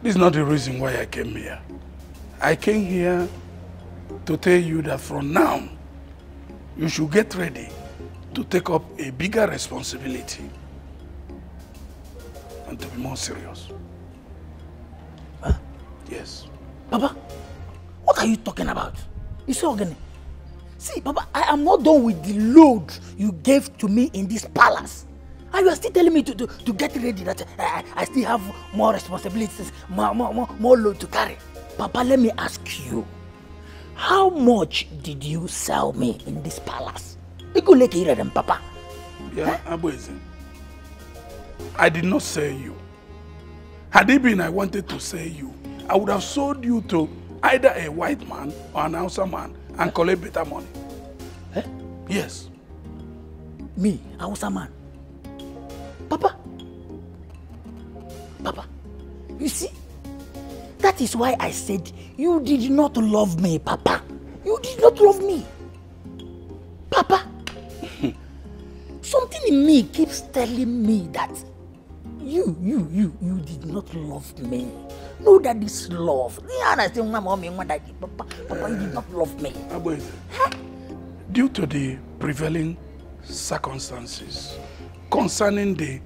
this is not the reason why I came here. I came here to tell you that from now, you should get ready to take up a bigger responsibility and to be more serious. Huh? Yes. Papa, what are you talking about? You see, Ogene, see, Papa, I am not done with the load you gave to me in this palace. And you are still telling me to get ready, that I still have more responsibilities, more load to carry. Papa, let me ask you, how much did you sell me in this palace? Papa. Yeah, Abueze, I did not sell you. Had it been I wanted to sell you, I would have sold you to either a white man or an Hausa man and collect better money. Eh? Yes. Me, Hausa man? Papa, you see, that is why I said you did not love me, Papa. You did not love me. Papa, something in me keeps telling me that you did not love me. No, that is love. Papa, you did not love me. Due to the prevailing circumstances concerning the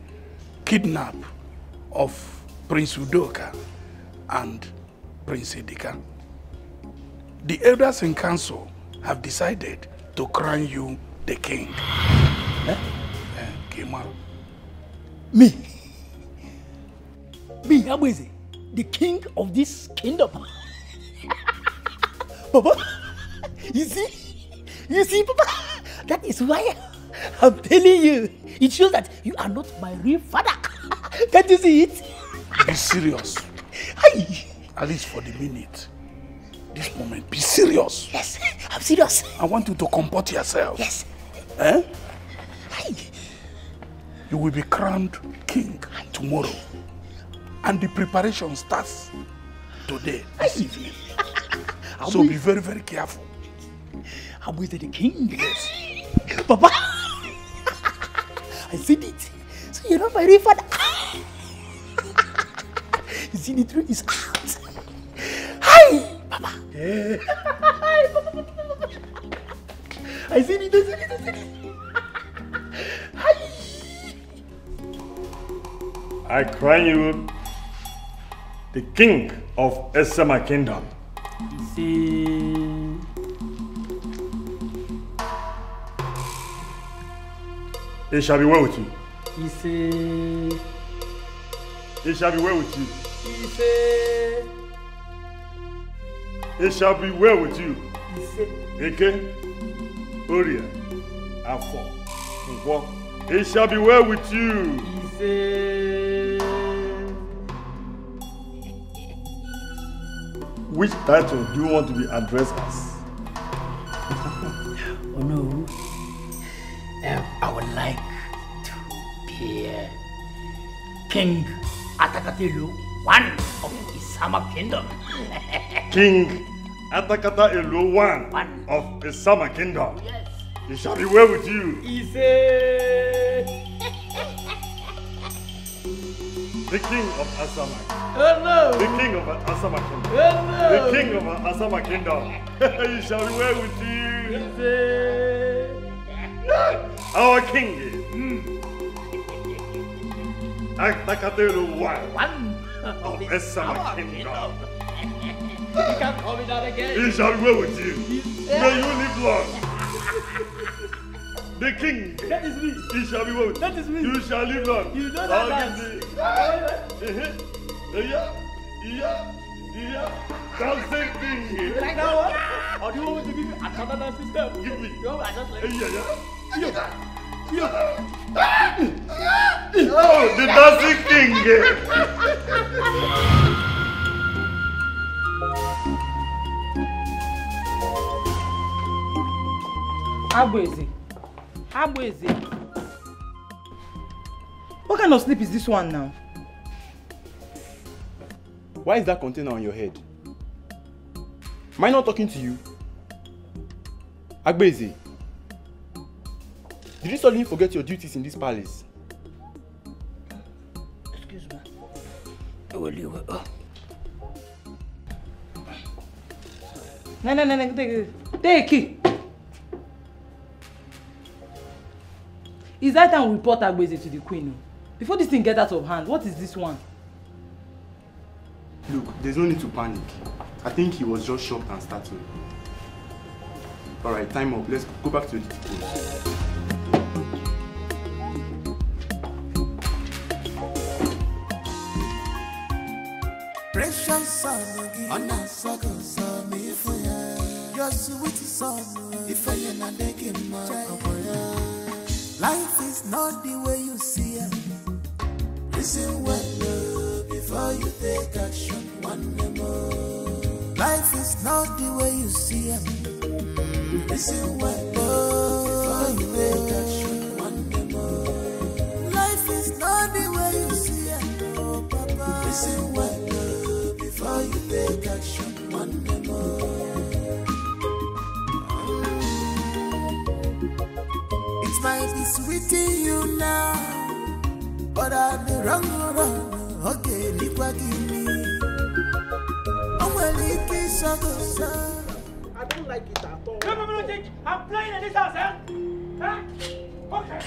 kidnap of Prince Udoka and Prince Idika, the elders in council have decided to crown you the king. Kemal. Me, Abueze, the king of this kingdom. Papa, you see, Papa, that is why I'm telling you. It shows that you are not my real father. Can't you see it? Be serious. At least for the minute. This moment, be serious. Yes, I'm serious. I want you to comport yourself. Yes. Eh? You will be crowned king tomorrow. And the preparation starts today, this evening. So be very, very careful. I'm with the king. Yes. Papa, I see it. So you're not my real father. You see, the truth is out. Hi, Papa. I see it. Hi. I crown you the king of Esama Kingdom. See. It shall be well with you. He say. It shall be well with you. He say. It shall be well with you. He say. Eke, Oria, Afo, Nkwo. It shall be well with you. He say. Which title do you want to be addressed as? Oh no. I would like to be King Atakatelu, one of Isama Kingdom. King Atakata Elu, one of Isama Kingdom. Yes. It shall be well with you. The king of Asama. Oh no. The king of Asama Kingdom. Oh no. The king of Asama Kingdom. It shall be well with you. Our king is Atakatelu, one of Asama Kingdom. You can't call me that again. It shall be well with you. May you live long. The king. That is me. It shall be well with you. That is me. You shall live long. You know that dance. Dancing king. You like that one? Or do you want me to give you another dancing step? Give me. You want me to just like Oh, the dancing king. Abueze. What kind of sleep is this one now? Why is that container on your head? Am I not talking to you? Agbeze, did you suddenly forget your duties in this palace? Excuse me. Oh. No, take it. It's that time we report Agbeze to the queen. Before this thing gets out of hand, what is this one? Look, there's no need to panic. I think he was just shocked and startled. Alright, time up. Let's go back to the post. Precious son, on a sucker, son, if you're sweet son, if I am taking my life is not the way you see it. Listen well before you take action. One more. Life is not the way you see it. Listen well before you take action. One more. Life is not the way you see it. Oh, Papa. Listen well before you take action. One more. It might be sweet in you now, but I'm the wrong one. Okay, Nikwa give me. I'm well, it is a good. I don't like it at all. I'm playing in this house, eh? Huh? Okay.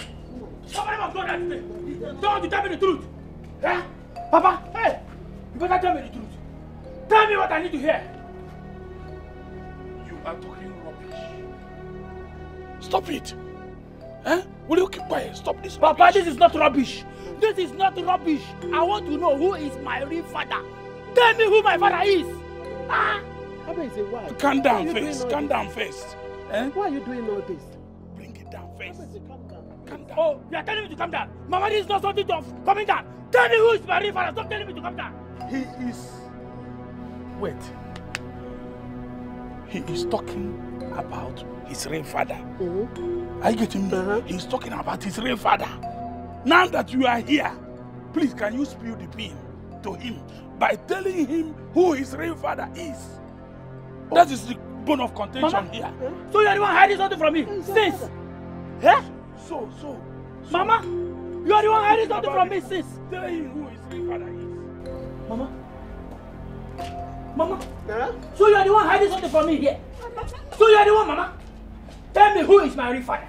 Somebody must go that way. Don't want to tell me the truth. Huh? Papa, hey! You better tell me the truth. Tell me what I need to hear. You are talking rubbish. Stop it. Huh? Will you keep quiet? Stop this. Papa, this is not rubbish. This is not rubbish. I want to know who is my real father. Tell me who my father is. Ah! Why? Calm down first. Calm down first. Eh? Why are you doing all this? Bring it down first. Calm down. Oh, you are telling me to calm down. Mama, this is not something of coming down. Tell me who is my real father. Stop telling me to calm down. He is... Wait. He is talking about his real father. Are you getting me? He's talking about his real father. Now that you are here, please can you spill the bean to him by telling him who his real father is? That is the bone of contention. Mama, here. So you are the one hiding something from me? Since? Yeah? So. Mama, you are the one hiding something from me since? Tell him who his real father is. Mama? Mama? So you are the one hiding something from me here? So you are the one, Mama? Tell me who is my real father?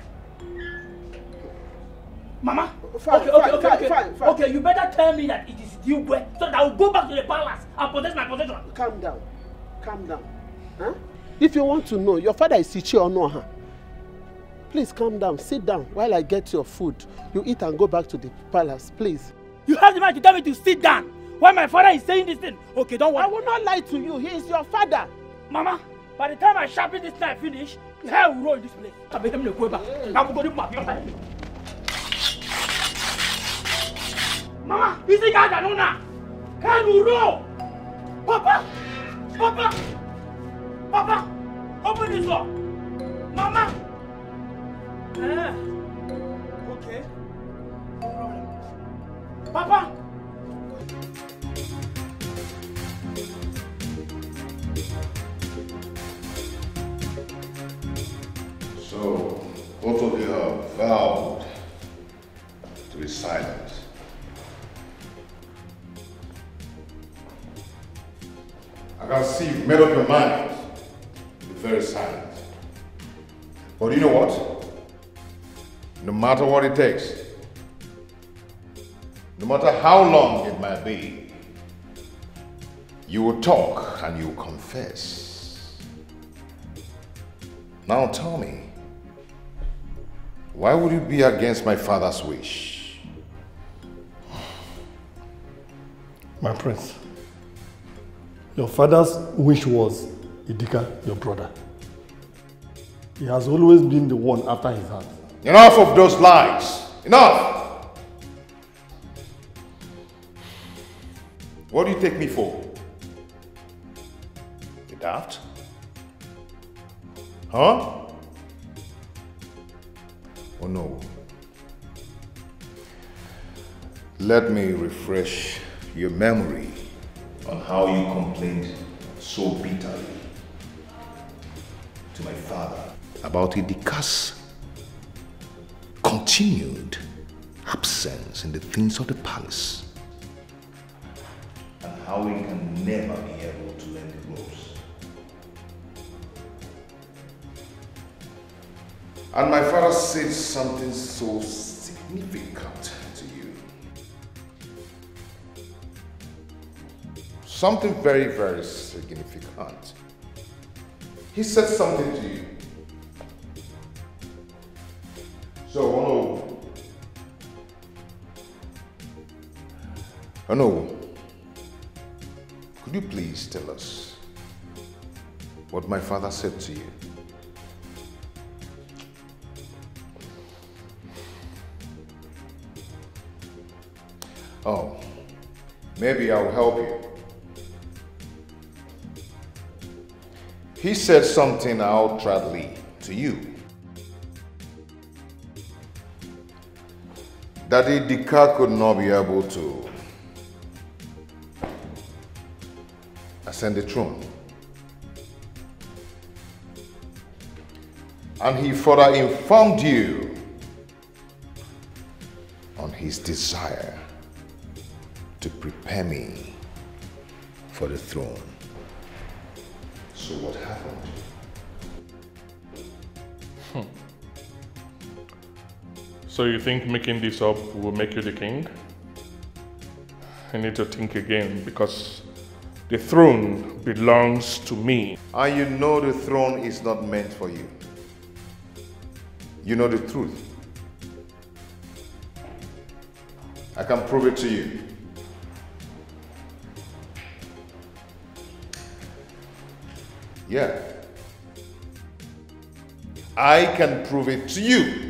Mama? Fine. Okay, you better tell me that it is you, so that I will go back to the palace and possess my possession. Calm down. Huh? If you want to know, your father is Ichi or no? Huh? Please calm down, sit down while I get your food. You eat and go back to the palace, please. You have the mind to tell me to sit down while my father is saying this thing. Okay, don't worry. I will not lie to you. He is your father. Mama, by the time I sharpen this knife finish, hair will roll in this place. I'll be able to go back. I'm going to my father. Mama, is it guys that know now? Can you roll? Papa, open this door. Mama. Okay. No problem. Papa. So, both of you have vowed to be silent. I can see you've made up your mind to be very silent. But you know what? No matter what it takes, no matter how long it might be, you will talk and you will confess. Now tell me, why would you be against my father's wish? My prince, your father's wish was Idika, your brother. He has always been the one after his heart. Enough of those lies! Enough! What do you take me for? You daft? Huh? Oh no. Let me refresh your memory on how you complained so bitterly to my father about Idika's continued absence in the things of the palace and how he can never be able to learn the ropes. And my father said something so sick significant to you. Something very, very significant. He said something to you. So, Ono, could you please tell us what my father said to you? Oh, maybe I'll help you. He said something outrightly to you. That the car could not be able to ascend the throne. And he further informed you on his desire to prepare me for the throne. So what happened? So you think making this up will make you the king? I need to think again because the throne belongs to me. And you know the throne is not meant for you. You know the truth. I can prove it to you. Yeah. I can prove it to you.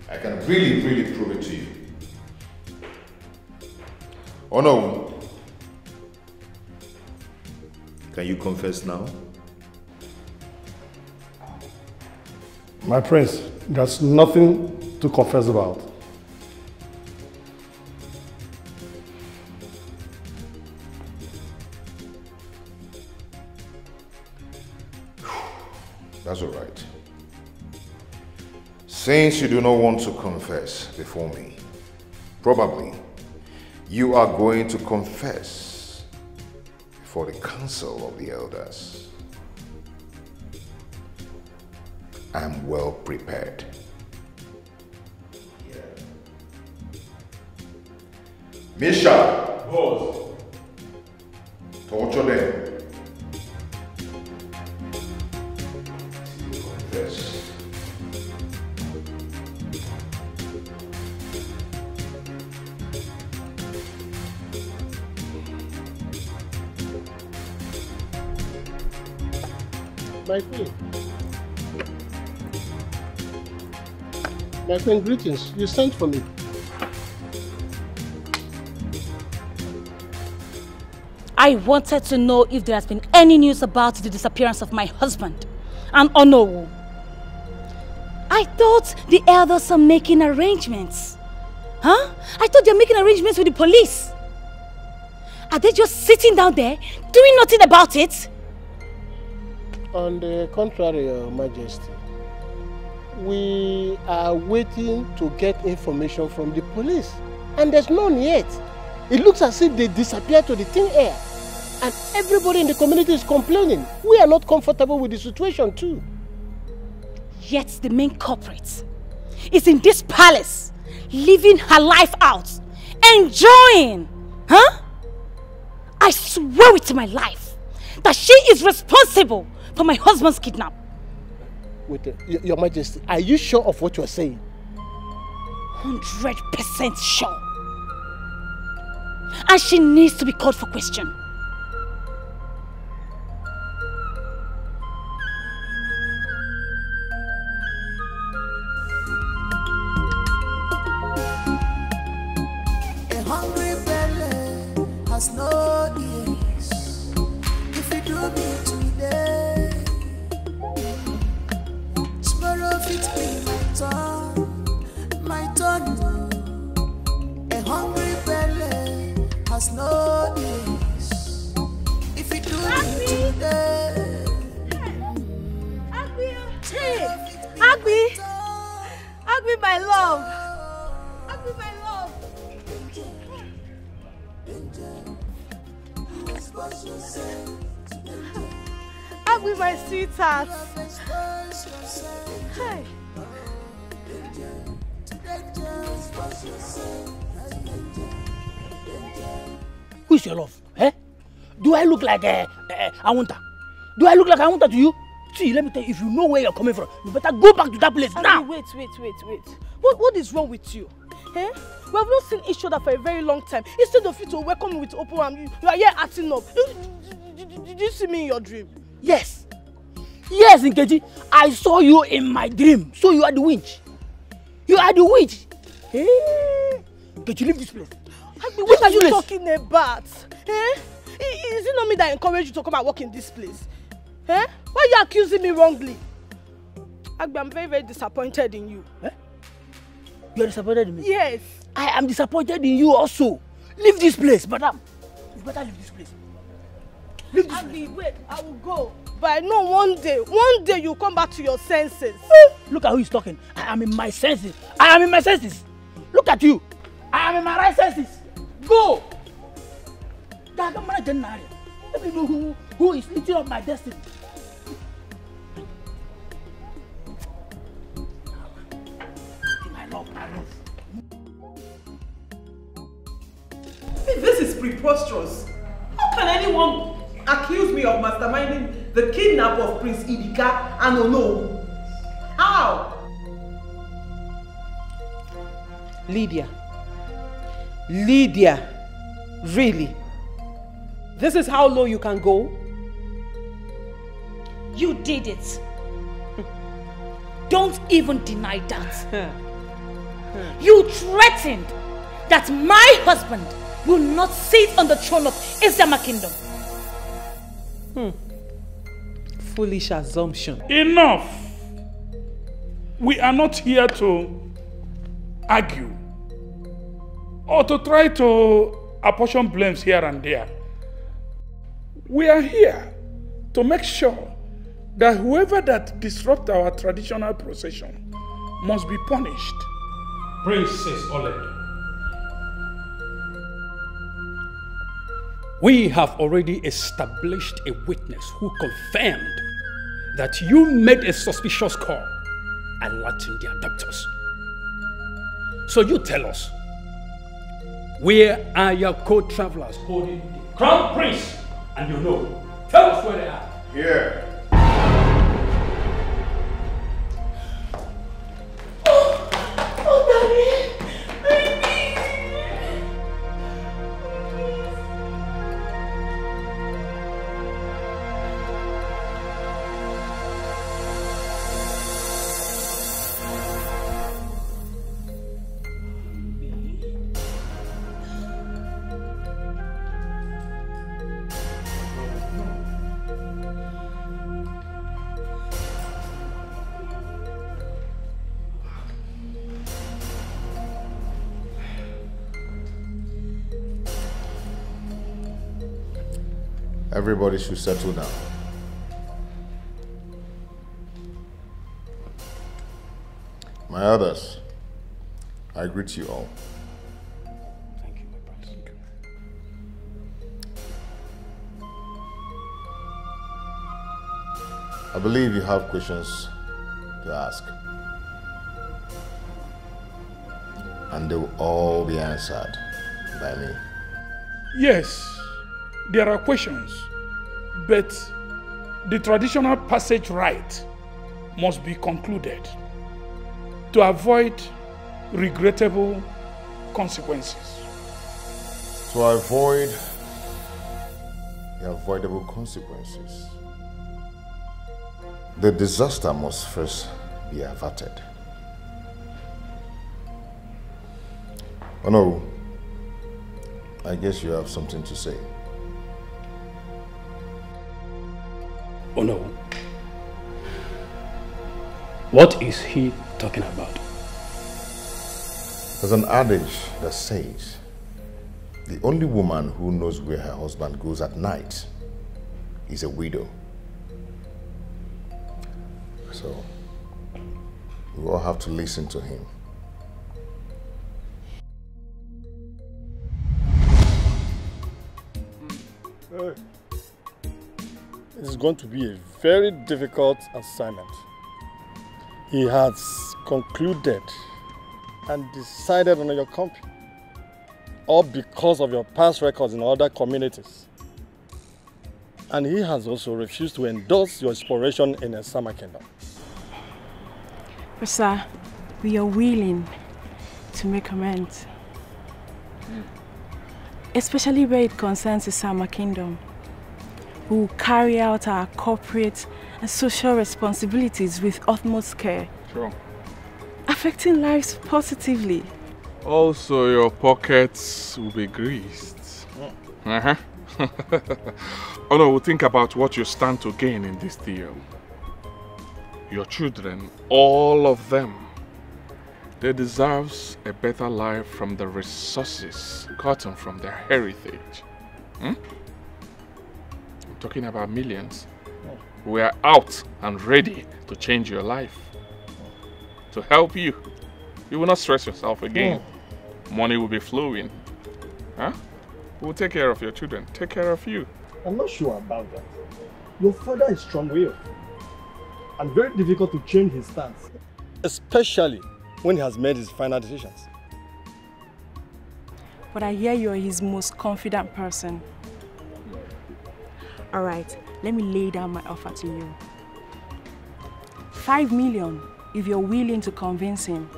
I can really, really prove it to you. Oh no. Can you confess now? My prince, there's nothing to confess about. That's all right. Since you do not want to confess before me, probably you are going to confess before the council of the elders. I am well prepared. Yeah. Misha! Boss. Torture them. Confess. My queen, greetings. You sent for me. I wanted to know if there has been any news about the disappearance of my husband and Onowu. I thought the elders are making arrangements. Huh? I thought they're making arrangements with the police. Are they just sitting down there doing nothing about it? On the contrary, Your Majesty, we are waiting to get information from the police, and there's none yet. It looks as if they disappeared to the thin air, and everybody in the community is complaining. We are not comfortable with the situation too. Yet the main culprit is in this palace, living her life out, enjoying, huh? I swear with my life that she is responsible for my husband's kidnap. Wait, Your Majesty, are you sure of what you are saying? 100% sure. And she needs to be called for question. A hungry belly has no ears. If you do me today, tomorrow it be my turn. A hungry belly has no ears. If you do me today, Agbi, Agbi, my love. Agbi, my love. Agbi, my sweetheart. Hey. Who is your love? Eh? Do I look like Awunta? Do I look like Awunta to you? See, let me tell you, if you know where you're coming from, you better go back to that place now. Wait. What is wrong with you? Eh? We have not seen each other for a very long time. Instead of you to welcome me with open arms, you are here acting up. Did you see me in your dream? Yes. Yes, Nkechi. I saw you in my dream. So you are the witch. You are the witch. Hey. Nkechi, leave this place. What are you talking about? Eh? Is it not me that encouraged you to come and work in this place? Eh? Why are you accusing me wrongly? I'm very, very disappointed in you. Eh? You are disappointed in me? Yes. I am disappointed in you also. Leave this place, madam. You better leave this place. Leave this place. Wait, I will go. But I know one day you'll come back to your senses. Look at who is talking. I am in my senses. I am in my senses. Look at you. I am in my right senses. Go. Let me know who is eating up my destiny. My love. This is preposterous. How can anyone accuse me of masterminding the kidnap of Prince Idika and Ono? How? Lydia, really? This is how low you can go? You did it. Don't even deny that. You threatened that my husband will not sit on the throne of Isama Kingdom. Foolish assumption. Enough! We are not here to argue or to try to apportion blames here and there. We are here to make sure that whoever that disrupts our traditional procession must be punished. Princess Oleg, we have already established a witness who confirmed that you made a suspicious call alerting the abductors. So you tell us, where are your co-travelers holding the crown prince? And you know, tell us where they are. Here. Oh, Daddy! Everybody should settle down. My others, I greet you all. Thank you, my brother. Thank you. I believe you have questions to ask. And they will all be answered by me. Yes, there are questions, but the traditional passage rite must be concluded to avoid regrettable consequences. To avoid the avoidable consequences, the disaster must first be averted. Oh no, I guess you have something to say. Oh no. What is he talking about? There's an adage that says the only woman who knows where her husband goes at night is a widow. So we all have to listen to him. It is going to be a very difficult assignment. He has concluded and decided on your company, all because of your past records in other communities. And he has also refused to endorse your exploration in the Summer Kingdom. But sir, we are willing to make amends. Especially where it concerns the Summer Kingdom. We will carry out our corporate and social responsibilities with utmost care. Sure. Affecting lives positively. Also, your pockets will be greased. Oh no, we'll think about what you stand to gain in this deal. Your children, all of them, they deserve a better life from the resources gotten from their heritage. I'm talking about millions. We are out and ready to change your life. To help you. You will not stress yourself again. Money will be flowing. We'll take care of your children. Take care of you. I'm not sure about that. Your father is strong-willed and very difficult to change his stance, especially when he has made his final decisions. But I hear you are his most confident person. Alright, let me lay down my offer to you. 5 million if you're willing to convince him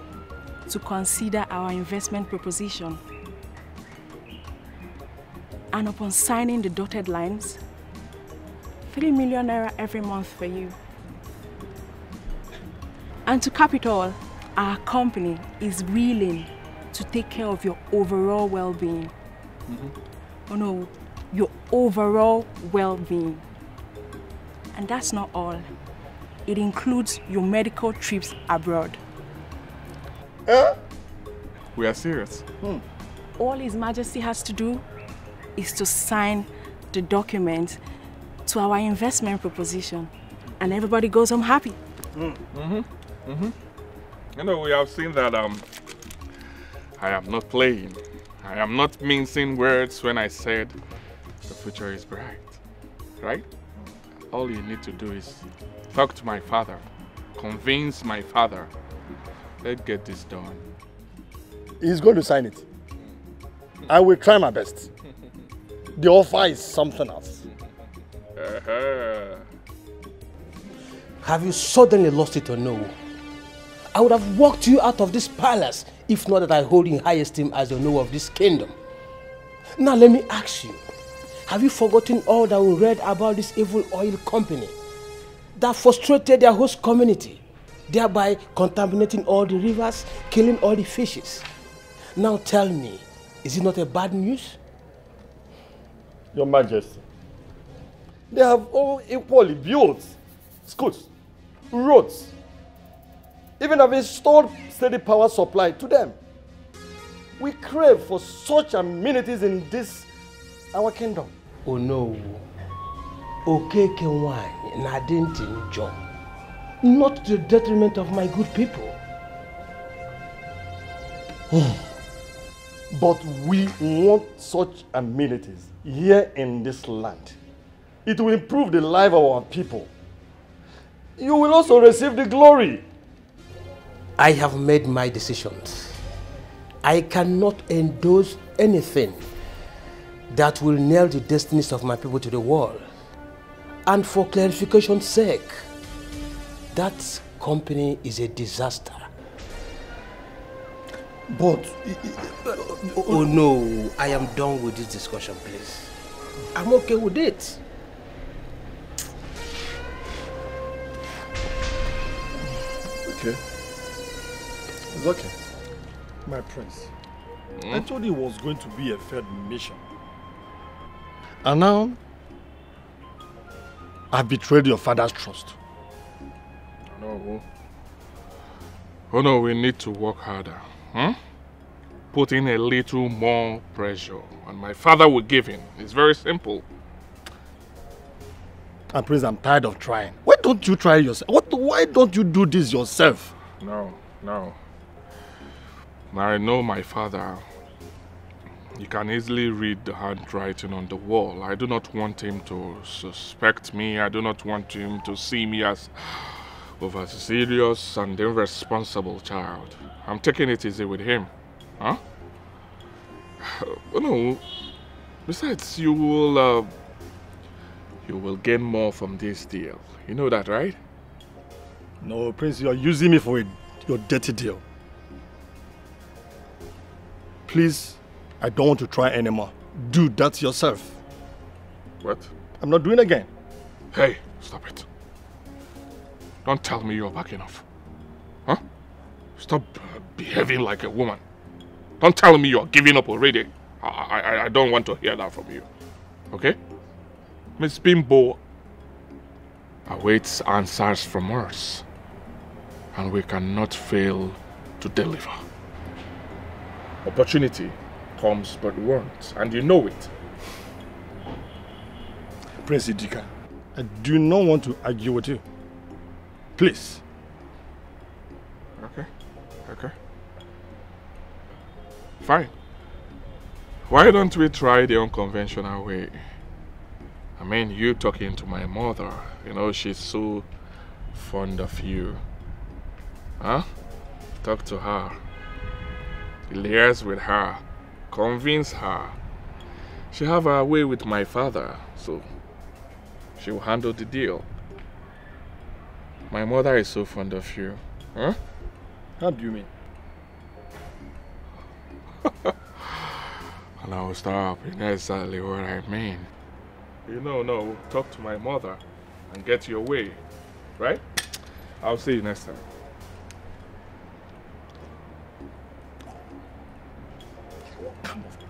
to consider our investment proposition. And upon signing the dotted lines, 3 million naira every month for you. And to cap it all, our company is willing to take care of your overall well-being. Oh no, your overall well-being. And that's not all. It includes your medical trips abroad. We are serious. All His Majesty has to do is to sign the document to our investment proposition. And everybody goes home happy. You know, we have seen that I am not playing. I am not mincing words when I said the future is bright, right? All you need to do is talk to my father, convince my father. Let's get this done. He's going to sign it. I will try my best. The offer is something else. Have you suddenly lost it or no? I would have walked you out of this palace if not that I hold you in high esteem as the owner of this kingdom. Now let me ask you, have you forgotten all that we read about this evil oil company that frustrated their host community, thereby contaminating all the rivers, killing all the fishes? Now tell me, is it not a bad news? Your Majesty, they have all equally built schools, roads, even have installed steady power supply to them. We crave for such amenities in this, our kingdom. Oh no. Okeke wine na didn't enjoy. Not to the detriment of my good people. But we want such amenities here in this land. It will improve the life of our people. You will also receive the glory. I have made my decisions. I cannot endorse anything that will nail the destinies of my people to the wall. And for clarification's sake, that company is a disaster. But... Oh no, I am done with this discussion, please. I'm okay with it. Okay. It's okay. My prince, I told you it was going to be a failed mission. And now, I betrayed your father's trust. No. Oh no, we need to work harder. Put in a little more pressure, and my father will give in. It's very simple. And Prince, I'm tired of trying. Why don't you try yourself? Why don't you do this yourself? No. I know my father. He can easily read the handwriting on the wall. I do not want him to suspect me. I do not want him to see me as Over-serious and irresponsible child. I'm taking it easy with him. Huh? No. Besides, you will gain more from this deal. You know that, right? No, Prince, you are using me for your dirty deal. Please, I don't want to try anymore. Do that yourself. What? I'm not doing it again. Hey, stop it. Don't tell me you're backing off. Huh? Stop behaving like a woman. Don't tell me you're giving up already. I don't want to hear that from you. Okay? Miss Bimbo awaits answers from us. And we cannot fail to deliver. Opportunity comes but once, and you know it. Prince Idika, I do not want to argue with you. Please. Okay. Fine. Why don't we try the unconventional way? I mean, you talking to my mother. You know, she's so fond of you. Huh? Talk to her. Liaise with her. Convince her. She have her way with my father, so she will handle the deal. My mother is so fond of you. Huh? How do you mean? No, stop. You know exactly what I mean. You know, no, talk to my mother and get your way. Right? I'll see you next time.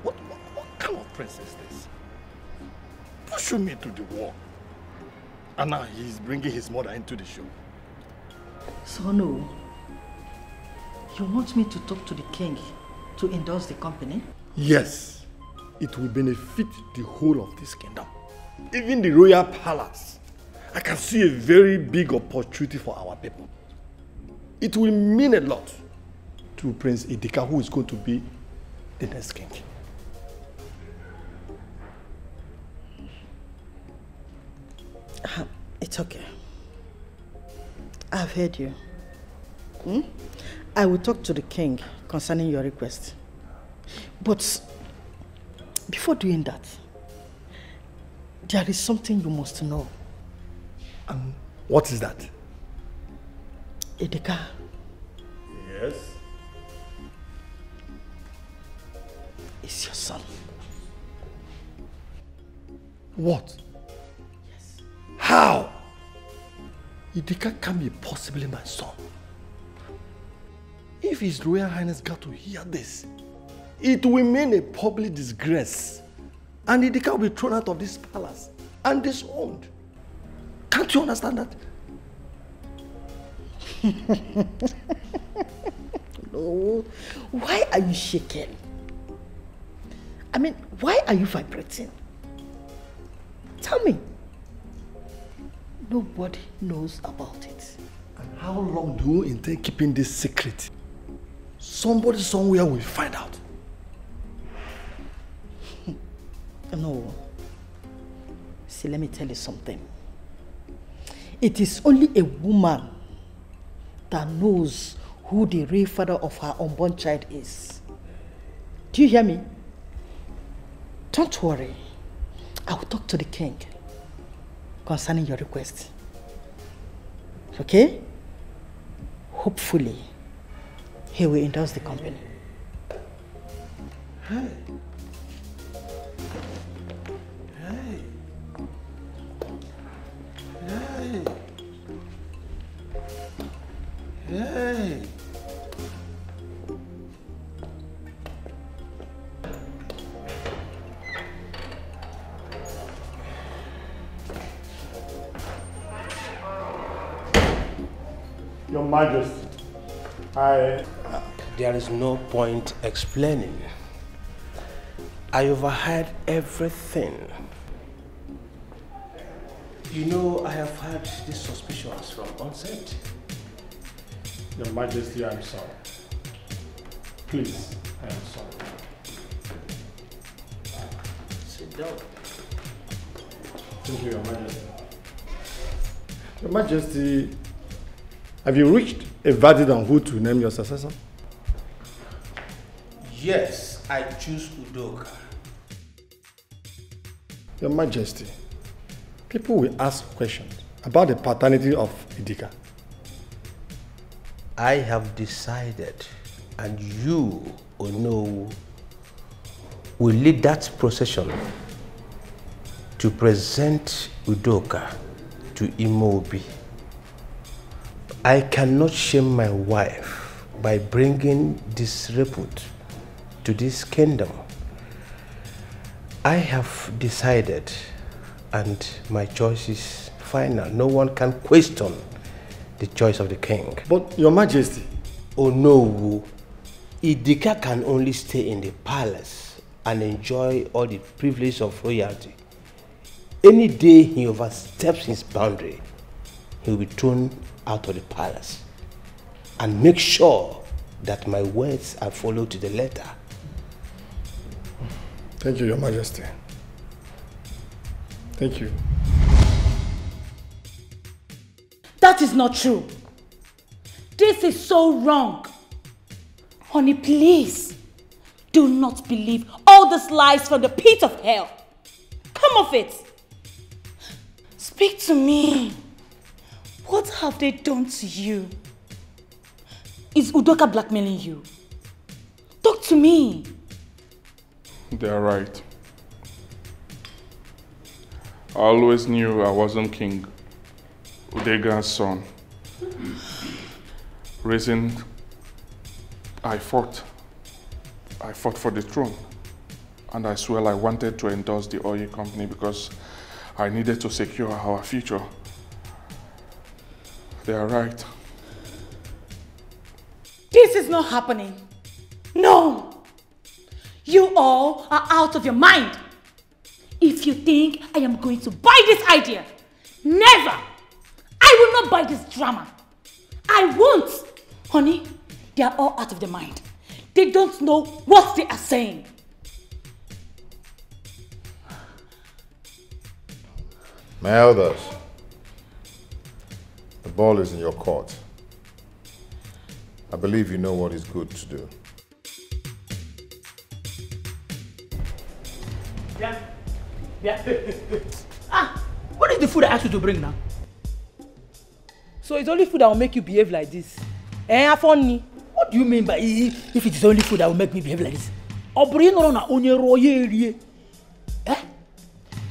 What kind of prince is this? Pushing me to the wall. And now he's bringing his mother into the show. So no, you want me to talk to the king to endorse the company? Yes. It will benefit the whole of this kingdom. Even the royal palace. I can see a very big opportunity for our people. It will mean a lot to Prince Idika, who is going to be the next king. It's okay. I've heard you. I will talk to the king concerning your request. But before doing that, there is something you must know. And what is that? Idika. Yes? Is your son. What? Yes. How? Idika can't be possibly my son. If His Royal Highness got to hear this, it will mean a public disgrace. And Idika will be thrown out of this palace and disowned. Can't you understand that? No. Why are you shaking? I mean, why are you vibrating? Tell me. Nobody knows about it. And how long do you intend keeping this secret? Somebody somewhere will find out. No. See, let me tell you something. It is only a woman that knows who the real father of her unborn child is. Do you hear me? Don't worry. I will talk to the king concerning your request. Okay? Hopefully, he will endorse the company. Hey. Hey. Hey. Hey. Your Majesty, There is no point explaining. I overheard everything. You know, I have had these suspicions from onset. Your Majesty, I am sorry. Please, I am sorry. Sit down. Thank you, Your Majesty. Your Majesty, Have you reached a verdict on who to name your successor? Yes, I choose Udoka. Your Majesty, people will ask questions about the paternity of Idika. I have decided, and you, Ono, will lead that procession to present Udoka to Imobi. I cannot shame my wife by bringing disrepute to this kingdom. I have decided, and my choice is final. No one can question the choice of the king. But Your Majesty. Oh no, Idika can only stay in the palace and enjoy all the privileges of royalty. Any day he oversteps his boundary, he will be thrown out of the palace. And make sure that my words are followed to the letter. Thank you, Your Majesty. Thank you. That is not true. This is so wrong. Honey, please do not believe all these lies from the pit of hell. Come off it. Speak to me. What have they done to you? Is Udoka blackmailing you? Talk to me. They're right. I always knew I wasn't King Udega's son. Reason I fought for the throne. And I swear I wanted to endorse the oil company because I needed to secure our future. They are right. This is not happening. No. You all are out of your mind. If you think I am going to buy this idea, never. I will not buy this drama. I won't. Honey, they are all out of their mind. They don't know what they are saying. My elders, the ball is in your court. I believe you know what is good to do. Yeah. What is the food I asked you to bring now? So it's only food that will make you behave like this? Funny. What do you mean by if it is only food that will make me behave like this?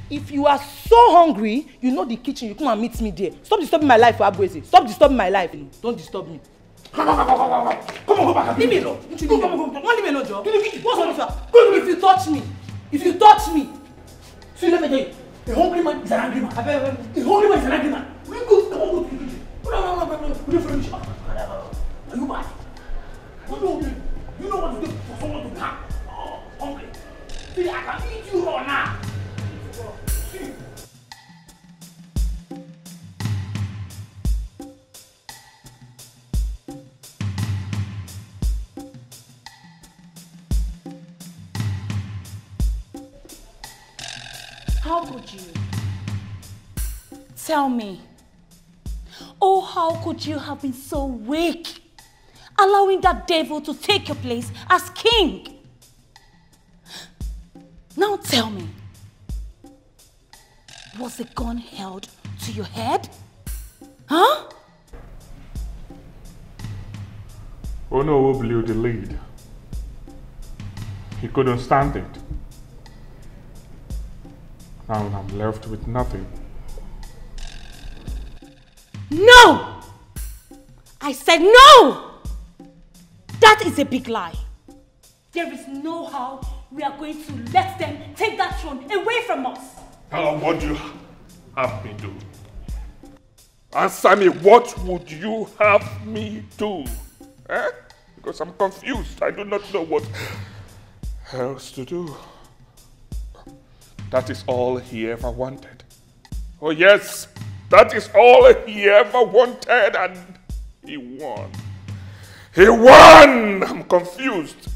If you are so hungry, you know the kitchen, you come and meet me there. Stop disturbing my life, Abueze. Stop disturbing my life. Don't disturb me. Come on, go back. Leave me alone. Leave me alone, Joe. What's wrong with you? If you touch me. See, let me tell you. A hungry man is an angry man. A hungry man is an angry man. Come on, go to the kitchen. No. Are you mad? What do you mean? You know what to do for someone to become hungry. See, I can eat you raw now. See. How could you? Tell me. Oh, how could you have been so weak, allowing that devil to take your place as king? Now tell me, was the gun held to your head? Huh? Ono blew the lead. He couldn't stand it. Now I'm left with nothing. No! I said no! That is a big lie. There is no how we are going to let them take that throne away from us. What do you have me do? Answer me, what would you have me do? Eh? Because I'm confused. I do not know what else to do. That is all he ever wanted. Oh yes, that is all he ever wanted, and he won. He won! I'm confused.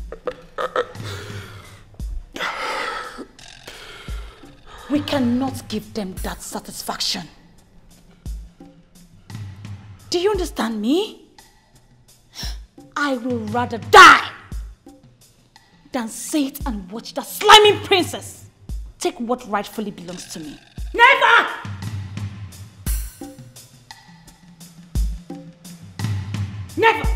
We cannot give them that satisfaction. The Do you understand me? I will rather die than sit and watch that slimy princess take what rightfully belongs to me. Never! Never!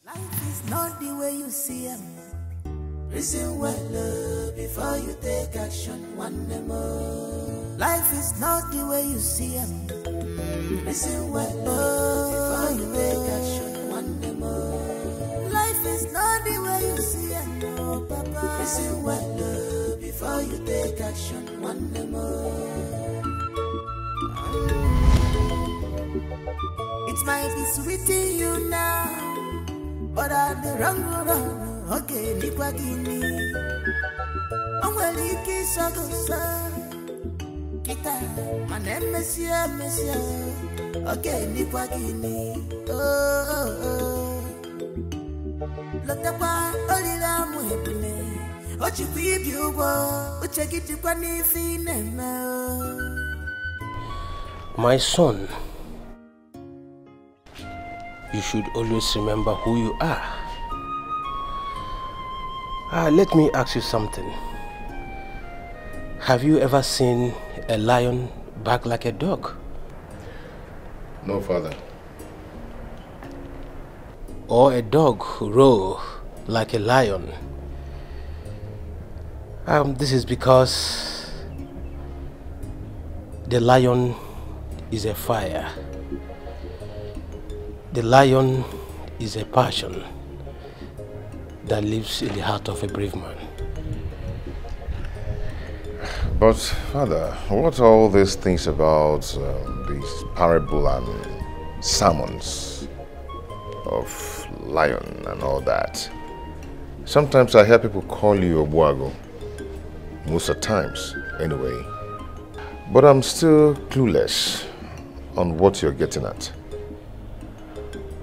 Life is not the way you see it. Listen well before you take action one more. Life is not the way you see it. Listen well before you take action one more. Life is not the way you see it, no, Papa. Listen well before you take action one more. It might be sweet in you now, but I'm the wrong road. Okay, nikwa gini. Onweli kisagosa. Kita, manem mesia. Okay, nikwa gini. Oh. Lotepa, olila muhebune. Ochi bibiubo, uchekiti kwa nifine na. My son, you should always remember who you are. Let me ask you something. Have you ever seen a lion bark like a dog? No, Father. Or a dog roar like a lion? This is because the lion is a fire. The lion is a passion that lives in the heart of a brave man. But, Father, what are all these things about these parable and sermons of lion and all that? Sometimes I hear people call you a Buago. Most of the times, anyway. But I'm still clueless on what you're getting at.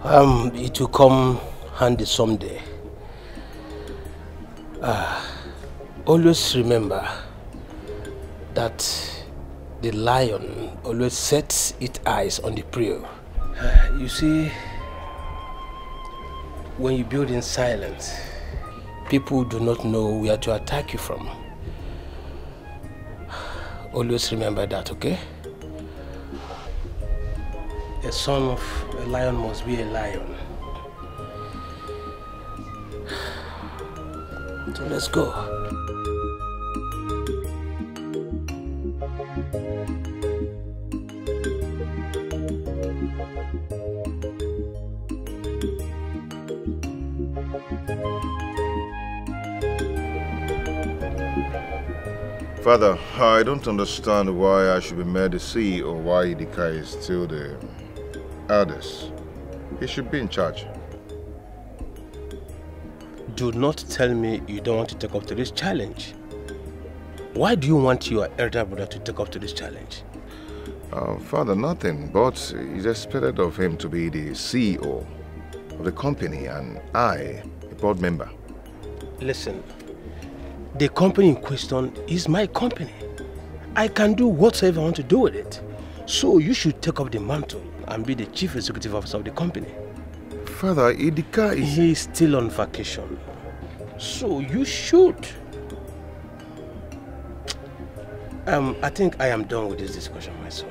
It will come handy someday. Always remember that the lion always sets its eyes on the prey. You see, when you build in silence, people do not know where to attack you from. Always remember that, okay? A son of a lion must be a lion. So let's go. Father, I don't understand why I should be made the CEO or why Idika is still the eldest. He should be in charge. Do not tell me you don't want to take up to this challenge. Why do you want your elder brother to take up to this challenge? Father, nothing, but it's expected of him to be the CEO of the company and I, a board member. Listen, the company in question is my company. I can do whatever I want to do with it. So you should take up the mantle and be the chief executive officer of the company. Father, Idika is... He is still on vacation. So you should. I think I am done with this discussion, my son.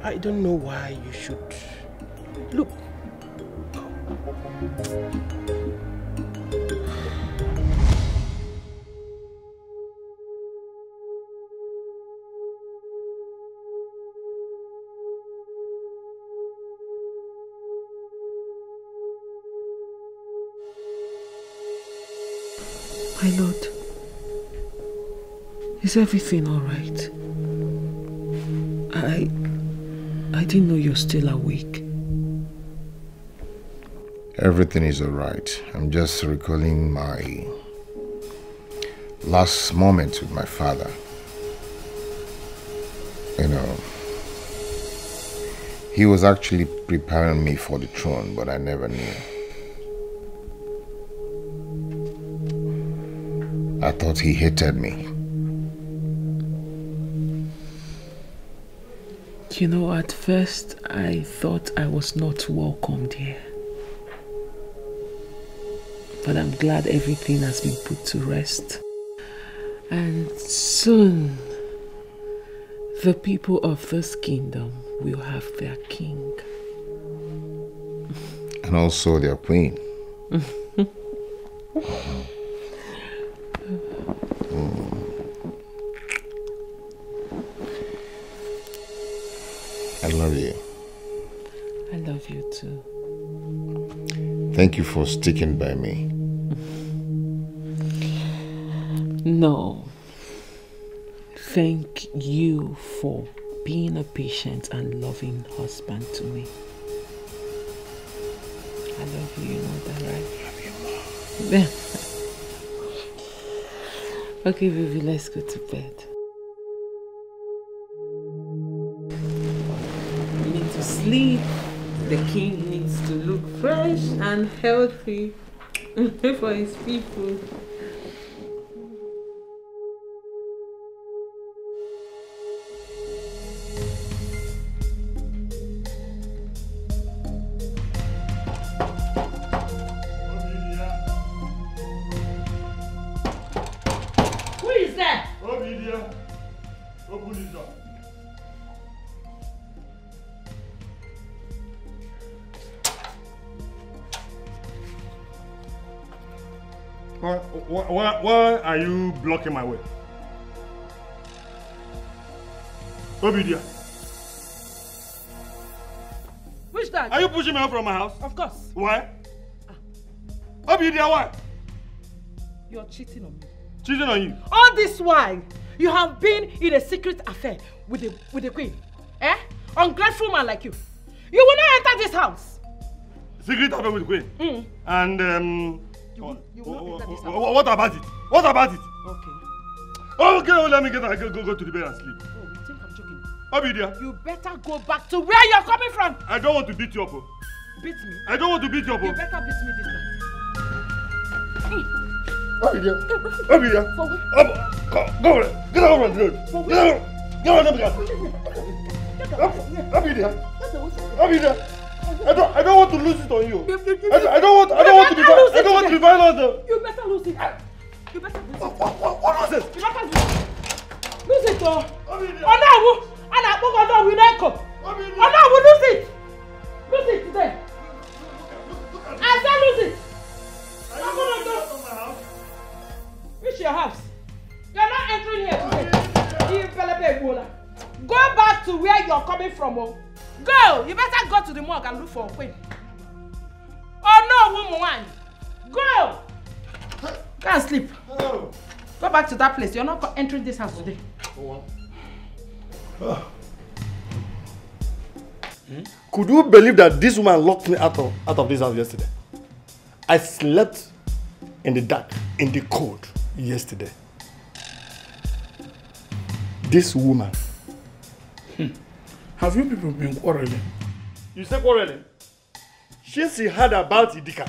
I don't know why you should... Look. My lord, is everything all right? I didn't know you're still awake. Everything is all right. I'm just recalling my last moment with my father. You know, he was actually preparing me for the throne, but I never knew. I thought he hated me. You know, at first I thought I was not welcomed here. But I'm glad everything has been put to rest. And soon, the people of this kingdom will have their king. And also their queen. I love you. I love you too. Thank you for sticking by me. No. Thank you for being a patient and loving husband to me. I love you, you know that, right? I love you. Okay, baby, let's go to bed. You need to sleep. The king needs to look fresh and healthy for his people. Who is there? Open the door. Why are you blocking my way? Obidia. Which dad? Are you pushing me out from my house? Of course. Why? Obidia, why? You're cheating on me. Cheating on you? All this while, you have been in a secret affair with the queen. Eh? Ungrateful man like you. You will not enter this house. Secret affair with the queen? Mm. And You will not enter this house. what about it? What about it? Okay. Okay, let me go to the bed and sleep. Oh, you think I'm joking? Obidia. You better go back to where you're coming from. I don't want to beat you up. Beat me? I don't want to beat you up. You better beat me this time. Obidia. Obidia. Go over there. Get over the road. Get over there. Obidia. Obidia. I don't want to lose it on you. I don't want to be violent. You better lose it. You better lose it. What was it? You better lose it. Lose it, oh. Oh no, and I won't go with Echo. Oh no, we lose it. Lose it today. I said lose it. I'm gonna go. Reach your house. You're not entering here today. Go back to where you're coming from, oh. Go! You better go to the morgue and look for a queen. Oh no, woman! Go! Go and sleep. Go back to that place. You're not entering this house today. Could you believe that this woman locked me out of this house yesterday? I slept in the dark, in the cold yesterday. This woman. Have you people been quarreling? You say quarreling? Since he heard about Idika,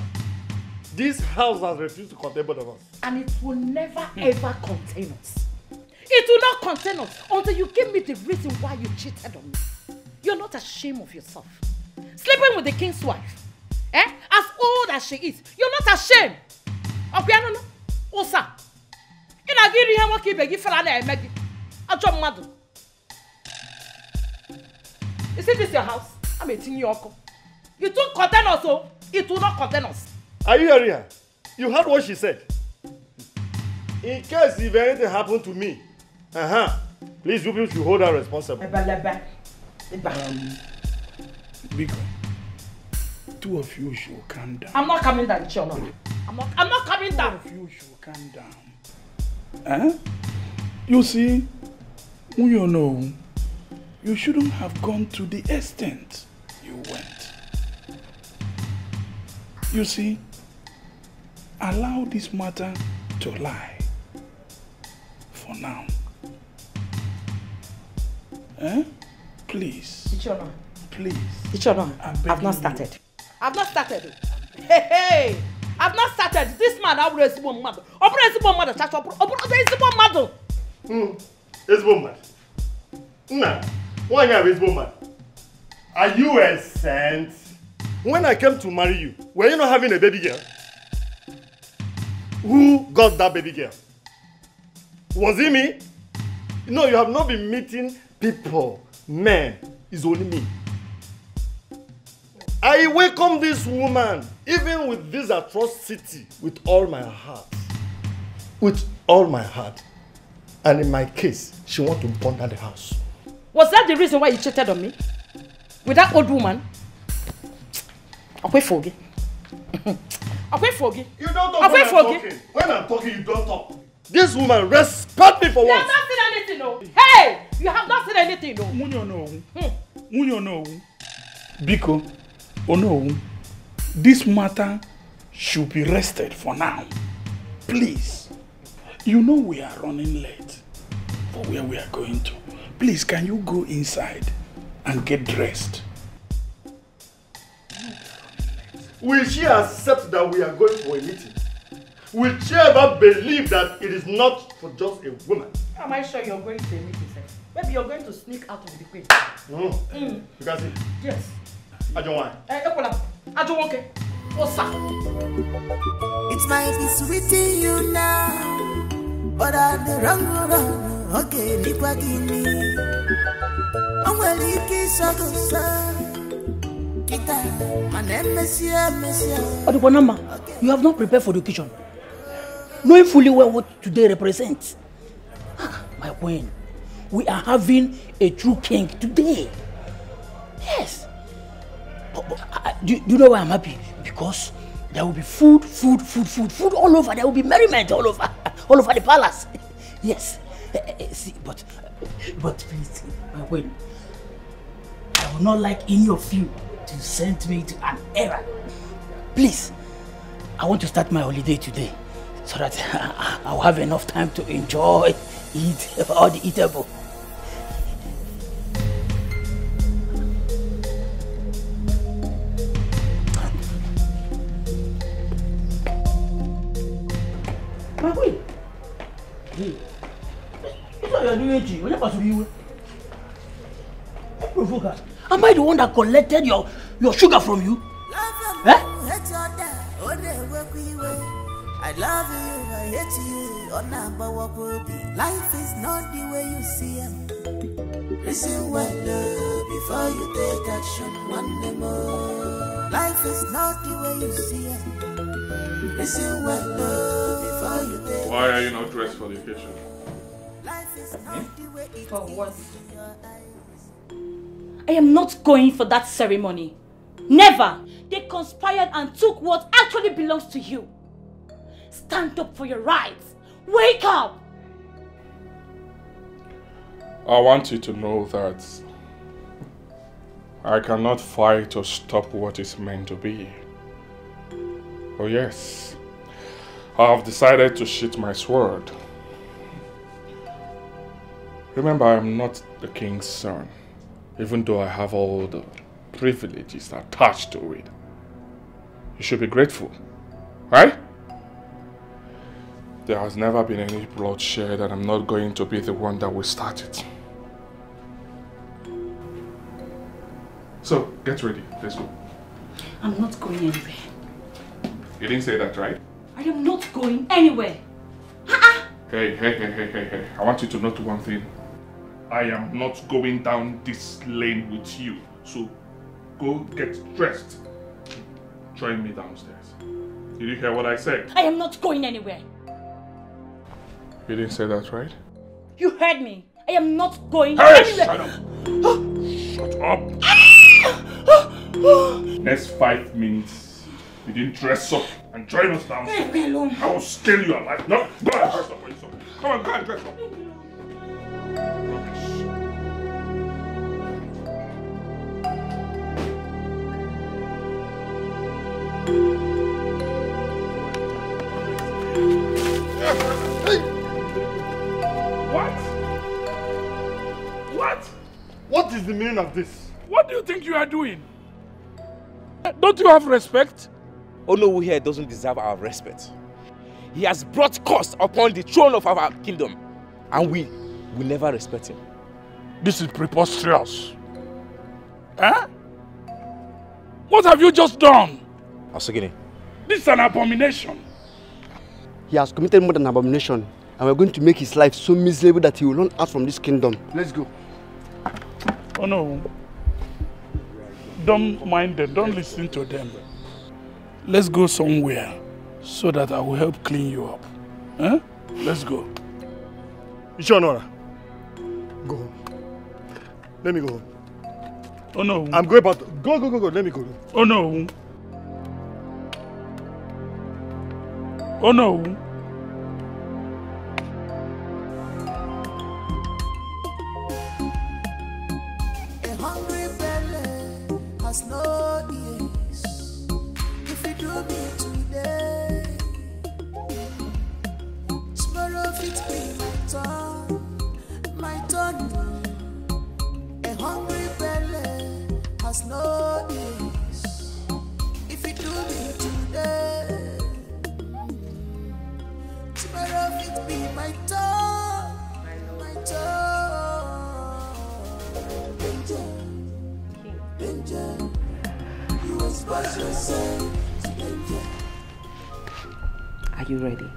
this house has refused to contain both of us. And it will never ever contain us. It will not contain us until you give me the reason why you cheated on me. You're not ashamed of yourself. Sleeping with the king's wife. Eh? As old as she is, you're not ashamed. Obiano, Osa. In a giri hemo ki begi fela na emegi. Ajo madu. Is this your house? I'm eating your uncle. You took contain us, so it will not contain us. Are you hearing her? You heard what she said. In case if anything happened to me, please you people should hold her responsible. Biko, two of you should calm down. I'm not coming down, Chiono. I'm not coming down. Two of you should calm down. You see, you know, you shouldn't have gone to the extent you went. You see, allow this matter to lie for now. Please. Ichiono. Please. Ichiono, I've not started. I've not started. Hey, I've not started. This man, I will raise one mother. Operate one mother, church. Operate one mother. It's woman. Nah, why not this woman? Are you a saint? When I came to marry you, were you not having a baby girl? Who got that baby girl? Was it me? No, you have not been meeting people. Men, it's only me. I welcome this woman, even with this atrocity, with all my heart. With all my heart. And in my case, she wants to burn down the house. Was that the reason why you cheated on me? With that old woman? I'll wait for you. I'll wait for you. You don't talk when I'm talking. When I'm talking, you don't talk. This woman, respect me for once. You have not seen anything, no. Hey! You have not seen anything, no. Munyo no. Biko, oh no. This matter should be rested for now. Please. You know we are running late for where we are going to. Please, can you go inside and get dressed? Will she accept that we are going for a meeting? Will she ever believe that it is not for just a woman? Am I sure you're going to a meeting, sir? Maybe you're going to sneak out with the queen. You can see? Yes. I don't want. I don't want it. What's up? It might be sweet to you now, but I'm the wrong one. Okay, Nipa Gini. I'm well, my name is Monsieur. Odukonama, you have not prepared for the occasion. Knowing fully well what today represents. My queen, we are having a true king today. Yes. Do you know why I'm happy? Because there will be food all over. There will be merriment all over the palace. Yes. See, but please, my queen, I would not like any of you to send me to an errand. Please, I want to start my holiday today so that I'll have enough time to enjoy, eat all the eatable. My queen, what are you doing? What are you doing? Am I the one that collected your sugar from you? I love you, I hate you. Life is not the way you see it. Listen well before you take action one more. Life is not the way you see it. Listen well before you take. Why are you not dressed for the occasion? Life is not the way it For what? I am not going for that ceremony. Never! They conspired and took what actually belongs to you. Stand up for your rights. Wake up! I want you to know that I cannot fight to stop what is meant to be. Oh yes, I have decided to sheath my sword. Remember, I am not the king's son, even though I have all the privileges attached to it. You should be grateful, right? There has never been any bloodshed, and I'm not going to be the one that will start it. So, get ready. Let's go. I'm not going anywhere. You didn't say that, right? I am not going anywhere. Hey. I want you to note one thing. I am not going down this lane with you. So, go get dressed. Join me downstairs. Did you hear what I said? I am not going anywhere. You didn't say that, right? You heard me. I am not going Hey, anywhere. shut up. Next 5 minutes, you didn't dress up and join us downstairs. Leave me alone. I will scale you alive. No, go and dress up for yourself. Come on, go and dress up. What is the meaning of this? What do you think you are doing? Don't you have respect? Onowu here doesn't deserve our respect. He has brought curse upon the throne of our kingdom, and we will never respect him. This is preposterous. Eh? What have you just done? Asogini. This is an abomination. He has committed more than an abomination, and we're going to make his life so miserable that he will run out from this kingdom. Let's go. Oh no. Don't mind them, don't listen to them. Let's go somewhere so that I will help clean you up. Huh? Let's go. Ishonora, go home. Let me go home. Oh no. I'm going back. Go. Let me go. Oh no. Oh no. A hungry belly has no ears. If you do me today, tomorrow it be my turn. A hungry belly has no ears. If you do me today, tomorrow it be my turn. Danger, you expose yourself to danger. Are you ready?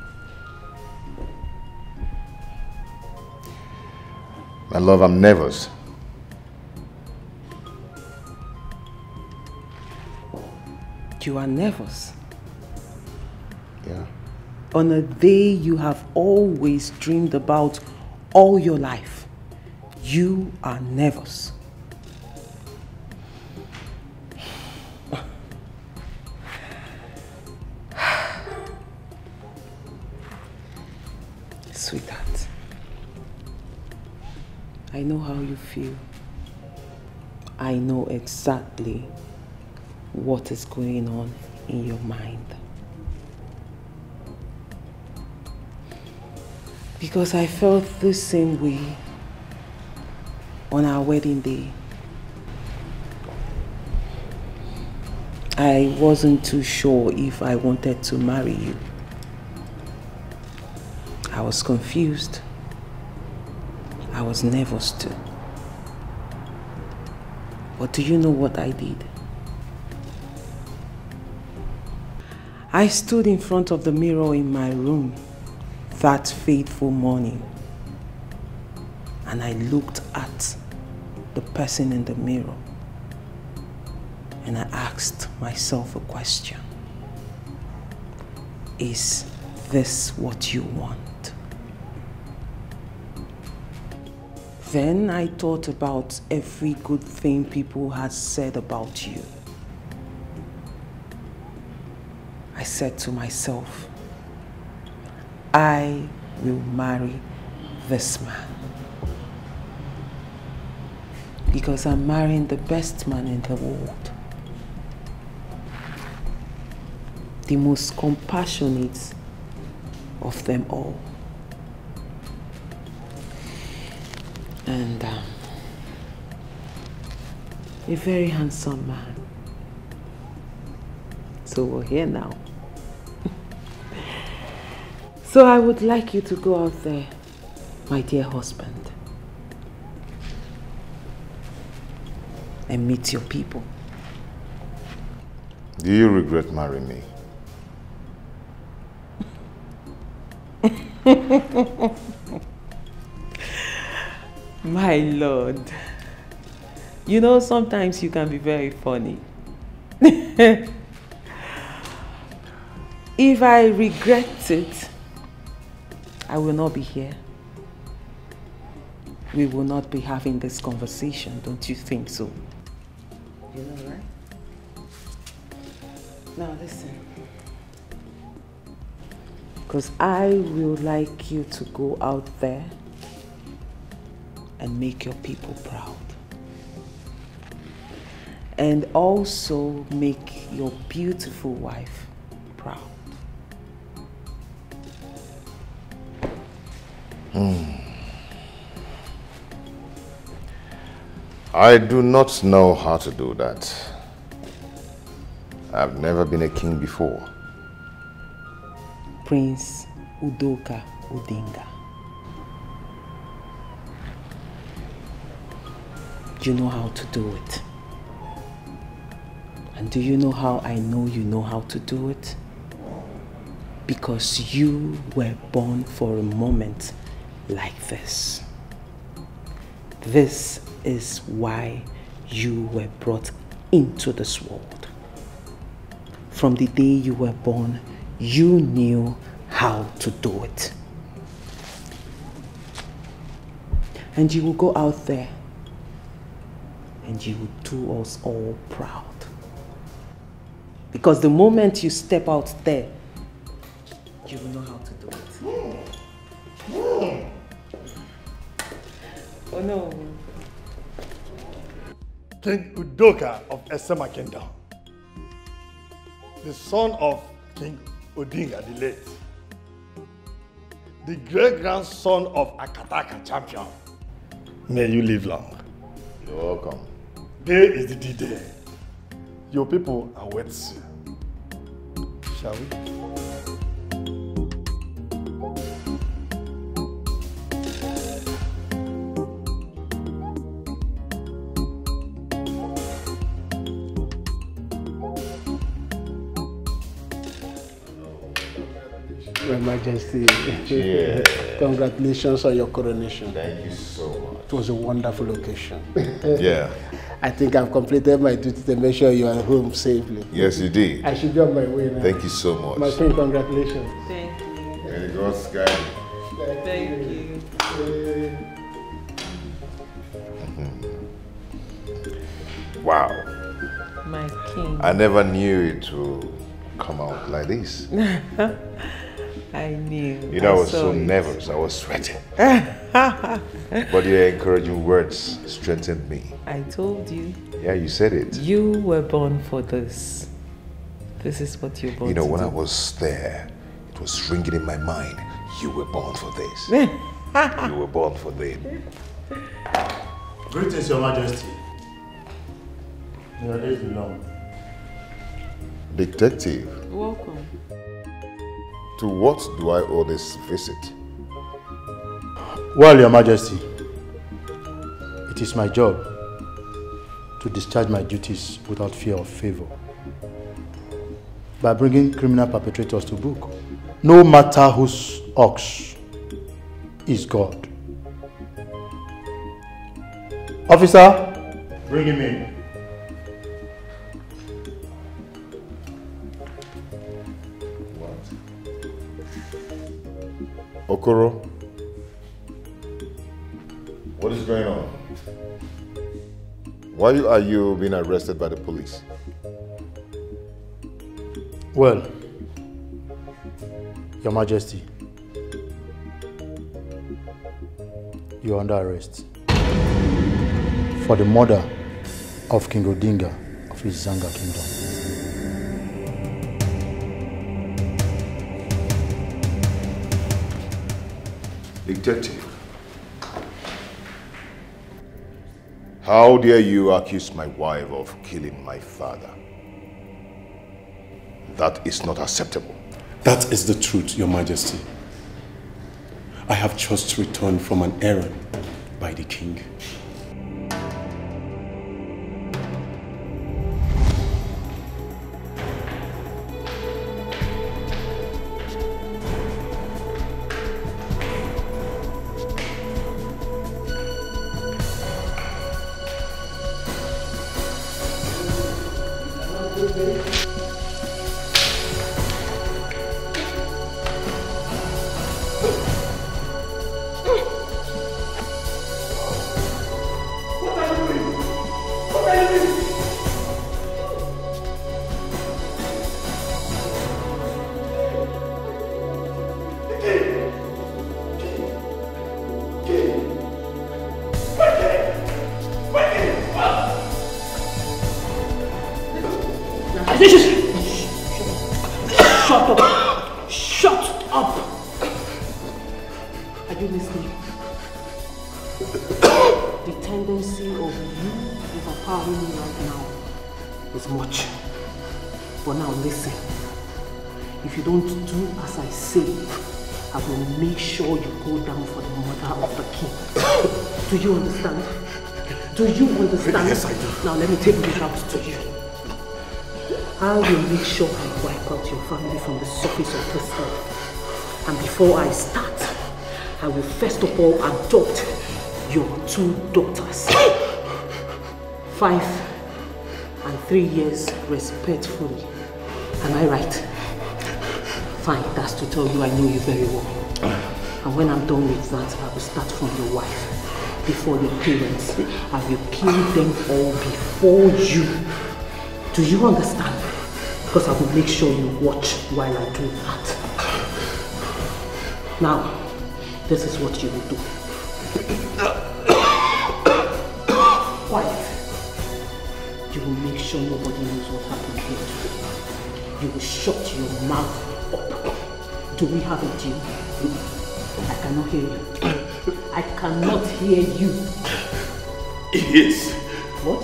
My love, I'm nervous. You are nervous? Yeah. On a day you have always dreamed about all your life, you are nervous. Sweetheart, I know how you feel. I know exactly what is going on in your mind. Because I felt the same way on our wedding day. I wasn't too sure if I wanted to marry you. I was confused. I was nervous too. But do you know what I did? I stood in front of the mirror in my room that fateful morning, and I looked at the person in the mirror and I asked myself a question. Is this what you want? Then I thought about every good thing people had said about you. I said to myself, I will marry this man. Because I'm marrying the best man in the world. The most compassionate of them all. And a very handsome man. So we're here now. So I would like you to go out there, my dear husband, and meet your people. Do you regret marrying me? My Lord, you know sometimes you can be very funny. If I regret it, I will not be here. We will not be having this conversation, don't you think so? You know, right? Now listen. Because I will like you to go out there and make your people proud. And also make your beautiful wife proud. I do not know how to do that. I've never been a king before. Prince Udoka Odinga. You know how to do it. And do you know how I know you know how to do it? Because you were born for a moment like this. This is why you were brought into this world. From the day you were born, you knew how to do it. And you will go out there and you will do us all proud. Because the moment you step out there, you will know how to do it. Oh no. King Udoka of Esema Kingdom, the son of King Odinga the late, the great-grandson of Akataka champion. May you live long. You're welcome. Day is the D-Day. Your people are waiting. Shall we? Your Majesty, Yeah. Congratulations on your coronation. Thank you so much. It was a wonderful occasion. Yeah. I think I've completed my duty to make sure you are home safely. Yes, you did. I should be on my way now. Thank you so much. My friend, congratulations. Thank you. May the gods guide you. Thank you. Wow. My king. I never knew it would come out like this. I knew. You know, I was saw so it. nervous. I was sweating. But your encouraging words strengthened me. I told you. Yeah, you said it. You were born for this. This is what you're born You know, to when do. I was there, it was ringing in my mind. You were born for this. You were born for this. Greetings, Your Majesty. Your days be long. Detective, Welcome. to what do I owe this visit? Well, Your Majesty, it is my job to discharge my duties without fear of favor by bringing criminal perpetrators to book, no matter whose ox is God. Officer, bring him in. Okoro, what is going on? Why are you being arrested by the police? Well, Your Majesty, you are under arrest for the murder of King Odinga of his Zanga Kingdom. Detective, how dare you accuse my wife of killing my father? That is not acceptable. That is the truth, Your Majesty. I have just returned from an errand by the king. Shut up! Shut up! Are you listening? The tendency of you overpowering me right now is much. But now listen, if you don't do as I say, I will make sure you go down for the murder of the king. Do you understand? Do you understand? Yes, I do. Now let me take this out to you. I will make sure I wipe out your family from the surface of this earth. And before I start, I will first of all adopt your 2 daughters. 5 and 3 years respectfully. Am I right? Fine, that's to tell you I know you very well. And when I'm done with that, I will start from your wife. Before your parents, I will kill them all before you. Do you understand? Because I will make sure you watch while I do that. Now, this is what you will do. Quiet. You will make sure nobody knows what happened here today. You will shut your mouth up. Do we have a deal? I cannot hear you. I cannot hear you. Yes. What?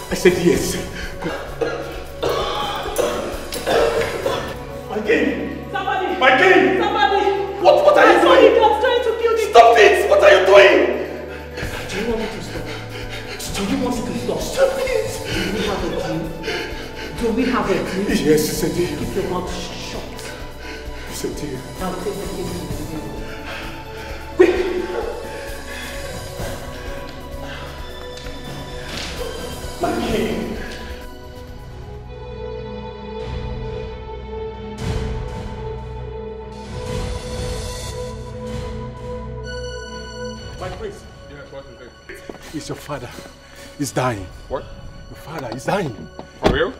I said yes. My king! Somebody! My king! Somebody! What are you doing? I saw the trying to kill me. Stop this! What are you doing? Do you want me to stop? Do you want me to stop? Stop it! Do we have a deal? Do we have a deal? Yes, it's a deal. Keep your mouth shut. It's a deal. Now take the king to the deal. My king! My prince. Yes, what is it? It's your father. He's dying. What? Your father is dying. For real?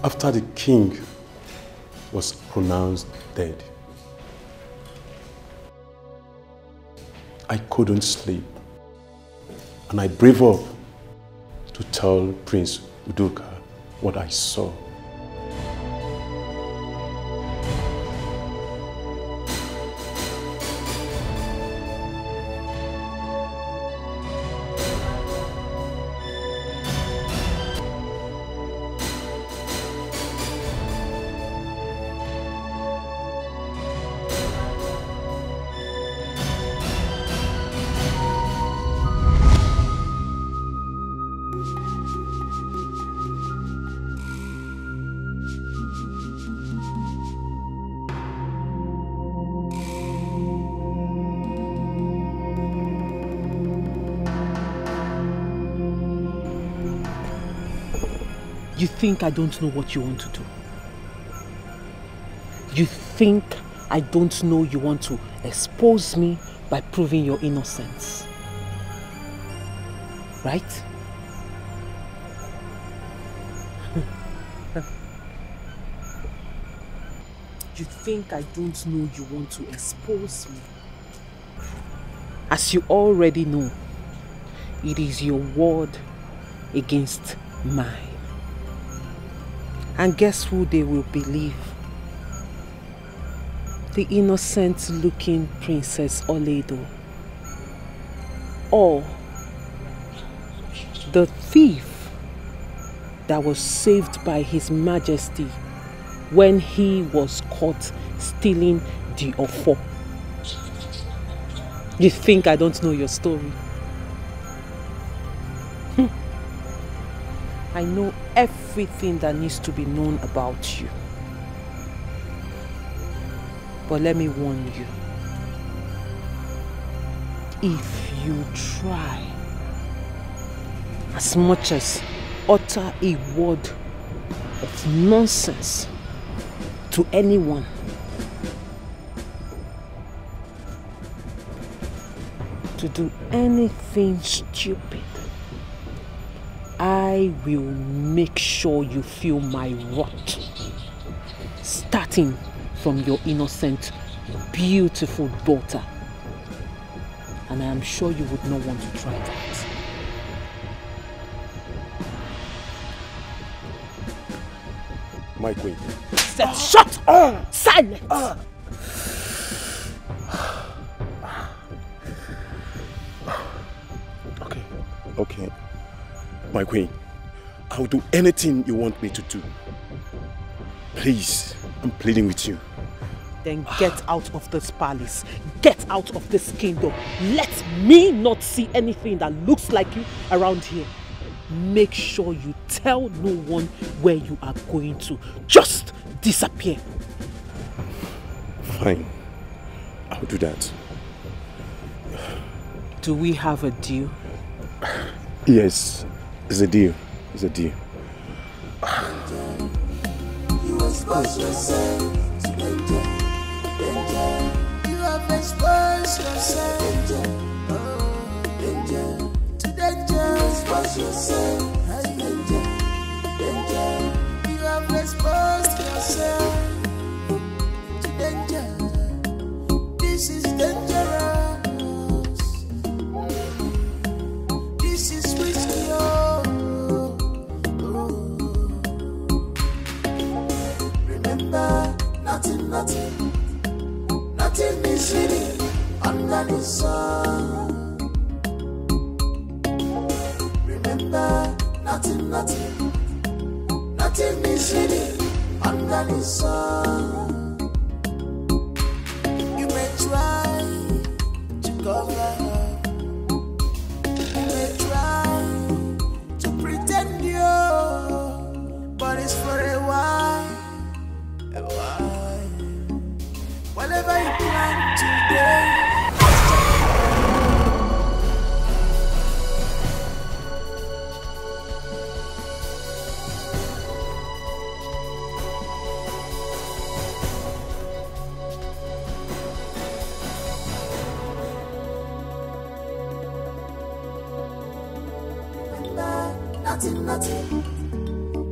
After the king was pronounced dead, I couldn't sleep. And I brave up to tell Prince Udoka what I saw. You think I don't know what you want to do? You think I don't know you want to expose me by proving your innocence? Right? You think I don't know you want to expose me? As you already know, it is your word against mine. And guess who they will believe? The innocent-looking Princess Oledo. Or the thief that was saved by His Majesty when he was caught stealing the ofo. You think I don't know your story? I know everything that needs to be known about you. But let me warn you. If you try as much as utter a word of nonsense to anyone, to do anything stupid, I will make sure you feel my wrath, starting from your innocent, beautiful daughter. And I am sure you would not want to try that. My queen. Shut up! Sir! silent. Okay. My queen, I will do anything you want me to do. Please, I'm pleading with you. Then get out of this palace. Get out of this kingdom. Let me not see anything that looks like you around here. Make sure you tell no one where you are going to. Just disappear. Fine. I'll do that. Do we have a deal? Yes, it's a deal. It's a deal. You expose yourself to danger, danger. You have exposed yourself, danger, danger, to danger. Expose yourself, danger, danger. You have exposed yourself to danger. This is dangerous. This is risky. Nothing is hidden under the sun. Remember, nothing is hidden under the sun. You may try to cover up, you may try to pretend you, but it's for a while. Whatever you plan today,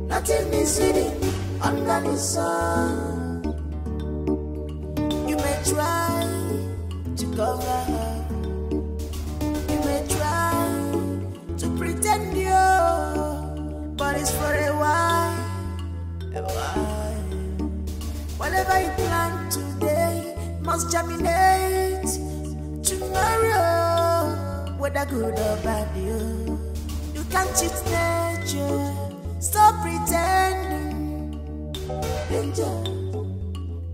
nothing is hidden under the sun. You may try to cover up, you may try to pretend you, but it's for a while, a while. Whatever you plan today must germinate tomorrow, whether good or bad. You can't cheat nature, stop pretending. Danger,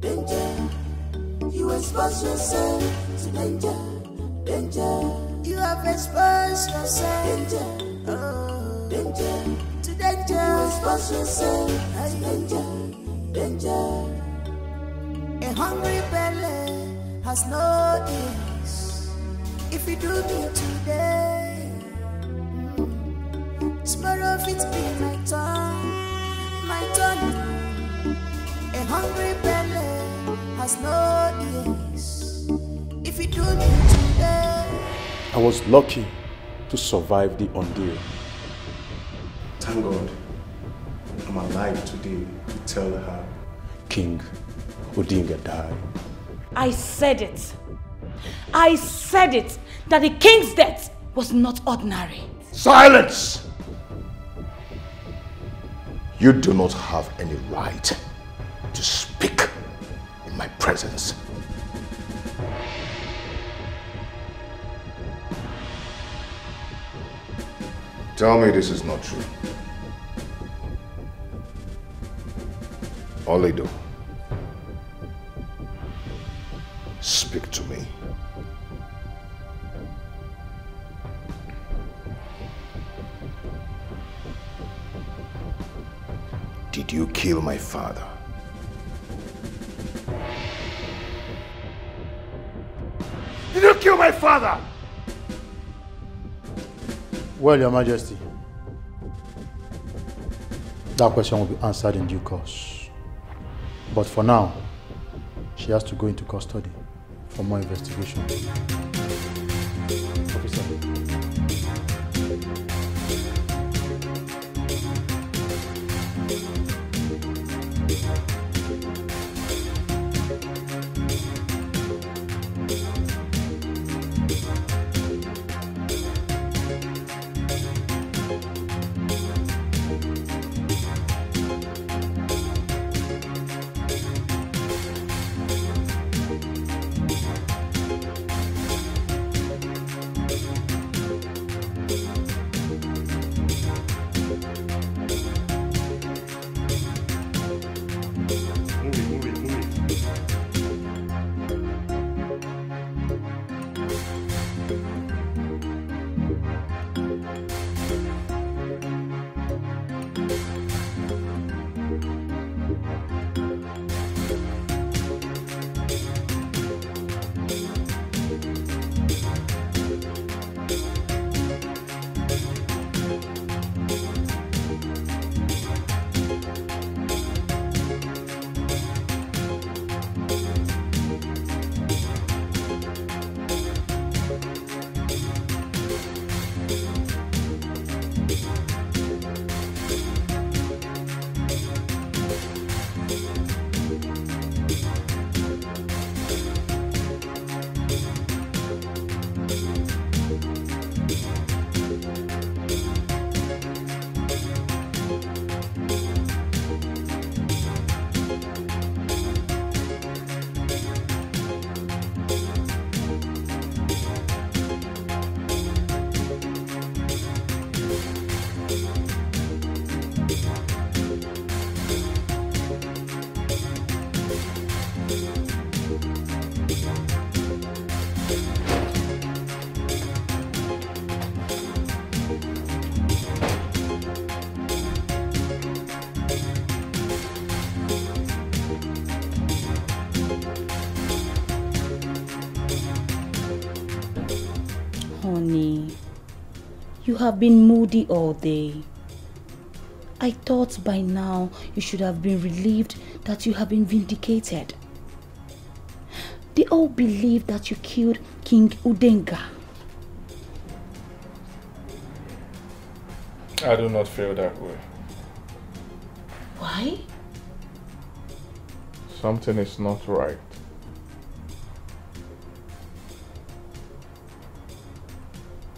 danger. You expose yourself to danger, danger. You have exposed yourself, danger, danger, to danger. You expose yourself to danger, danger. A hungry belly has no ease. If you do me today, tomorrow it be my turn, my turn. A hungry belly has no ease. If you do me today, I was lucky to survive the ordeal. Thank God I'm alive today to tell her King Odinga died. I said it. I said it, that the king's death was not ordinary. Silence! You do not have any right to speak in my presence. Tell me this is not true. Olido, speak to me. Did you kill my father? Did you kill my father? Well, Your Majesty, that question will be answered in due course. But for now, she has to go into custody for more investigation. Officer. Honey, you have been moody all day. I thought by now you should have been relieved that you have been vindicated. They all believe that you killed King Udenga. I do not feel that way. Why? Something is not right.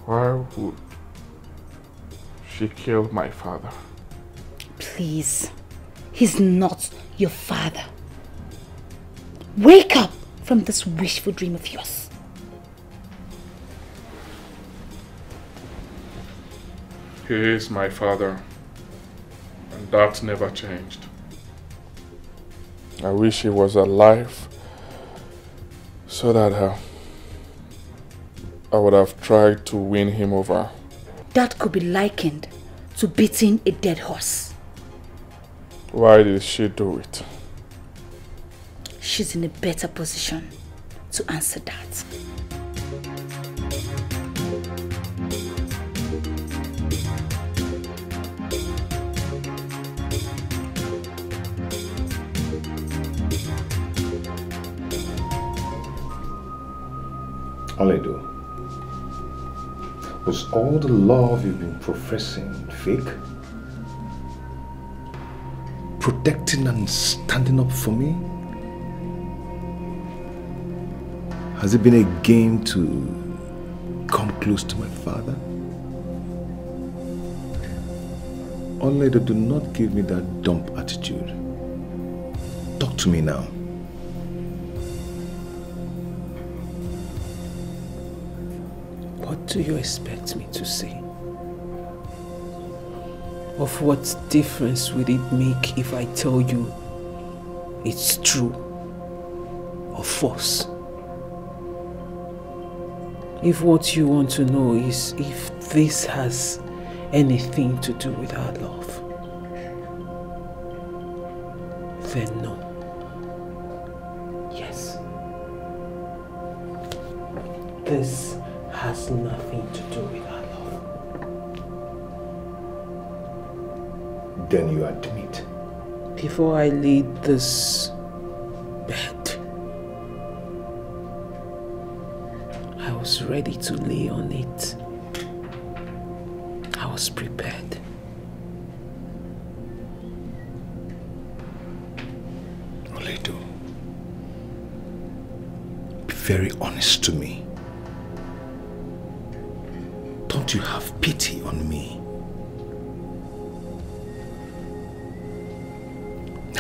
Why would she kill my father? Please, he's not your father. Wake up from this wishful dream of yours. He is my father, and that never changed. I wish he was alive so that I would have tried to win him over. That could be likened to beating a dead horse. Why did she do it? She's in a better position to answer that. Aledo, was all the love you've been professing fake? Protecting and standing up for me? Has it been a game to come close to my father? Aledo, do not give me that dumb attitude. Talk to me now. What do you expect me to say? Of what difference would it make if I tell you it's true or false? If what you want to know is if this has anything to do with our love, then no. Yes. This has nothing to do with our love. Then you admit. Before I leave this bed, I was ready to lay on it. I was prepared. Aledo, be very honest to me. Don't you have pity on me?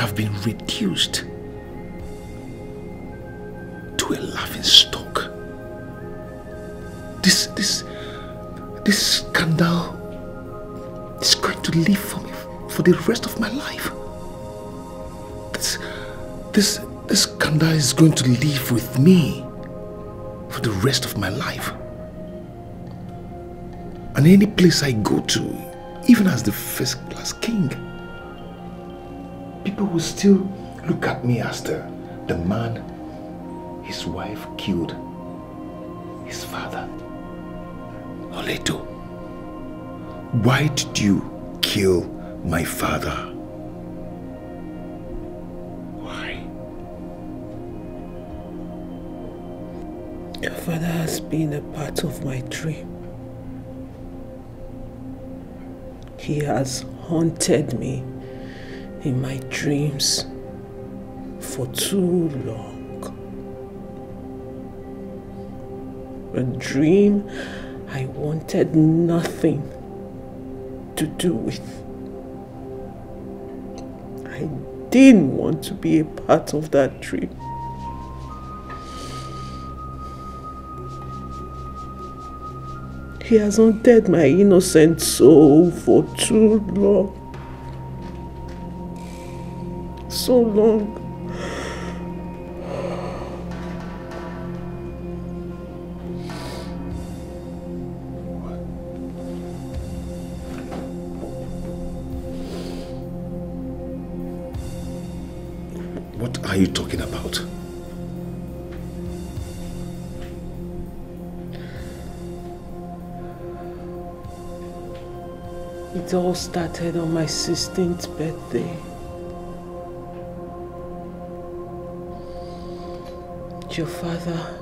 I've been reduced to a laughingstock. This scandal is going to live for me for the rest of my life. This scandal is going to live with me for the rest of my life. And any place I go to, even as the first class king, people will still look at me as the man his wife killed his father. Aledo, why did you kill my father? Why? Your father has been a part of my dream. He has haunted me in my dreams for too long. A dream I wanted nothing to do with. I didn't want to be a part of that dream. He has haunted my innocent soul for too long. So long. What are you talking about? It all started on my 16th birthday. Your father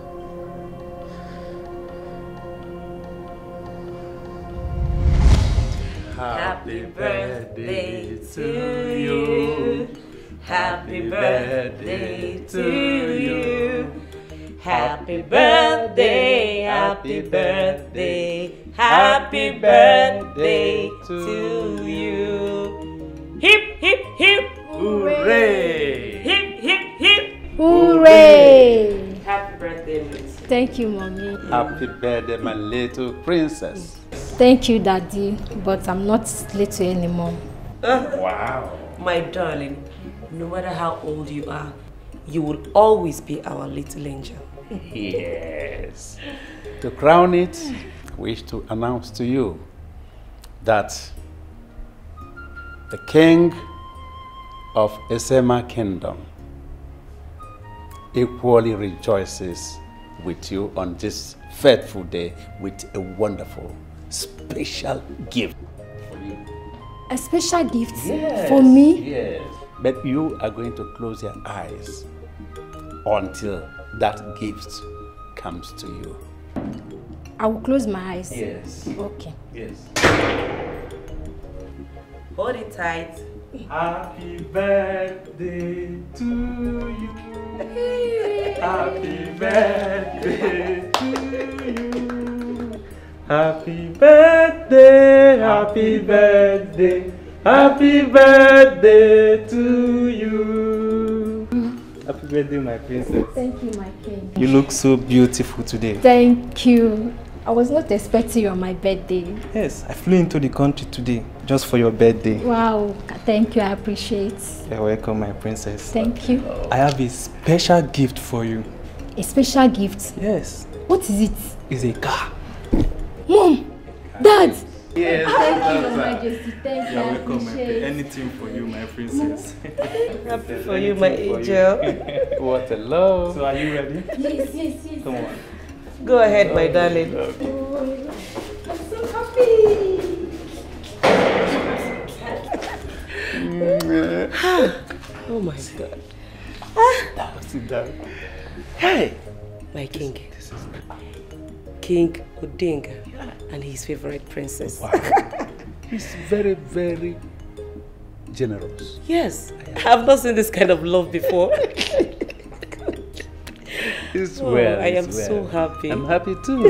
Happy birthday to you. Happy birthday to you. Happy birthday, happy birthday, happy birthday to you. Hip, hip, hip. Hooray! Hip, hip, hip. Hooray! Happy birthday, Miss. Thank you, Mommy. Happy birthday, my little princess. Thank you, Daddy, but I'm not little anymore. Wow. My darling, no matter how old you are, you will always be our little angel. Yes. To crown it, I wish to announce to you that the king of Esema Kingdom equally rejoices with you on this fateful day with a wonderful, special gift for you. A special gift for me? Yes. But you are going to close your eyes until that gift comes to you. I will close my eyes. Yes. Okay. Yes. Hold it tight. Happy birthday to you. Happy birthday to you. Happy birthday, happy birthday, happy birthday to you. Happy birthday, my princess. Thank you, my king. You look so beautiful today. Thank you. I was not expecting you on my birthday. Yes, I flew into the country today just for your birthday. Wow, thank you, I appreciate. You're welcome, my princess. Thank you. I have a special gift for you. A special gift? Yes. What is it? It's a car. Mom! Dad! Yes. Thank you, Your Majesty. Thank you. You're I welcome, my appreciate. anything for you, my princess. Happy for you, my angel. What a love. So are you ready? Yes, yes, yes. Come on. Go ahead, my darling. Oh, I'm so happy. Oh my God. Sit down. Hey, my king. King Odinga and his favorite princess. Wow. He's very, very generous. Yes, I've not seen this kind of love before. It's Oh, well. I am it's so well. happy. I'm happy too.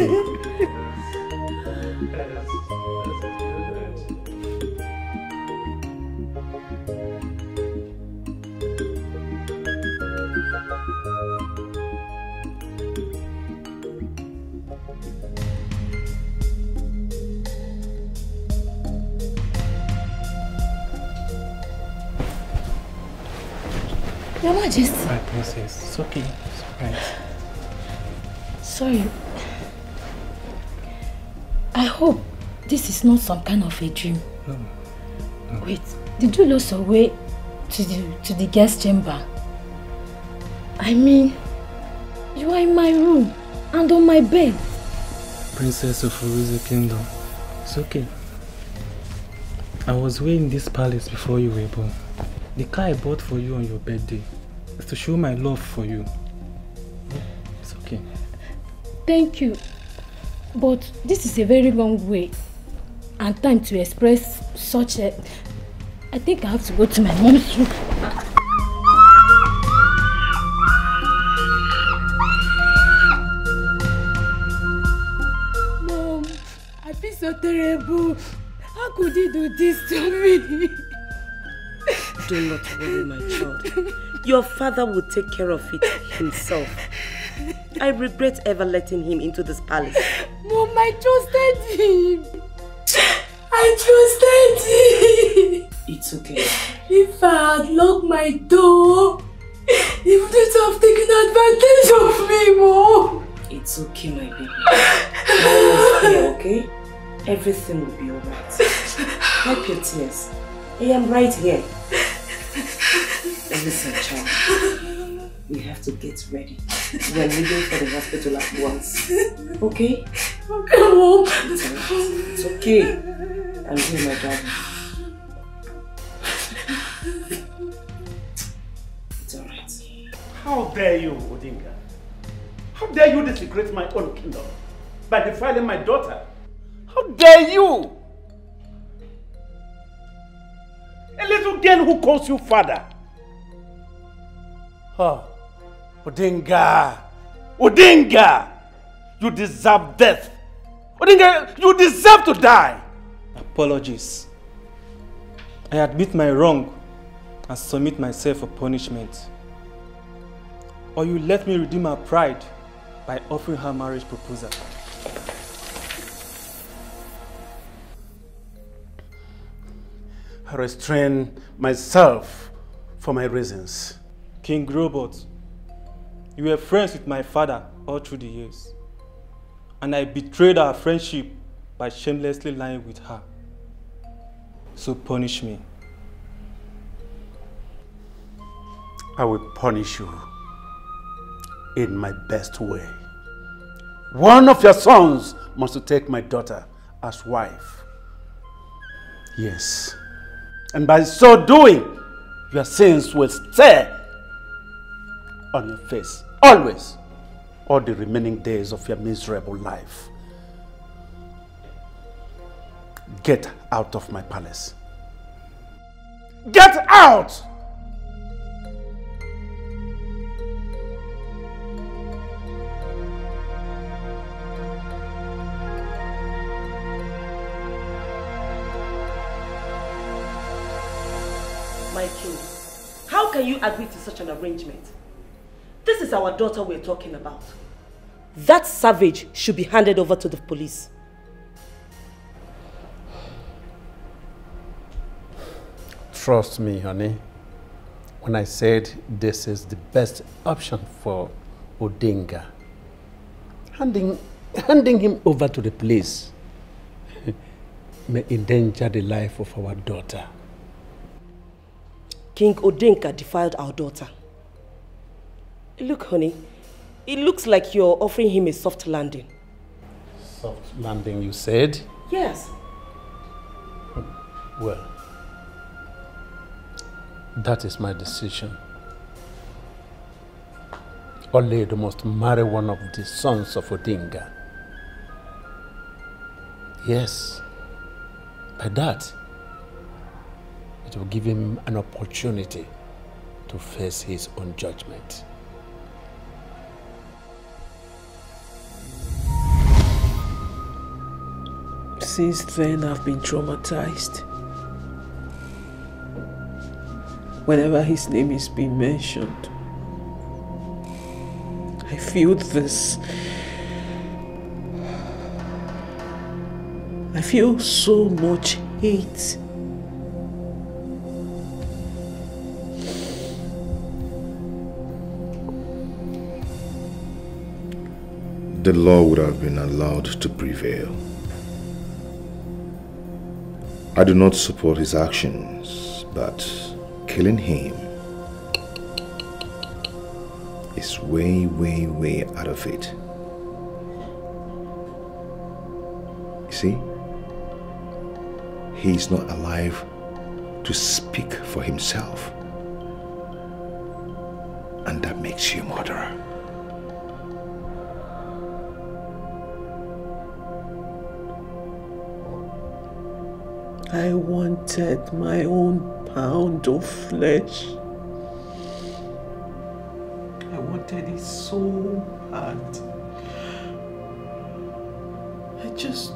Your Majesty. My princess, it's okay. It's alright. Sorry. I hope this is not some kind of a dream. No. Wait, did you lose your way to the guest chamber? I mean, you are in my room and on my bed. Princess of Uruzi Kingdom, it's okay. I was way in this palace before you were born. The car I bought for you on your birthday is to show my love for you. It's okay. Thank you. But this is a very long way and time to express such a... I think I have to go to my mom's room. Mom, I feel so terrible. How could he do this to me? Do not worry, my child. Your father will take care of it himself. I regret ever letting him into this palace. Mom, I trusted him. I trusted him. It's okay. If I had locked my door, he wouldn't have taken advantage of me, Mom. It's okay, my baby. Always here, okay? Everything will be alright. Wipe your tears. I am right here. Listen, child. We have to get ready. We are leaving for the hospital at once. Okay? Okay, Mom. It's okay. I'm here, my darling. How dare you, Odinga? How dare you desecrate my own kingdom by defiling my daughter? How dare you? A little girl who calls you father. Oh, Odinga! Odinga! You deserve death. Odinga, you deserve to die. Apologies. I admit my wrong and submit myself for punishment. Or you let me redeem her pride by offering her marriage proposal. I restrain myself for my reasons. King Robot, you were friends with my father all through the years. And I betrayed our friendship by shamelessly lying with her. So punish me. I will punish you in my best way. One of your sons must take my daughter as wife. Yes. And by so doing, your sins will stay on your face, always, all the remaining days of your miserable life. Get out of my palace. Get out! My king, how can you agree to such an arrangement? This is our daughter we're talking about. That savage should be handed over to the police. Trust me, honey, when I said this is the best option for Odinga. Handing him over to the police may endanger the life of our daughter. King Odinga defiled our daughter. Look, honey, it looks like you're offering him a soft landing. Soft landing, you said? Yes. Well, that is my decision. Oledo must marry one of the sons of Odinga. Yes, by that, it will give him an opportunity to face his own judgment. Since then, I've been traumatized. Whenever his name is being mentioned, I feel this. I feel so much hate. The law would have been allowed to prevail. I do not support his actions, but killing him is way, way, way out of it. You see, he is not alive to speak for himself, and that makes you a murderer. I wanted my own pound of flesh. I wanted it so bad. I just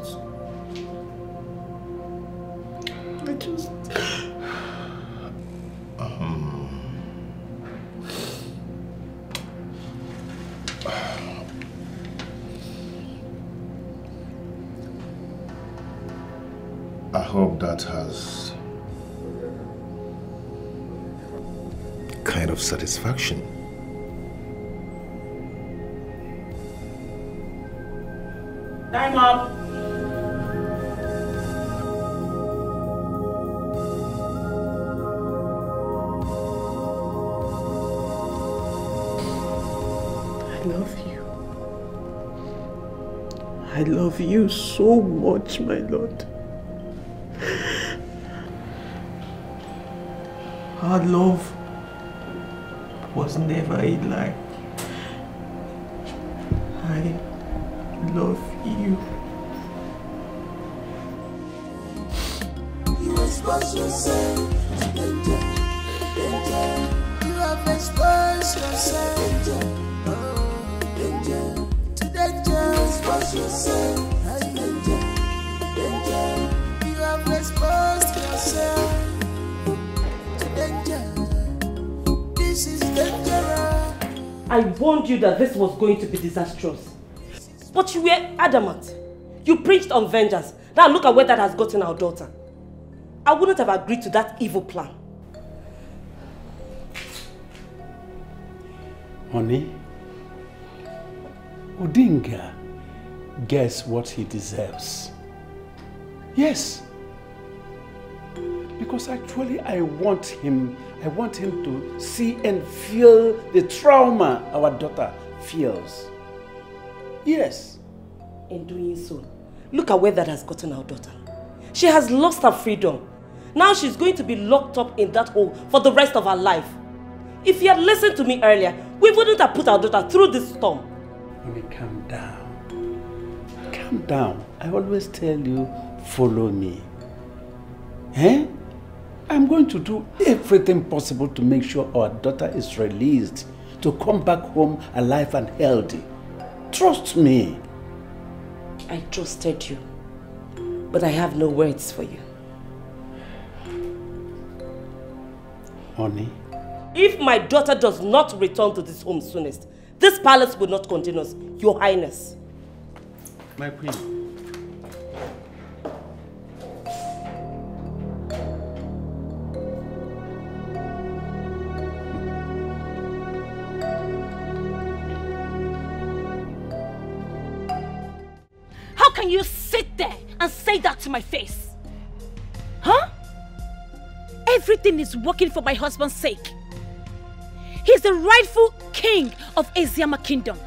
I hope that has kind of satisfaction. Time up. I love you. I love you so much, my Lord. Our love was never a lie. I love you. You expose yourself to danger, danger. You have exposed yourself, danger, oh, danger, to danger. Expose yourself, danger, danger. You have exposed yourself to danger. This is dangerous. I warned you that this was going to be disastrous. But you were adamant. You preached on vengeance. Now look at where that has gotten our daughter. I wouldn't have agreed to that evil plan. Honey, Odinga gets what he deserves. Yes. Because actually I want him to see and feel the trauma our daughter feels. Yes. In doing so, look at where that has gotten our daughter. She has lost her freedom. Now she's going to be locked up in that hole for the rest of her life. If you had listened to me earlier, we wouldn't have put our daughter through this storm. Honey, calm down. Calm down. I always tell you, follow me. Eh? I'm going to do everything possible to make sure our daughter is released, to come back home alive and healthy. Trust me. I trusted you, but I have no words for you. Honey? If my daughter does not return to this home soonest, this palace will not contain us, Your Highness. My queen. How can you sit there and say that to my face? Huh? Everything is working for my husband's sake. He's the rightful king of Eziama Kingdom.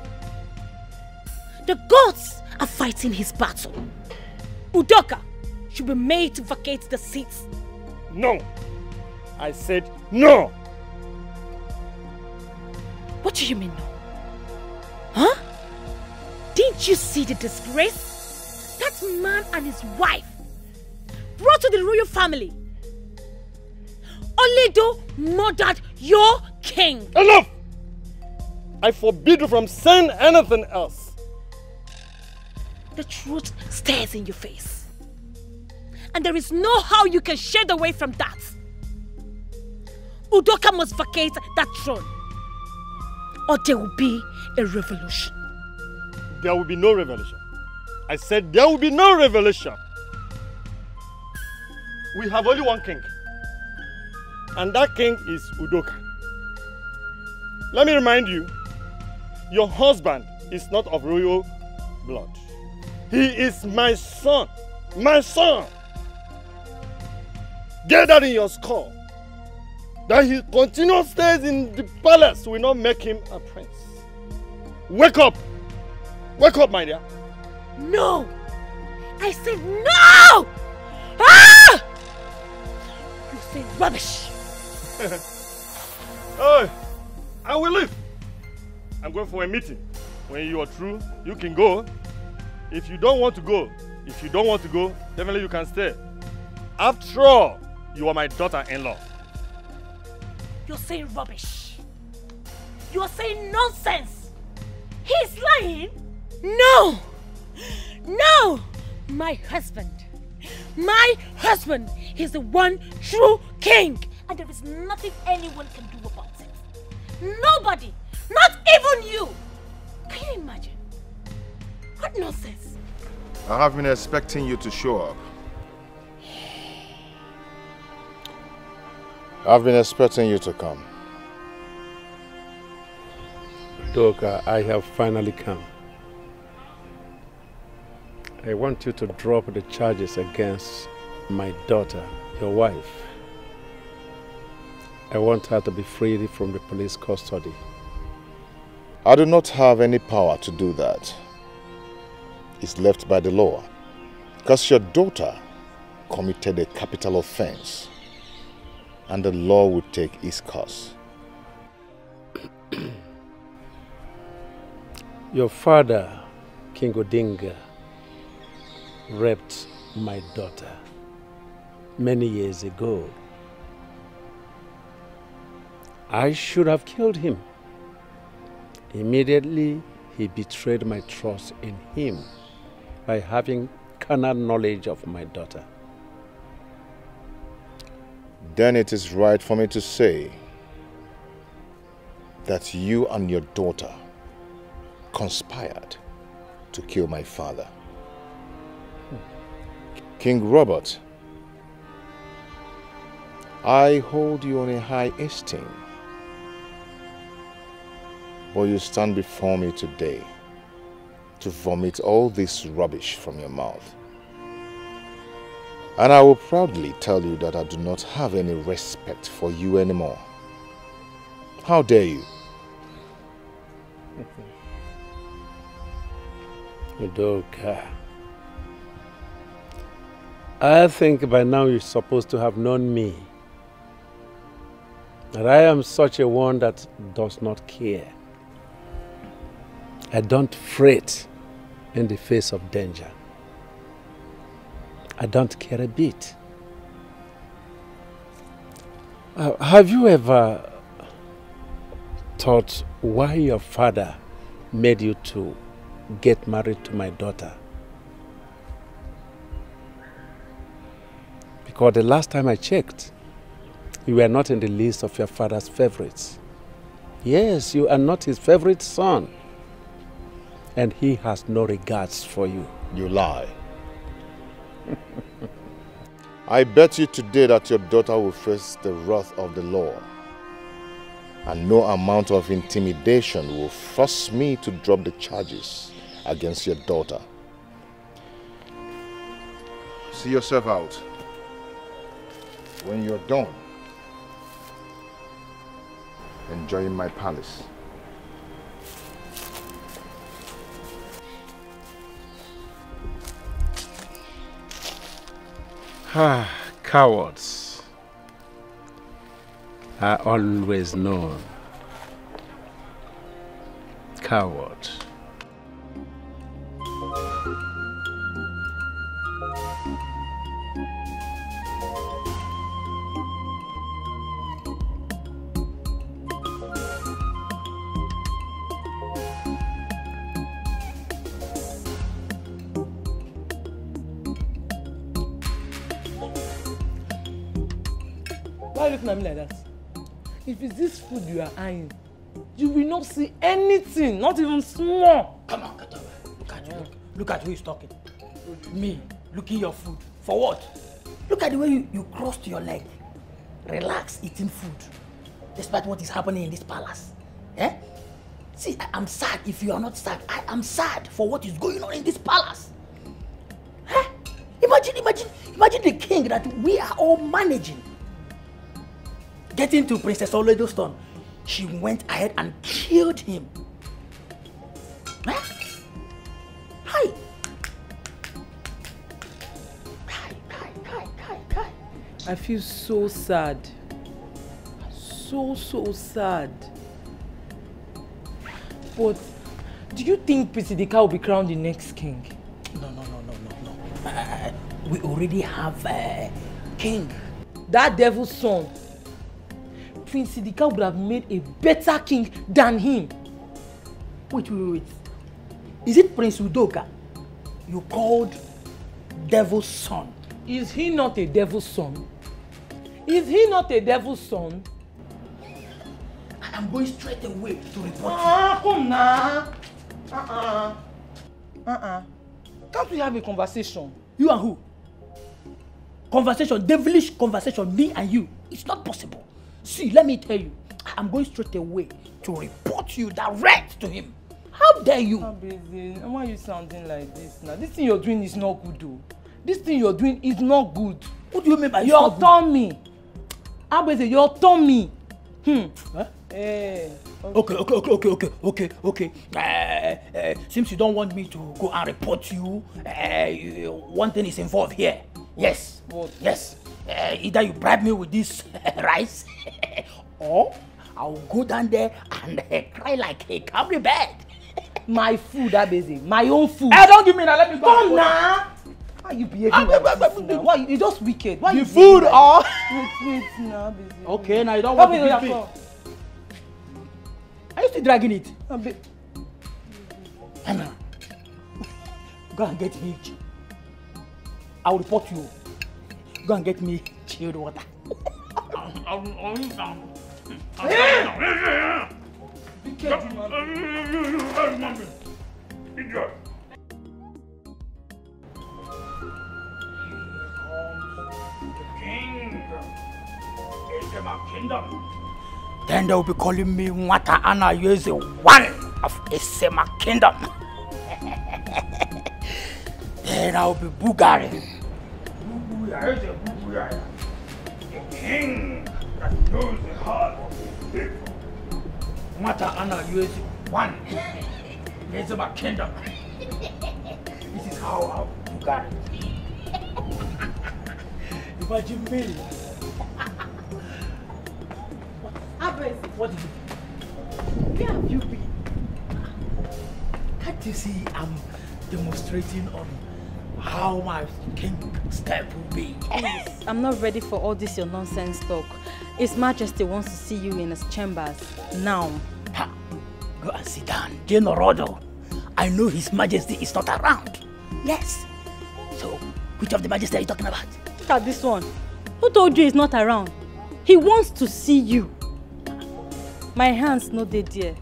The gods are fighting his battle. Udoka should be made to vacate the seats. No. I said no. What do you mean no? Huh? Didn't you see the disgrace that man and his wife brought to the royal family? Olido murdered your king. Enough! I forbid you from saying anything else. The truth stares in your face. And there is no how you can shed away from that. Udoka must vacate that throne, or there will be a revolution. There will be no revolution. I said there will be no revolution. We have only one king. And that king is Udoka. Let me remind you, your husband is not of royal blood. He is my son. My son. Get that in your skull. That he continues stays in the palace will not make him a prince. Wake up. Wake up, my dear. No! I said no! Ah! You say rubbish. Hey, I will leave. I'm going for a meeting. When you are through, you can go. If you don't want to go, definitely you can stay. After all, you are my daughter-in-law. You're saying rubbish. You're saying nonsense. He's lying. No! No! My husband is the one true king. And there is nothing anyone can do about it. Nobody! Not even you! Can you imagine? What nonsense? I have been expecting you to show up. I've been expecting you to come. Udoka, I have finally come. I want you to drop the charges against my daughter, your wife. I want her to be freed from the police custody. I do not have any power to do that. It's left by the law. Because your daughter committed a capital offense, and the law would take its course. Your father, King Odinga, raped my daughter many years ago. I should have killed him. Immediately, he betrayed my trust in him by having carnal knowledge of my daughter. Then it is right for me to say that you and your daughter conspired to kill my father. King Robert, I hold you in a high esteem, but you stand before me today to vomit all this rubbish from your mouth. And I will proudly tell you that I do not have any respect for you anymore. How dare you? Udoka, I think by now you're supposed to have known me. That I am such a one that does not care. I don't fret in the face of danger. I don't care a bit. Have you ever thought why your father made you to get married to my daughter? Because the last time I checked, you were not in the list of your father's favorites. Yes, you are not his favorite son. And he has no regards for you. You lie. I bet you today that your daughter will face the wrath of the law. And no amount of intimidation will force me to drop the charges against your daughter. See yourself out. When you're done enjoying my palace. Ah, cowards are always known. Coward. Why are you looking at me like that? If it's this food you are eyeing, you will not see anything, not even small. Come on, get away. Look at you. Look at who is talking. Me, looking your food. For what? Look at the way you crossed your leg. Relax eating food. Despite what is happening in this palace. Eh? See, I'm sad if you are not sad. I am sad for what is going on in this palace. Eh? Imagine the king that we are all managing. Getting to Princess Oledo's son, she went ahead and killed him. Eh? Hi. I feel so sad. So sad. But do you think Prisidika will be crowned the next king? No. We already have a king. That devil's son. Prince Sidika would have made a better king than him. Wait. Is it Prince Udoka you called devil's son? Is he not a devil's son? Is he not a devil's son? I am going straight away to report you. Come now. Can't we have a conversation? You and who? Conversation, devilish conversation, me and you. It's not possible. See, let me tell you, I'm going straight away to report you direct to him. How dare you? Abeze, why are you sounding like this now? This thing you're doing is not good, though. This thing you're doing is not good. What do you mean by your tummy? Abeze, your tummy. Huh? Hey. Okay. Since you don't want me to go and report you, one thing is involved here. Yes. What? Yes. Either you bribe me with this rice, or I'll go down there and cry like a cabri bed. My food, Abeze. My own food. Hey, don't give me that. Let me go. Come now. Why you behaving like this now? Why you just wicked? Why the you food like or? Wait now, Abeze. Okay, now you don't want to beat me. Are you still dragging it? Emma, go and get me. I will report you. Go and get me chilled water. Then they will be calling me Nwata Ana Yeze, one of Esema Kingdom. Then I will be Bugari. The king that knows the heart of his people. Nwata Ana Yeze, one. Esema Kingdom. This is how I will Bugari. Imagine me. What did you do? Where have you been? Can't you see I'm demonstrating on how my king step will be? Please, I'm not ready for all this your nonsense talk. His Majesty wants to see you in his chambers now. Ha! Go and sit down, General. I know His Majesty is not around. Yes. So, which of the Majesty are you talking about? Look at this one. Who told you he's not around? He wants to see you. My hands no dey there.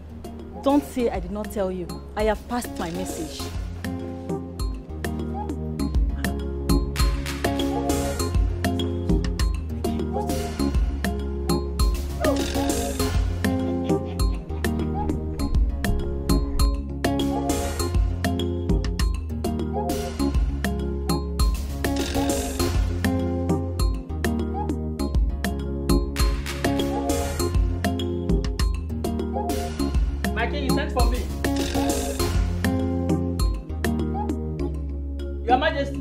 Don't say I did not tell you. I have passed my message. Your Majesty.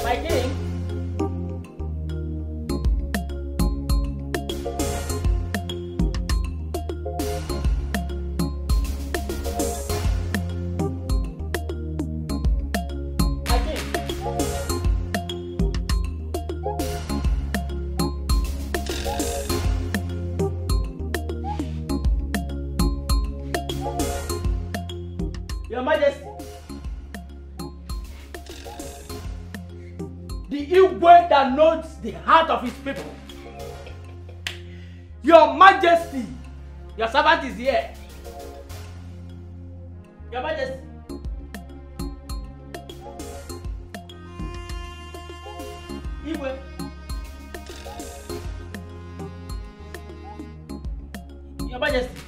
My king. Your Majesty, the Igwe that knows the heart of his people. Your Majesty, your servant is here. Your Majesty. Igwe. Your Majesty.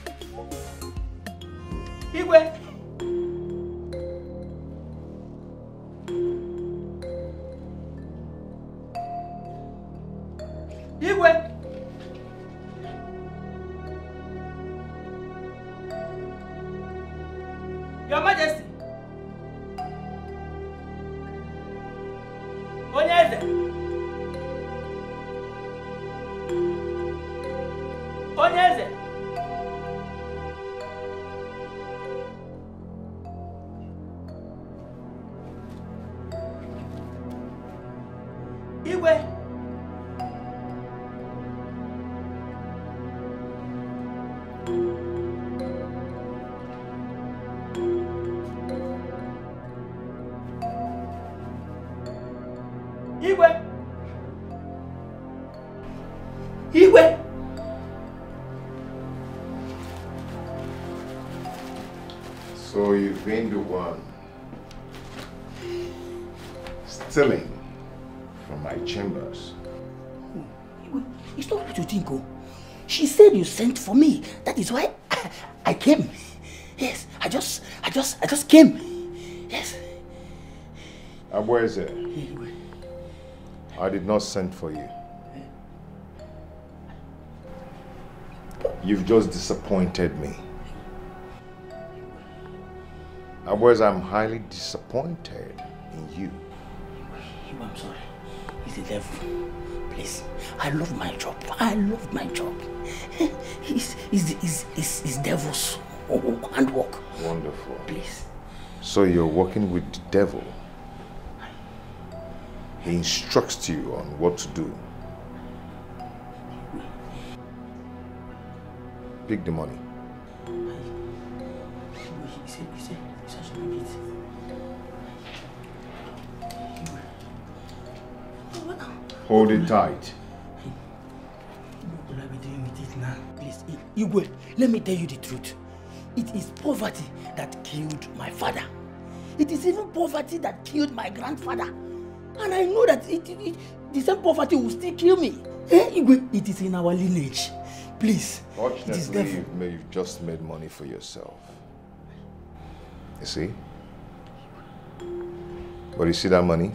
Igwe. Igwe. Your Majesty. Onyeze. Onyeze. Igwe. Igwe. Igwe. So you've been the one stealing from my chambers. It's not what you think, oh. She said you sent for me. That is why I came. Yes, I just came. Yes. Abweze, I did not send for you. You've just disappointed me. Abweze, I'm highly disappointed in you. I'm sorry. He's the devil. Please, I love my job. I love my job. He's devil's handwork. Wonderful. Please. So you're working with the devil. He instructs you on what to do. Pick the money. Hold it tight. What will I be doing with it now? Please, Igwe, let me tell you the truth. It is poverty that killed my father. It is even poverty that killed my grandfather. And I know that the same poverty will still kill me. Igwe, it is in our lineage. Please. Fortunately, you've just made money for yourself. You see? But you see that money?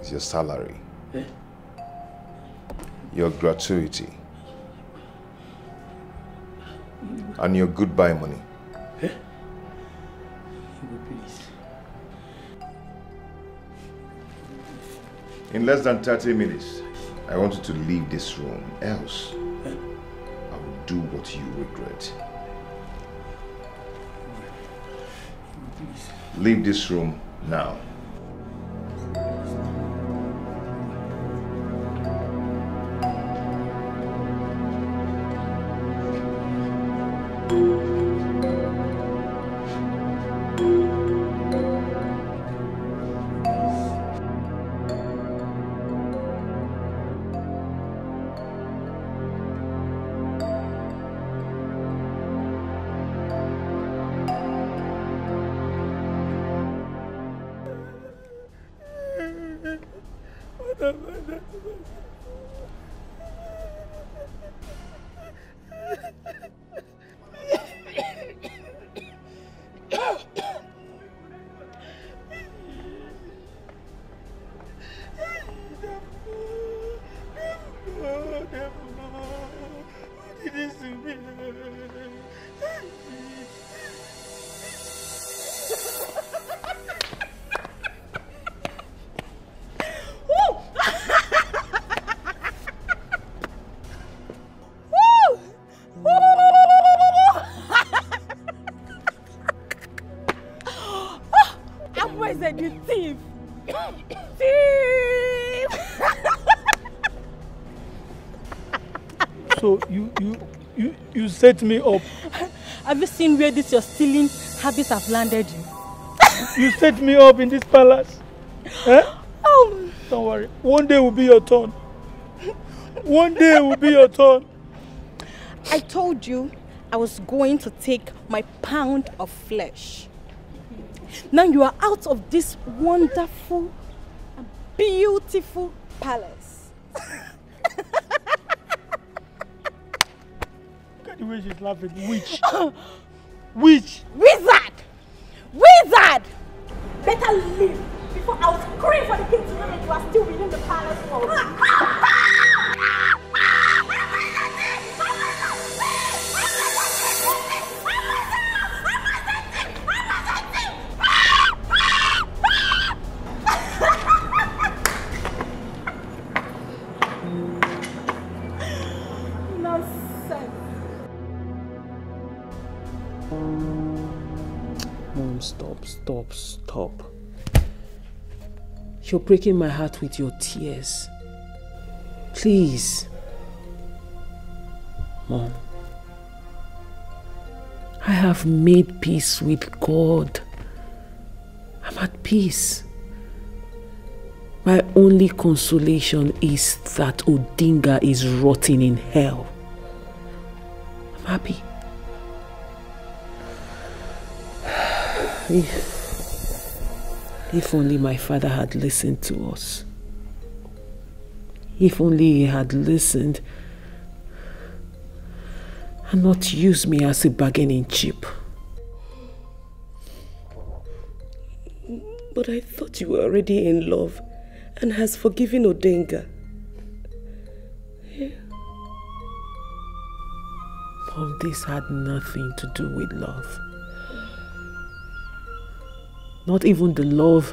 It's your salary. Your gratuity. And your goodbye money. In less than 30 minutes, I want you to leave this room, else I will do what you regret. Leave this room now. So you set me up. Have you seen where this your stealing habits have landed you? You set me up in this palace. Eh? Don't worry. One day will be your turn. One day will be your turn. I told you I was going to take my pound of flesh. Now you are out of this wonderful, beautiful palace. Look at the way she's laughing. Witch. Witch. Wizard. Wizard. Better leave before I will scream for the king to know that you are still within the palace walls. Mom, stop. You're breaking my heart with your tears. Please. Mom, I have made peace with God. I'm at peace. My only consolation is that Odinga is rotting in hell. I'm happy. If only my father had listened to us. If only he had listened and not used me as a bargaining chip. But I thought you were already in love and has forgiven Odinga. Yeah. Mom, this had nothing to do with love. Not even the love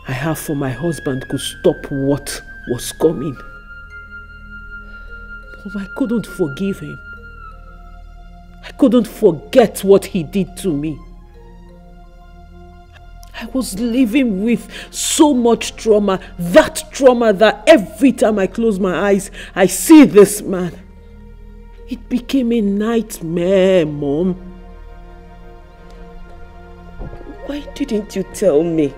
I have for my husband could stop what was coming. But I couldn't forgive him. I couldn't forget what he did to me. I was living with so much trauma, that every time I close my eyes, I see this man. It became a nightmare, Mom. Why didn't you tell me?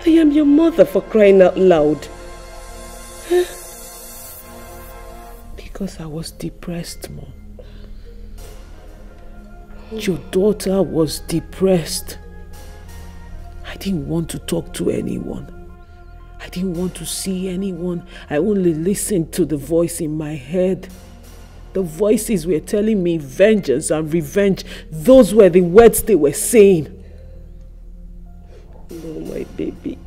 I am your mother, for crying out loud. Huh? Because I was depressed, Mom. Your daughter was depressed. I didn't want to talk to anyone. I didn't want to see anyone. I only listened to the voice in my head. The voices were telling me vengeance and revenge. Those were the words they were saying. No, my baby.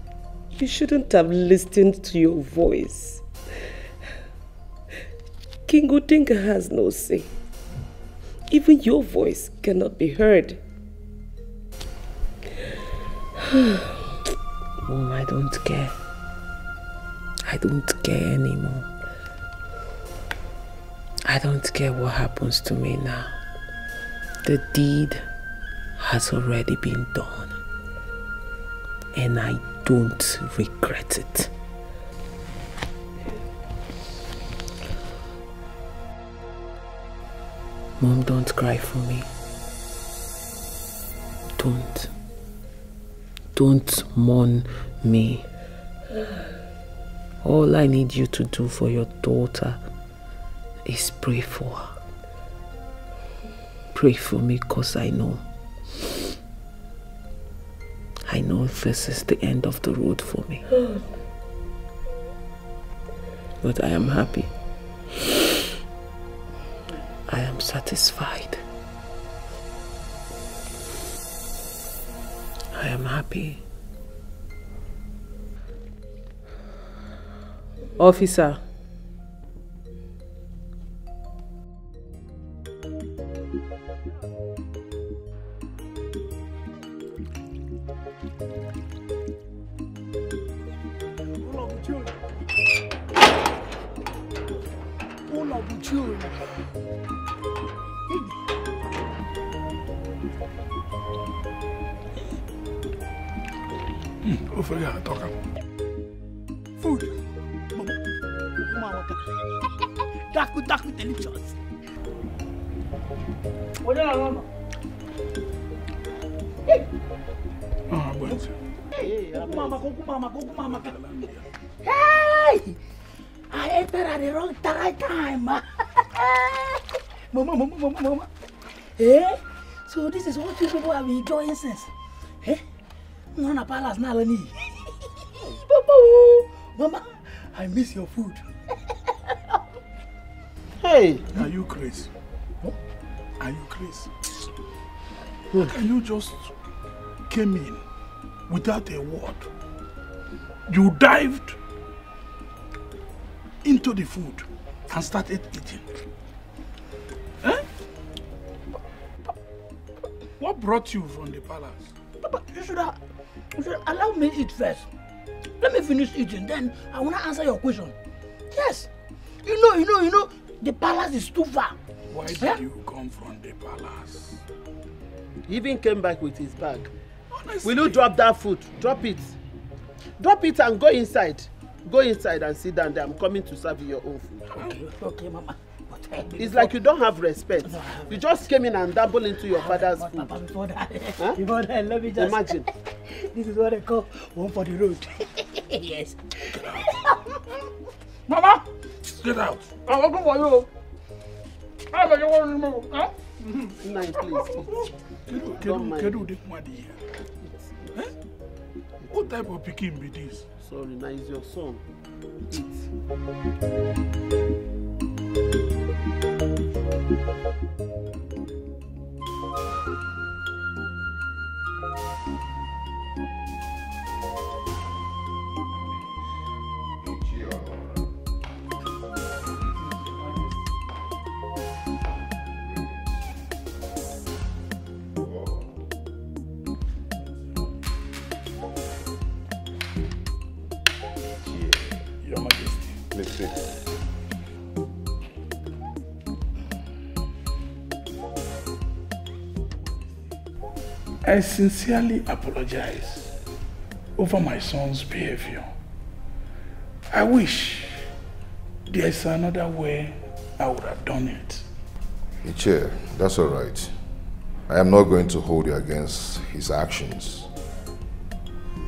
You shouldn't have listened to your voice. King Odinga has no say. Even your voice cannot be heard. Mom, I don't care. I don't care anymore. I don't care what happens to me now. The deed has already been done. And I don't regret it. Mom, don't cry for me. Don't mourn me. All I need you to do for your daughter is pray for her. Pray for me, because I know this is the end of the road for me. But I am happy. I am satisfied. I am happy. Officer. Food. Daku delicious. Mama. Hey! I entered at the wrong time. Mama. Hey? So this is what you people have been enjoying since. Hey? No, palace now, Mama, I miss your food. Hey! Are you crazy? Huh? Are you crazy? How can you just came in without a word? You dived into the food and started eating. Eh? What brought you from the palace? Papa, you should allow me eat first. Let me finish eating, then I want to answer your question. Yes. You know, the palace is too far. Why did you come from the palace? He even came back with his bag. Honestly. Will you drop that food? Drop it. Drop it and go inside. Go inside and sit down there. I'm coming to serve you your own food. Okay, Mama. It's like you don't have respect. You just came in and dabbled into your father's food. Papa, before that, huh? let me just... Imagine. This is what I call one for the road. Yes. Get out. Mama! Get out. I will go for you. I beg you want to move. Huh? Nice, please. What type of picking be this? Sorry, now it's your son. I sincerely apologize over my son's behavior. I wish there's another way I would have done it. Iche, that's all right. I am not going to hold you against his actions.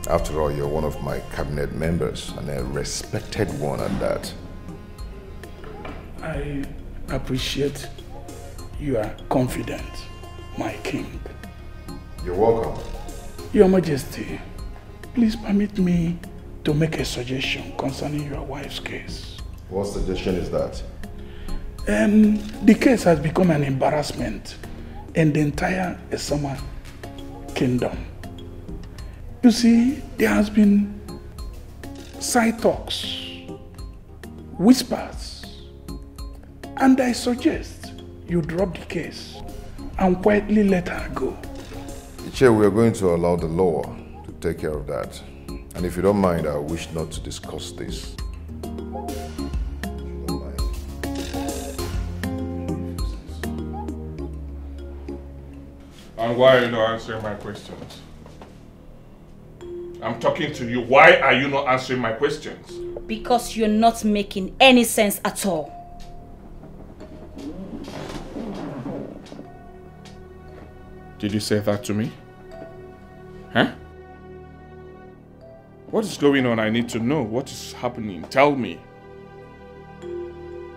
After all, you're one of my cabinet members and a respected one at that. I appreciate your confidence, my king. You're welcome. Your Majesty, please permit me to make a suggestion concerning your wife's case. What suggestion is that? The case has become an embarrassment in the entire Esama kingdom. You see, there has been side talks, whispers, and I suggest you drop the case and quietly let her go. Iche, we are going to allow the law to take care of that. And if you don't mind, I wish not to discuss this. And why are you not answering my questions? I'm talking to you. Why are you not answering my questions? Because you're not making any sense at all. Did you say that to me? Huh? What is going on? I need to know. What is happening? Tell me.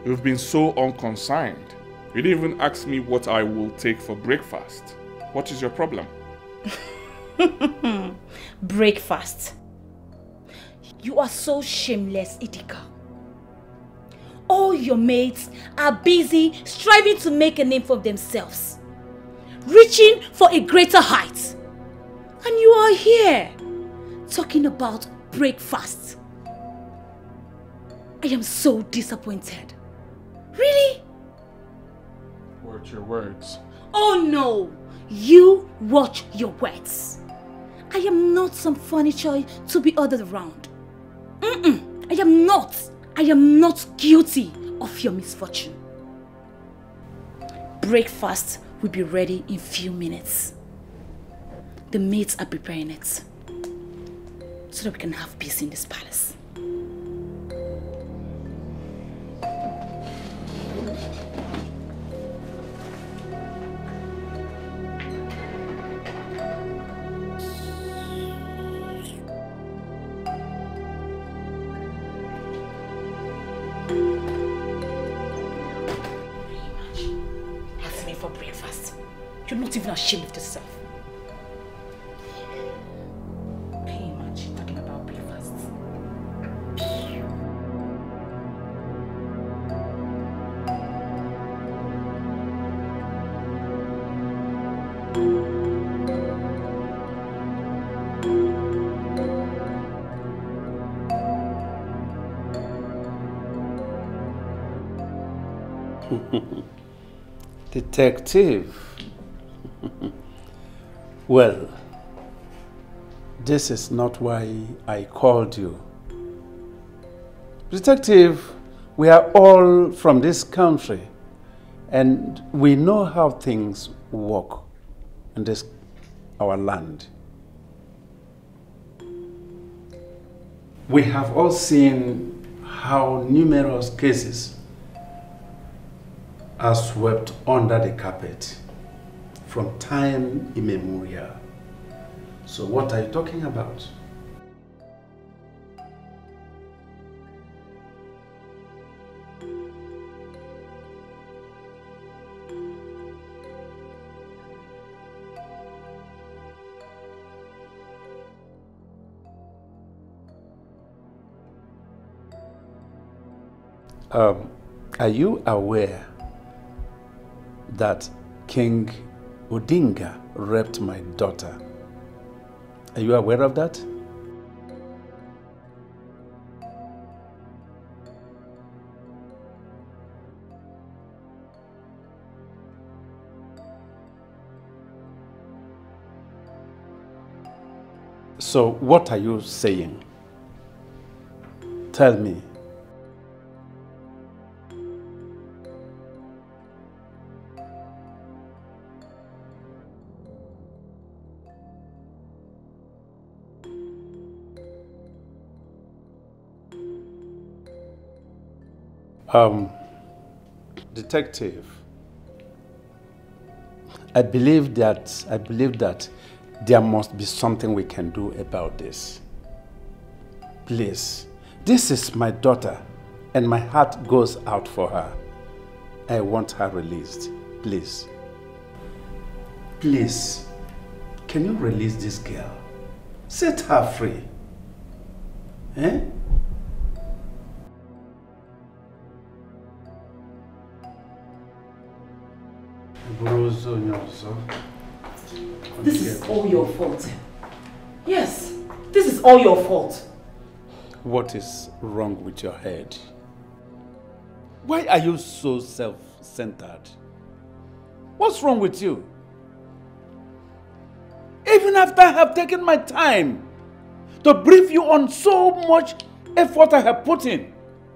You've been so unconcerned. You didn't even ask me what I will take for breakfast. What is your problem? Breakfast. You are so shameless, Idika. All your mates are busy striving to make a name for themselves, reaching for a greater height. And you are here talking about breakfast. I am so disappointed. Really? Watch your words. Oh no! You watch your words. I am not some furniture to be ordered around. I am not. I am not guilty of your misfortune. Breakfast will be ready in few minutes. The maids are preparing it so that we can have peace in this palace. Asking me for breakfast. You're not even ashamed of yourself. Can you imagine talking about breakfast? Detective. Well, this is not why I called you. Detective, we are all from this country and we know how things work in this, our land. We have all seen how numerous cases are swept under the carpet from time immemorial. So what are you talking about? Are you aware that King Odinga raped my daughter? Are you aware of that? So what are you saying? Tell me. Detective, I believe that there must be something we can do about this. Please, this is my daughter and my heart goes out for her. I want her released, please. Please, can you release this girl? Set her free. Eh? This is all your fault. Yes, this is all your fault. What is wrong with your head? Why are you so self-centered? What's wrong with you? Even after I have taken my time to brief you on so much effort I have put in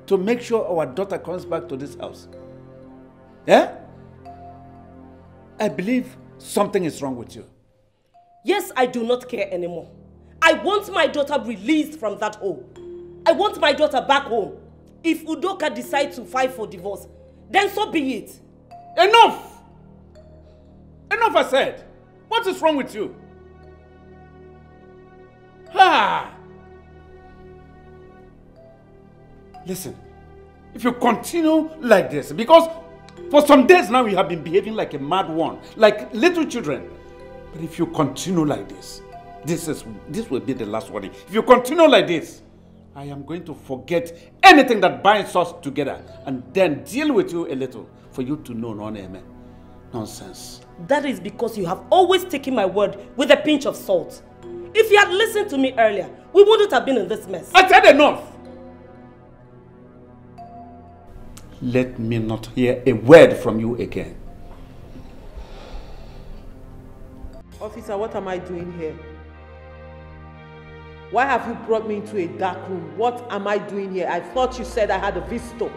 to make sure our daughter comes back to this house. Yeah? I believe something is wrong with you. Yes, I do not care anymore. I want my daughter released from that hole. I want my daughter back home. If Udoka decides to file for divorce, then so be it. Enough! Enough, I said. What is wrong with you? Listen, if you continue like this, because for some days now you have been behaving like a mad one, like little children. But if you continue like this, this will be the last warning. If you continue like this, I am going to forget anything that binds us together and then deal with you a little for you to know nonsense. That is because you have always taken my word with a pinch of salt. If you had listened to me earlier, we wouldn't have been in this mess. I said enough! Let me not hear a word from you again. Officer, what am I doing here? Why have you brought me into a dark room? What am I doing here? I thought you said I had a visitor.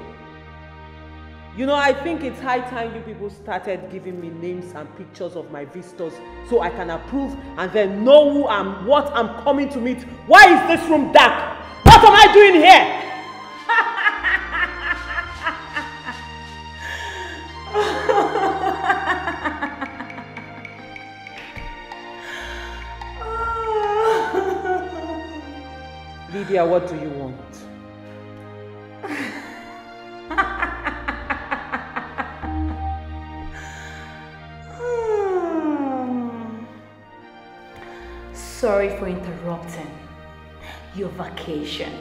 You know, I think it's high time you people started giving me names and pictures of my visitors so I can approve and then know who and what I'm coming to meet. Why is this room dark? What am I doing here? Lydia, what do you want? Sorry for interrupting your vacation.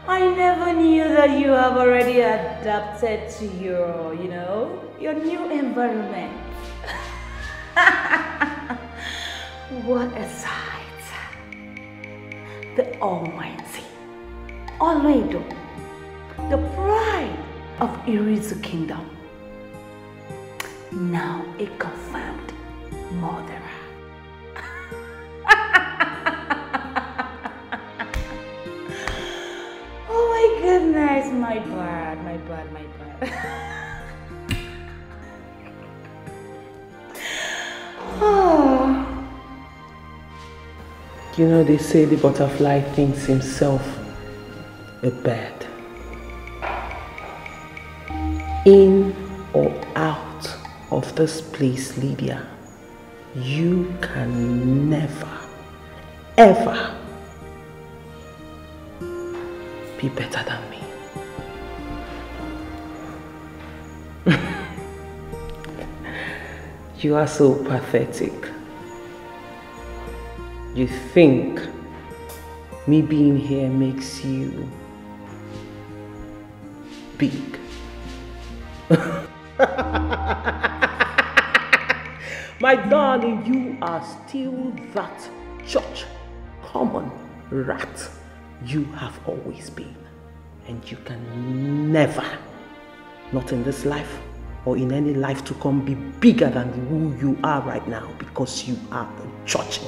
I never knew that you have already adapted to your, your new environment. What a sight. The Almighty, Oledo, the pride of Irizu Kingdom, now a confirmed murderer. Oh my goodness, my bad, my bad, my bad. Oh. You know, they say the butterfly thinks himself a bird. In or out of this place, Lydia, you can never, ever be better than me. You are so pathetic. You think me being here makes you big. My darling, you are still that church common rat you have always been. And you can never, not in this life or in any life to come, be bigger than who you are right now, because you are a church.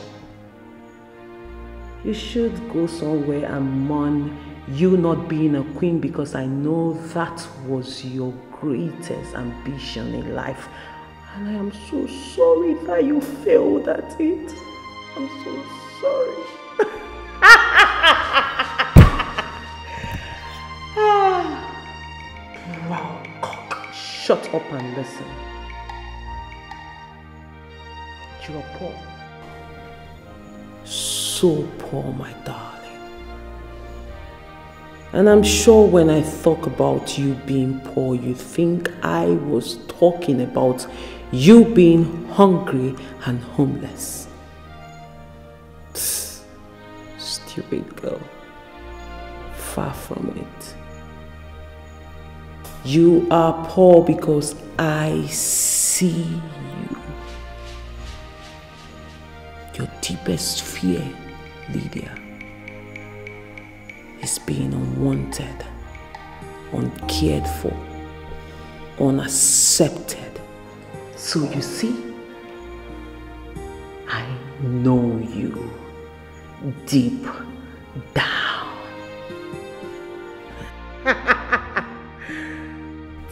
You should go somewhere and mourn you not being a queen, because I know that was your greatest ambition in life. And I am so sorry that you failed at it. I'm so sorry. shut up and listen. You are poor. So poor, my darling. And I'm sure when I talk about you being poor, you think I was talking about you being hungry and homeless. Psst, stupid girl. Far from it. You are poor because I see you. Your deepest fear, Lydia, is being unwanted, uncared for, unaccepted. So you see, I know you deep down.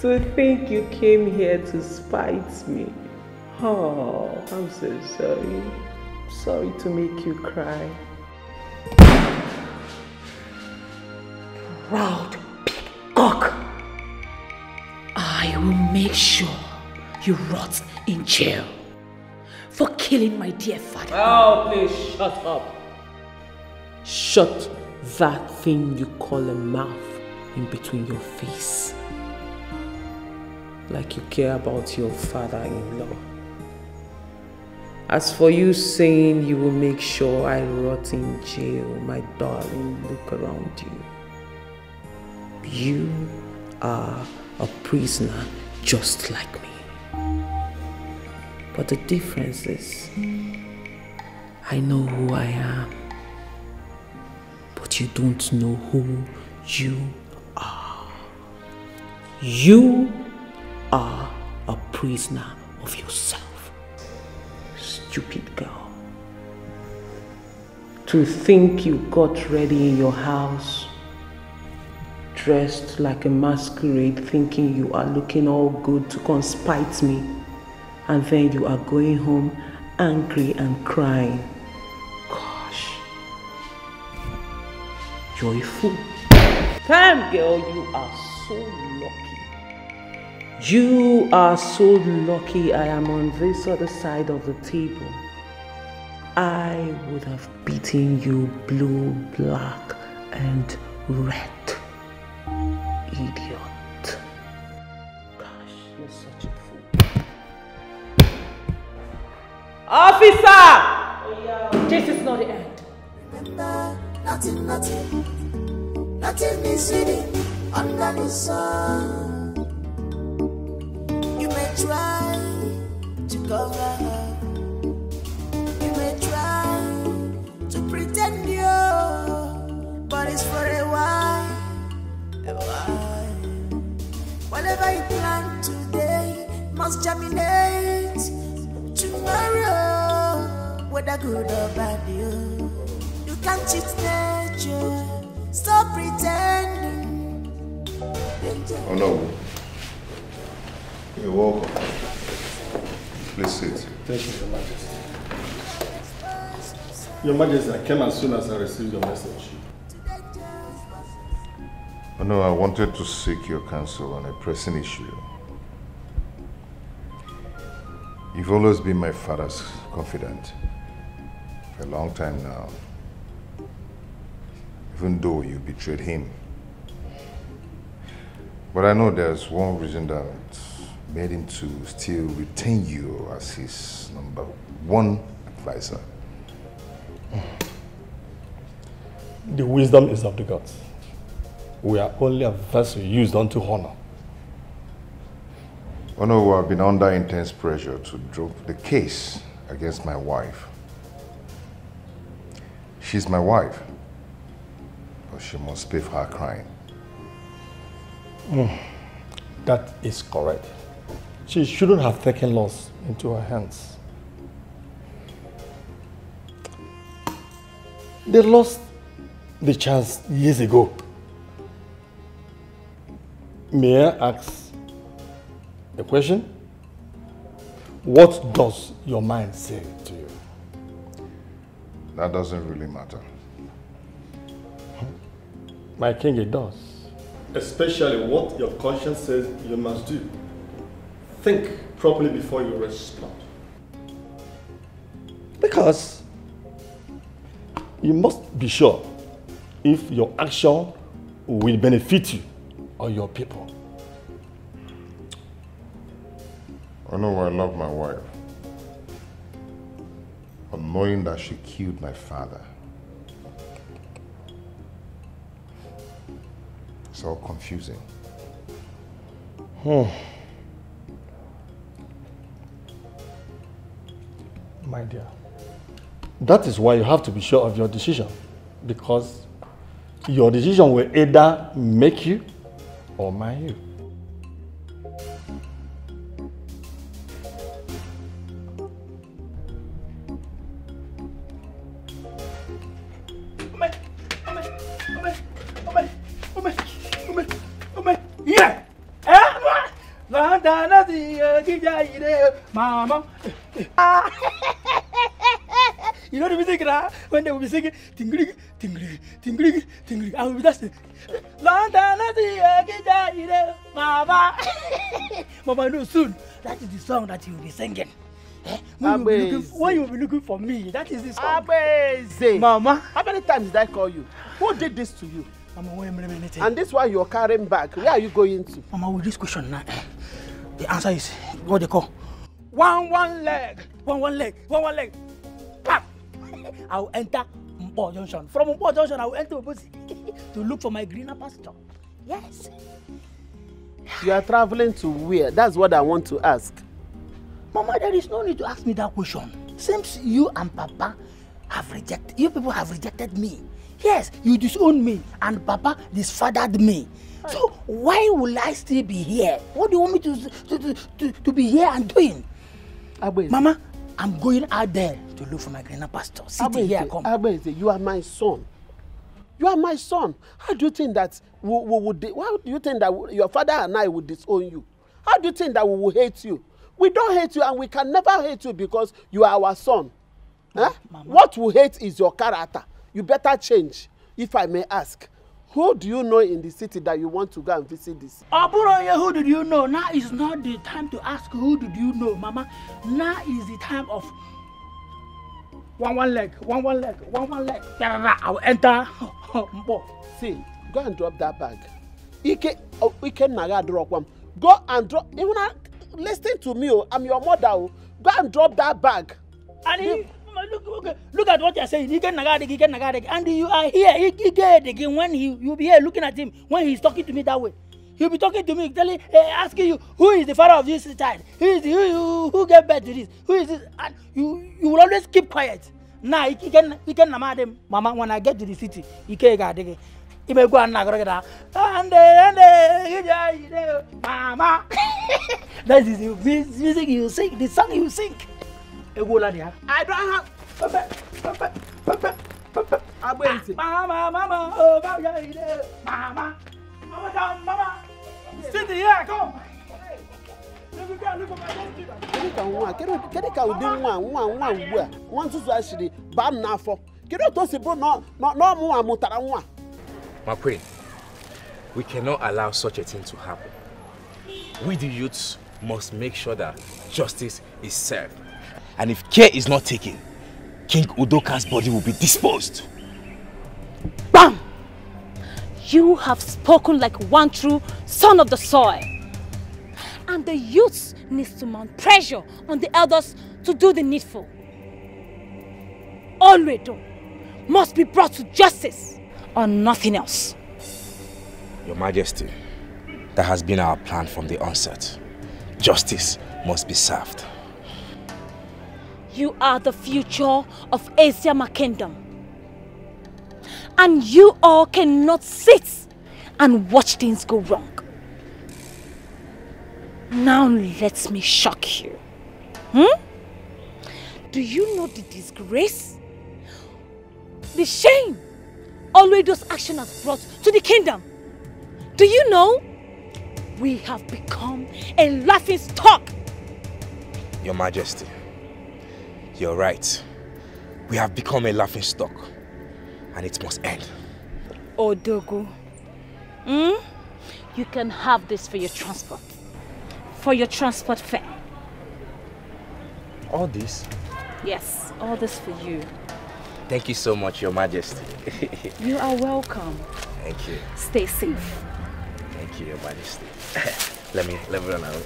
To think you came here to spite me. Oh, I'm so sorry. Sorry to make you cry. Proud peacock. I will make sure you rot in jail for killing my dear father. Oh, please shut up. Shut that thing you call a mouth in between your face. Like you care about your father-in-law. As for you saying you will make sure I rot in jail, my darling, look around you. You are a prisoner just like me. But the difference is, I know who I am, but you don't know who you are. You are a prisoner of yourself. Stupid girl. To think you got ready in your house, dressed like a masquerade, thinking you are looking all good to conspite me, and then you are going home angry and crying. Gosh. You're a fool. Damn girl, you are so lucky. You are so lucky I am on this other side of the table. I would have beaten you blue, black, and red. Idiot. Gosh, you're such a fool. Officer! This is not the end. Remember, nothing is hidden under the sun. You may try to cover up. You may try to pretend you, but it's for a while. Whatever you plant today must germinate tomorrow, whether good or bad. You can't cheat nature. Stop pretending. Oh no. You're welcome. Please sit. Thank you, Your Majesty. Your Majesty, I came as soon as I received your message. Oh no, I wanted to seek your counsel on a pressing issue. You've always been my father's confidant for a long time now, even though you betrayed him. But I know there's one reason that made him to still retain you as his #1 advisor. The wisdom is of the gods. We are only a vessel used unto honor. Oh no, I've been under intense pressure to drop the case against my wife. She's my wife, but she must pay for her crime. That is correct. She shouldn't have taken laws into her hands. They lost the chance years ago. May I ask a question? What does your mind say to you? That doesn't really matter. My king, it does. Especially what your conscience says you must do. think properly before you respond. Because you must be sure if your action will benefit you or your people. I know I love my wife. But knowing that she killed my father, it's all confusing. My dear, that is why you have to be sure of your decision, because your decision will either make you or mar you. Yeah. Mama. You know the music, right? When they will be singing, tingling, tingling, tingling, tingling, I will be dancing. Mama. Mama, no, soon. That is the song that you will be singing. When you will be looking for me, that is the song. Mama, how many times did I call you? Who did this to you? Mama, wait a minute. And this one you're carrying back. Where are you going to? Mama, with this question now, the answer is what they call one leg. Pap! I will enter Mpo Junction. From Mpo Junction, I will enter Obosi to look for my greener pasture. Yes. You are traveling to where? That's what I want to ask. Mama, there is no need to ask me that question. Since you and Papa have rejected, you people have rejected me. Yes, you disowned me and Papa disfathered me. So why will I still be here? What do you want me to be here and doing? Mama, I'm going out there to look for my greener pasture. Here, come. You are my son. You are my son. How do you think that why do you think that your father and I would disown you? How do you think that we will hate you? We don't hate you and we can never hate you because you are our son. What we hate is your character. You better change, if I may ask. Who do you know in the city that you want to go and visit this? Who did you know? Now is not the time to ask who did you know, Mama. Now is the time of one leg. I will enter. See, go and drop that bag. Go and drop. Even listen to me, I'm your mother. Go and drop that bag. And look at what you're saying. And you are here. When you'll be here looking at him when he's talking to me that way. He'll be talking to me, asking you, who is the father of this child? Who gave birth to this? Who is this? And you will always keep quiet. Now, he can namad him. Mama, when I get to the city, he can't go again. He may go and Mama. That is the music you sing, the song you sing. I don't have. Mama. Sit here, come. My queen, we cannot allow such a thing to happen. We the youths must make sure that justice is served. And if care is not taken, King Udoka's body will be disposed. Bam! You have spoken like one true son of the soil. And the youths need to mount pressure on the elders to do the needful. Olwedo must be brought to justice or nothing else. Your Majesty, that has been our plan from the onset. Justice must be served. You are the future of Asiama Kingdom. And you all cannot sit and watch things go wrong. Now let me shock you. Do you know the disgrace? The shame Olwedo's action has brought to the kingdom? Do you know? We have become a laughing stock. Your Majesty, you're right. We have become a laughing stock. And it must end. Odogu, you can have this for your transport. for your transport fare. All this? Yes, all this for you. Thank you so much, Your Majesty. You are welcome. Thank you. Stay safe. Thank you, Your Majesty. let me run out.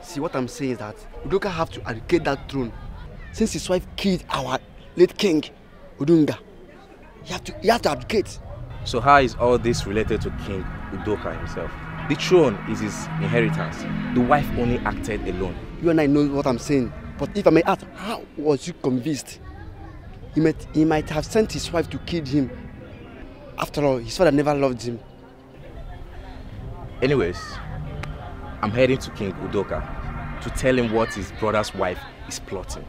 See, what I'm saying is that Udoka have to abdicate that throne. Since his wife killed our late king, Udunga, he have to abdicate. So how is all this related to King Udoka himself? The throne is his inheritance. The wife only acted alone. You and I know what I'm saying. But if I may ask, how was you convinced? He might have sent his wife to kill him. After all, his father never loved him. Anyways, I'm heading to King Udoka to tell him what his brother's wife is plotting.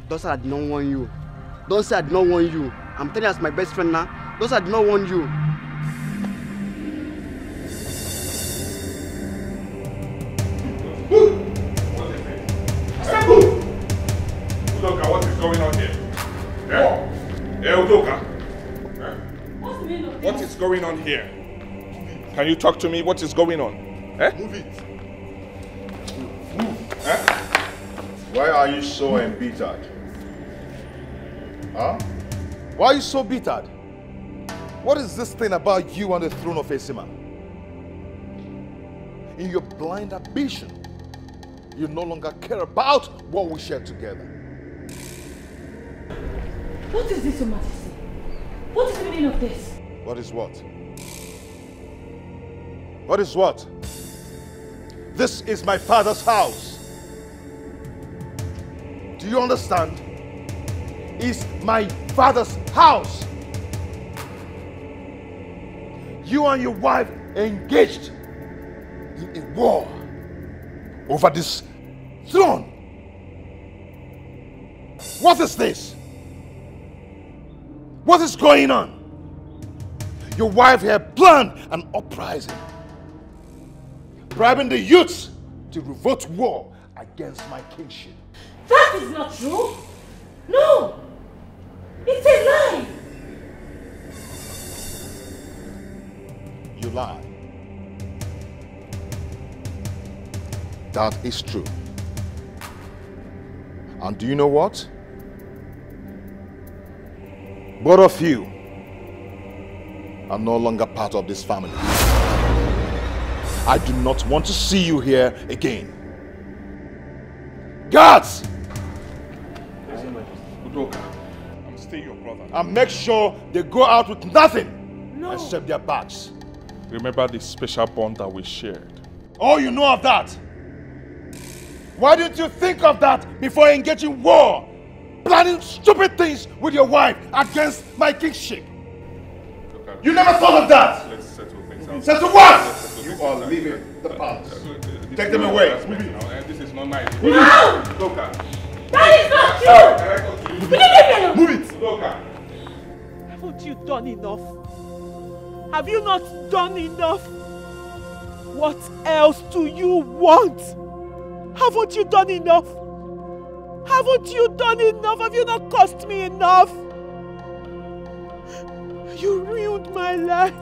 Don't say I did not warn you. Don't say I did not warn you. I'm telling you as my best friend now. Don't say I did not warn you. Udoka, what is going on here? Udoka. What's the meaning of this? What is going on here? Can you talk to me? What is going on? Move it. Move. Why are you so embittered? Huh? Why are you so bittered? What is this thing about you on the throne of Esima? In your blind ambition, you no longer care about what we share together. What is this, Your Majesty? What is the meaning of this? What is what? What is what? This is my father's house. Do you understand? It's my father's house. You and your wife engaged in a war over this throne. What is this? What is going on? Your wife had planned an uprising, bribing the youths to revolt war against my kingship. That is not true. No. It's a lie. You lie. That is true. And do you know what? Both of you are no longer part of this family. I do not want to see you here again. Guards! Udoka, I'm still your brother. And make sure they go out with nothing except their bags. Remember the special bond that we shared. Oh, you know of that? Why didn't you think of that before engaging war? Planning stupid things with your wife against my kingship. You never thought of that! Let's settle things out. Settle what? You are leaving the palace. Take them away. This is not nice. No! That is not true! Move it! Haven't you done enough? Have you not done enough? What else do you want? Haven't you done enough? Haven't you done enough? Have you not cost me enough? You ruined my life.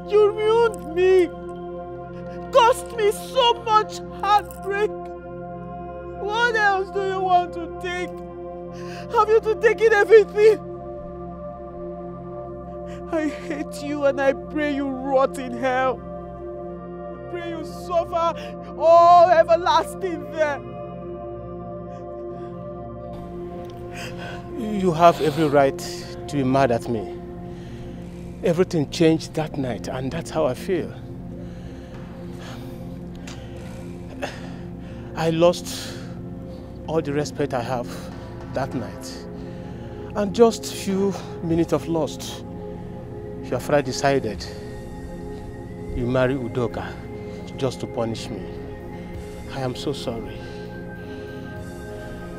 You ruined me. Cost me so much heartbreak. What else do you want to take? Have you to take it everything? I hate you and I pray you rot in hell. I pray you suffer all everlasting there. You have every right to be mad at me. Everything changed that night, and that's how I feel. I lost all the respect I have that night. And just few minutes of lost, your father decided you marry Udoka just to punish me. I am so sorry.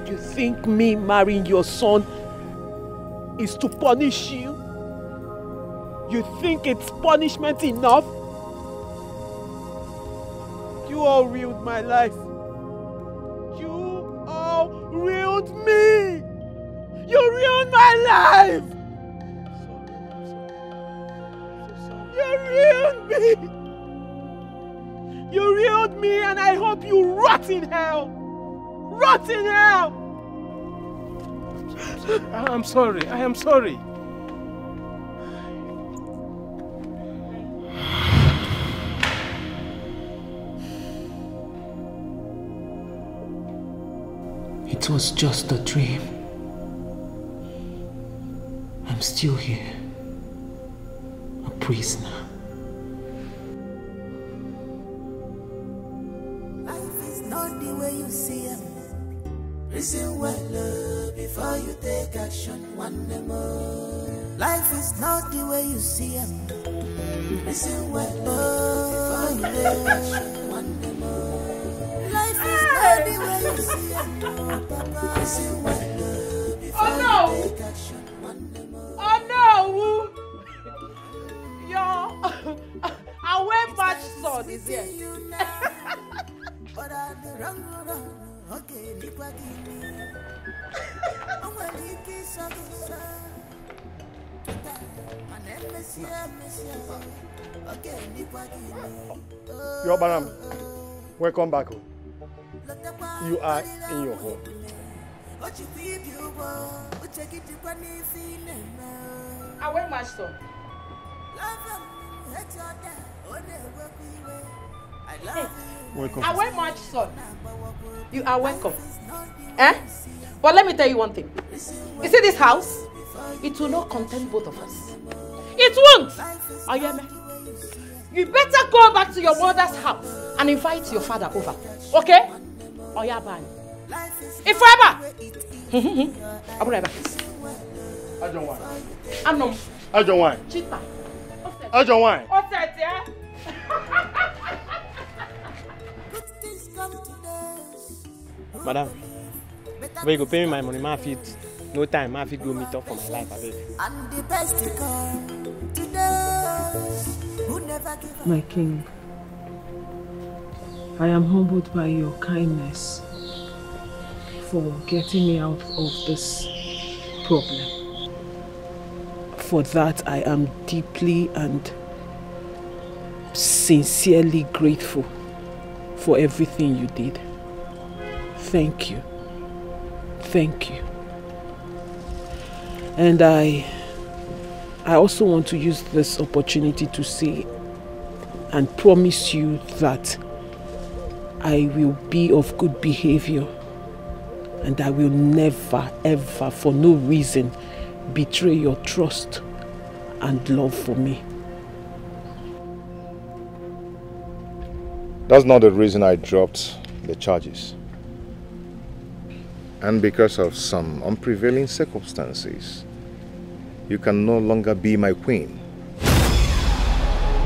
You think me marrying your son is to punish you? You think it's punishment enough? You all ruined my life. You all ruined me. You ruined my life. I'm sorry. You ruined me! You ruined me and I hope you rot in hell! Rot in hell! I'm sorry. I am sorry. It was just a dream. I'm still here, a prisoner. Life is not the way you see it. Listen well before you take action. One more. Life is not the way you see it. Listen well before you take action. One more. Life is not the way you see it. Listen well before you take action. Oh no! Your away match son is here. Your Baram, welcome back home. You are in your home. Away match son. Welcome. Away match son. You are welcome. Eh? But let me tell you one thing. You see this house? It will not contain both of us. It won't! Oyeme, you better go back to your mother's house and invite your father over. Okay? Oyabani. If ever! Abureba. Ajon wine. Anom. Ajon wine. Chita. Ajon wine. Madam, where you go pay me my money, my feet. No time, my feet go meet up for my life, I beg. And the best to come to those who never give up. My king, I am humbled by your kindness for getting me out of this problem. For that, I am deeply and sincerely grateful for everything you did. Thank you. Thank you. And I also want to use this opportunity to say and promise you that I will be of good behavior and I will never, ever, for no reason, betray your trust and love for me. That's not the reason I dropped the charges. And because of some unprevailing circumstances, you can no longer be my queen.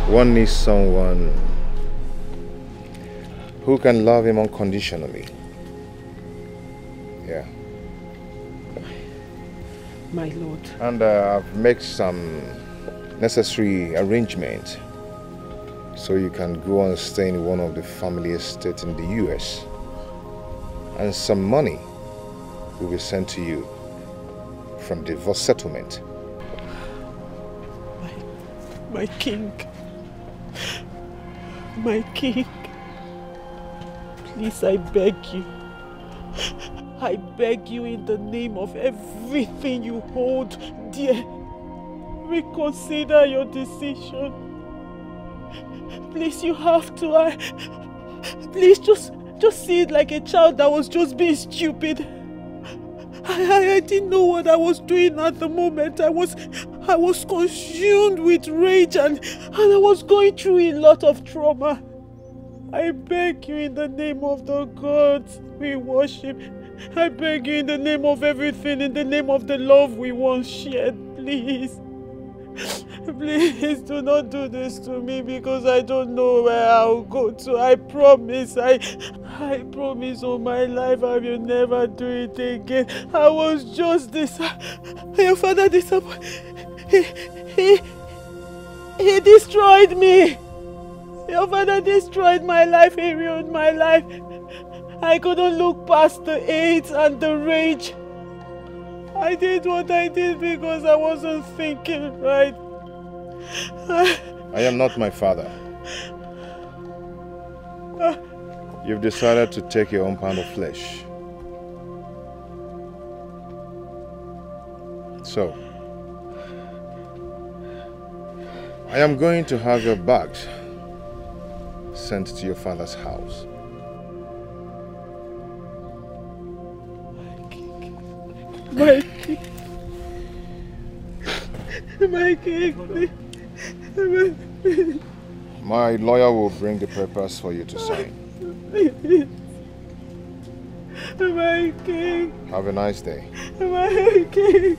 One needs someone who can love him unconditionally. Yeah. My lord. And I've made some necessary arrangements so you can go and stay in one of the family estates in the US. And some money will be sent to you from divorce settlement. My king. My king. Please, I beg you. I beg you in the name of everything you hold dear. Reconsider your decision. Please, you have to. Please, just see it like a child that was just being stupid. I didn't know what I was doing at the moment. I was consumed with rage and I was going through a lot of trauma. I beg you in the name of the gods we worship. I beg you in the name of everything, in the name of the love we once shared, please. Please do not do this to me because I don't know where I'll go to. I promise, I promise all my life I will never do it again. I was just this. Your father he destroyed me. Your father destroyed my life. He ruined my life. I couldn't look past the hate and the rage. I did what I did because I wasn't thinking right. I am not my father. You've decided to take your own pound of flesh. So, I am going to have your bags sent to your father's house. My king. My king. My lawyer will bring the papers for you to sign. My king. Have a nice day. My king.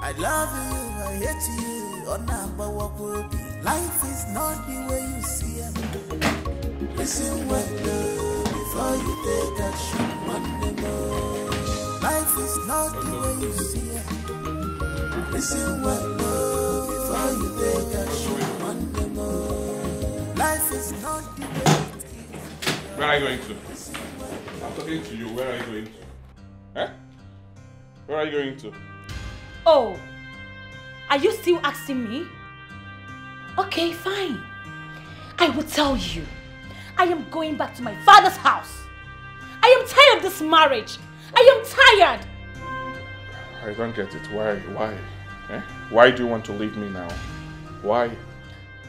I love you, I hate you. Life is not the way you see it. Listen well before you take action. Life is not the way you see it. Listen well before you take action. Life is not the way it is. Where are you going to? I'm talking to you. Where are you going to? Eh? Where are you going to? Oh, are you still asking me? Okay, fine. I will tell you. I am going back to my father's house. I am tired of this marriage. I am tired. I don't get it. Why? Eh? Why do you want to leave me now? Why?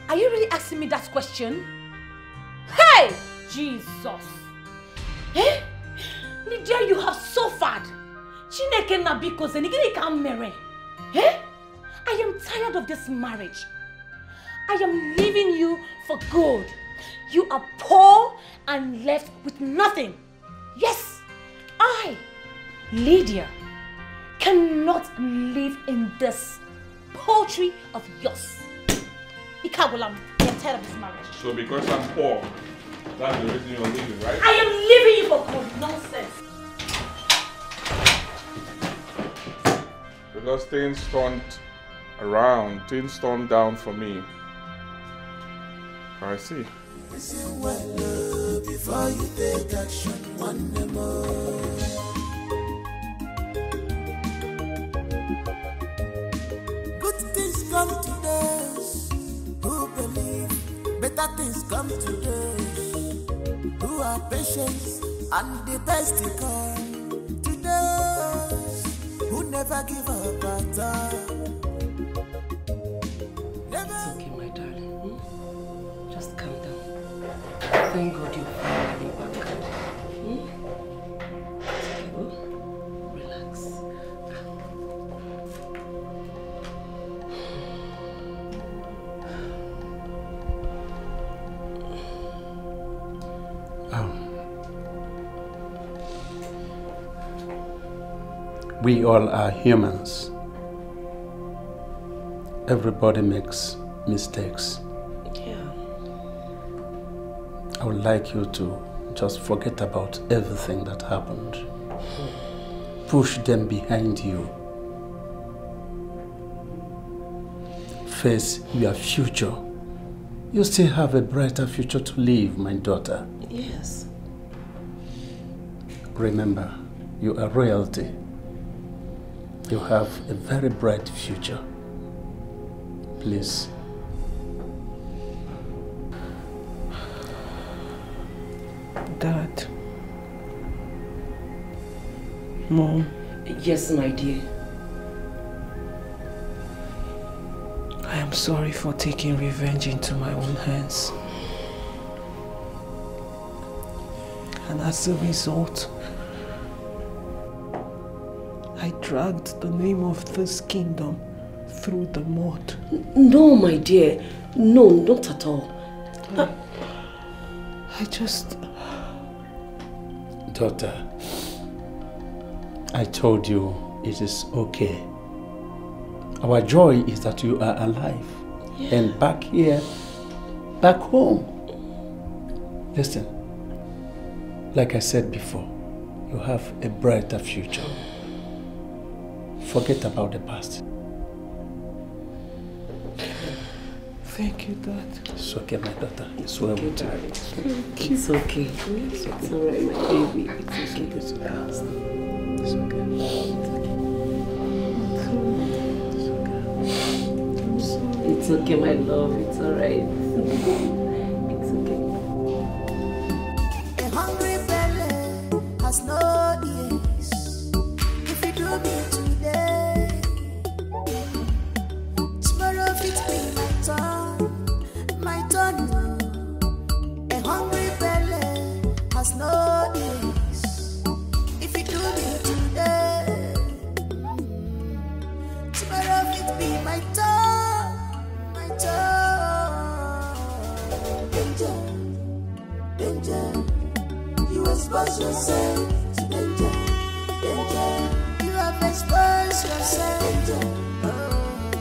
Are you really asking me that question? Hey! Jesus! Eh? Nigeria, you have suffered. Chineke nabiko zenigiri kan mere. Eh? I am tired of this marriage. I am leaving you for good. You are poor and left with nothing. Yes, I, Lydia, cannot live in this poultry of yours. Ikagulam, I am tired of this marriage. So because I'm poor, that's the reason you're leaving, right? I am leaving you for good. Nonsense. Because things turned around, things turned down for me. I see. Listen well before you take action. One more. Good things come to those who believe. Better things come to those who are patient. And the best they come to those who never give up at all. It's okay, my darling. Just calm down. Thank God you're finally back. It's okay, relax. We all are humans. Everybody makes mistakes. Yeah. I would like you to just forget about everything that happened. Push them behind you. Face your future. You still have a brighter future to live, my daughter. Yes. Remember, you are royalty. You have a very bright future. Please. Dad. Mom. Yes, my dear. I am sorry for taking revenge into my own hands. And as a result, I dragged the name of this kingdom through the mud. No, my dear. No, not at all. I just... Daughter, I told you it is okay. Our joy is that you are alive. Yeah. And back here, back home. Listen, like I said before, you have a brighter future. Forget about the past. Thank you, Dad. It's okay, my daughter. It's well with you. It's okay. It's alright, my baby. It's okay. It's okay. It's okay, my love. It's alright. It's okay. A hungry belly has no ears. If you do me today, tomorrow it be my turn. My turn. A hungry belly has no ears. If you do me today, tomorrow it be my turn. My turn. Danger, danger. You expose yourself to danger, danger. You have exposed yourself, danger,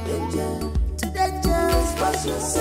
danger, to danger. Expose yourself.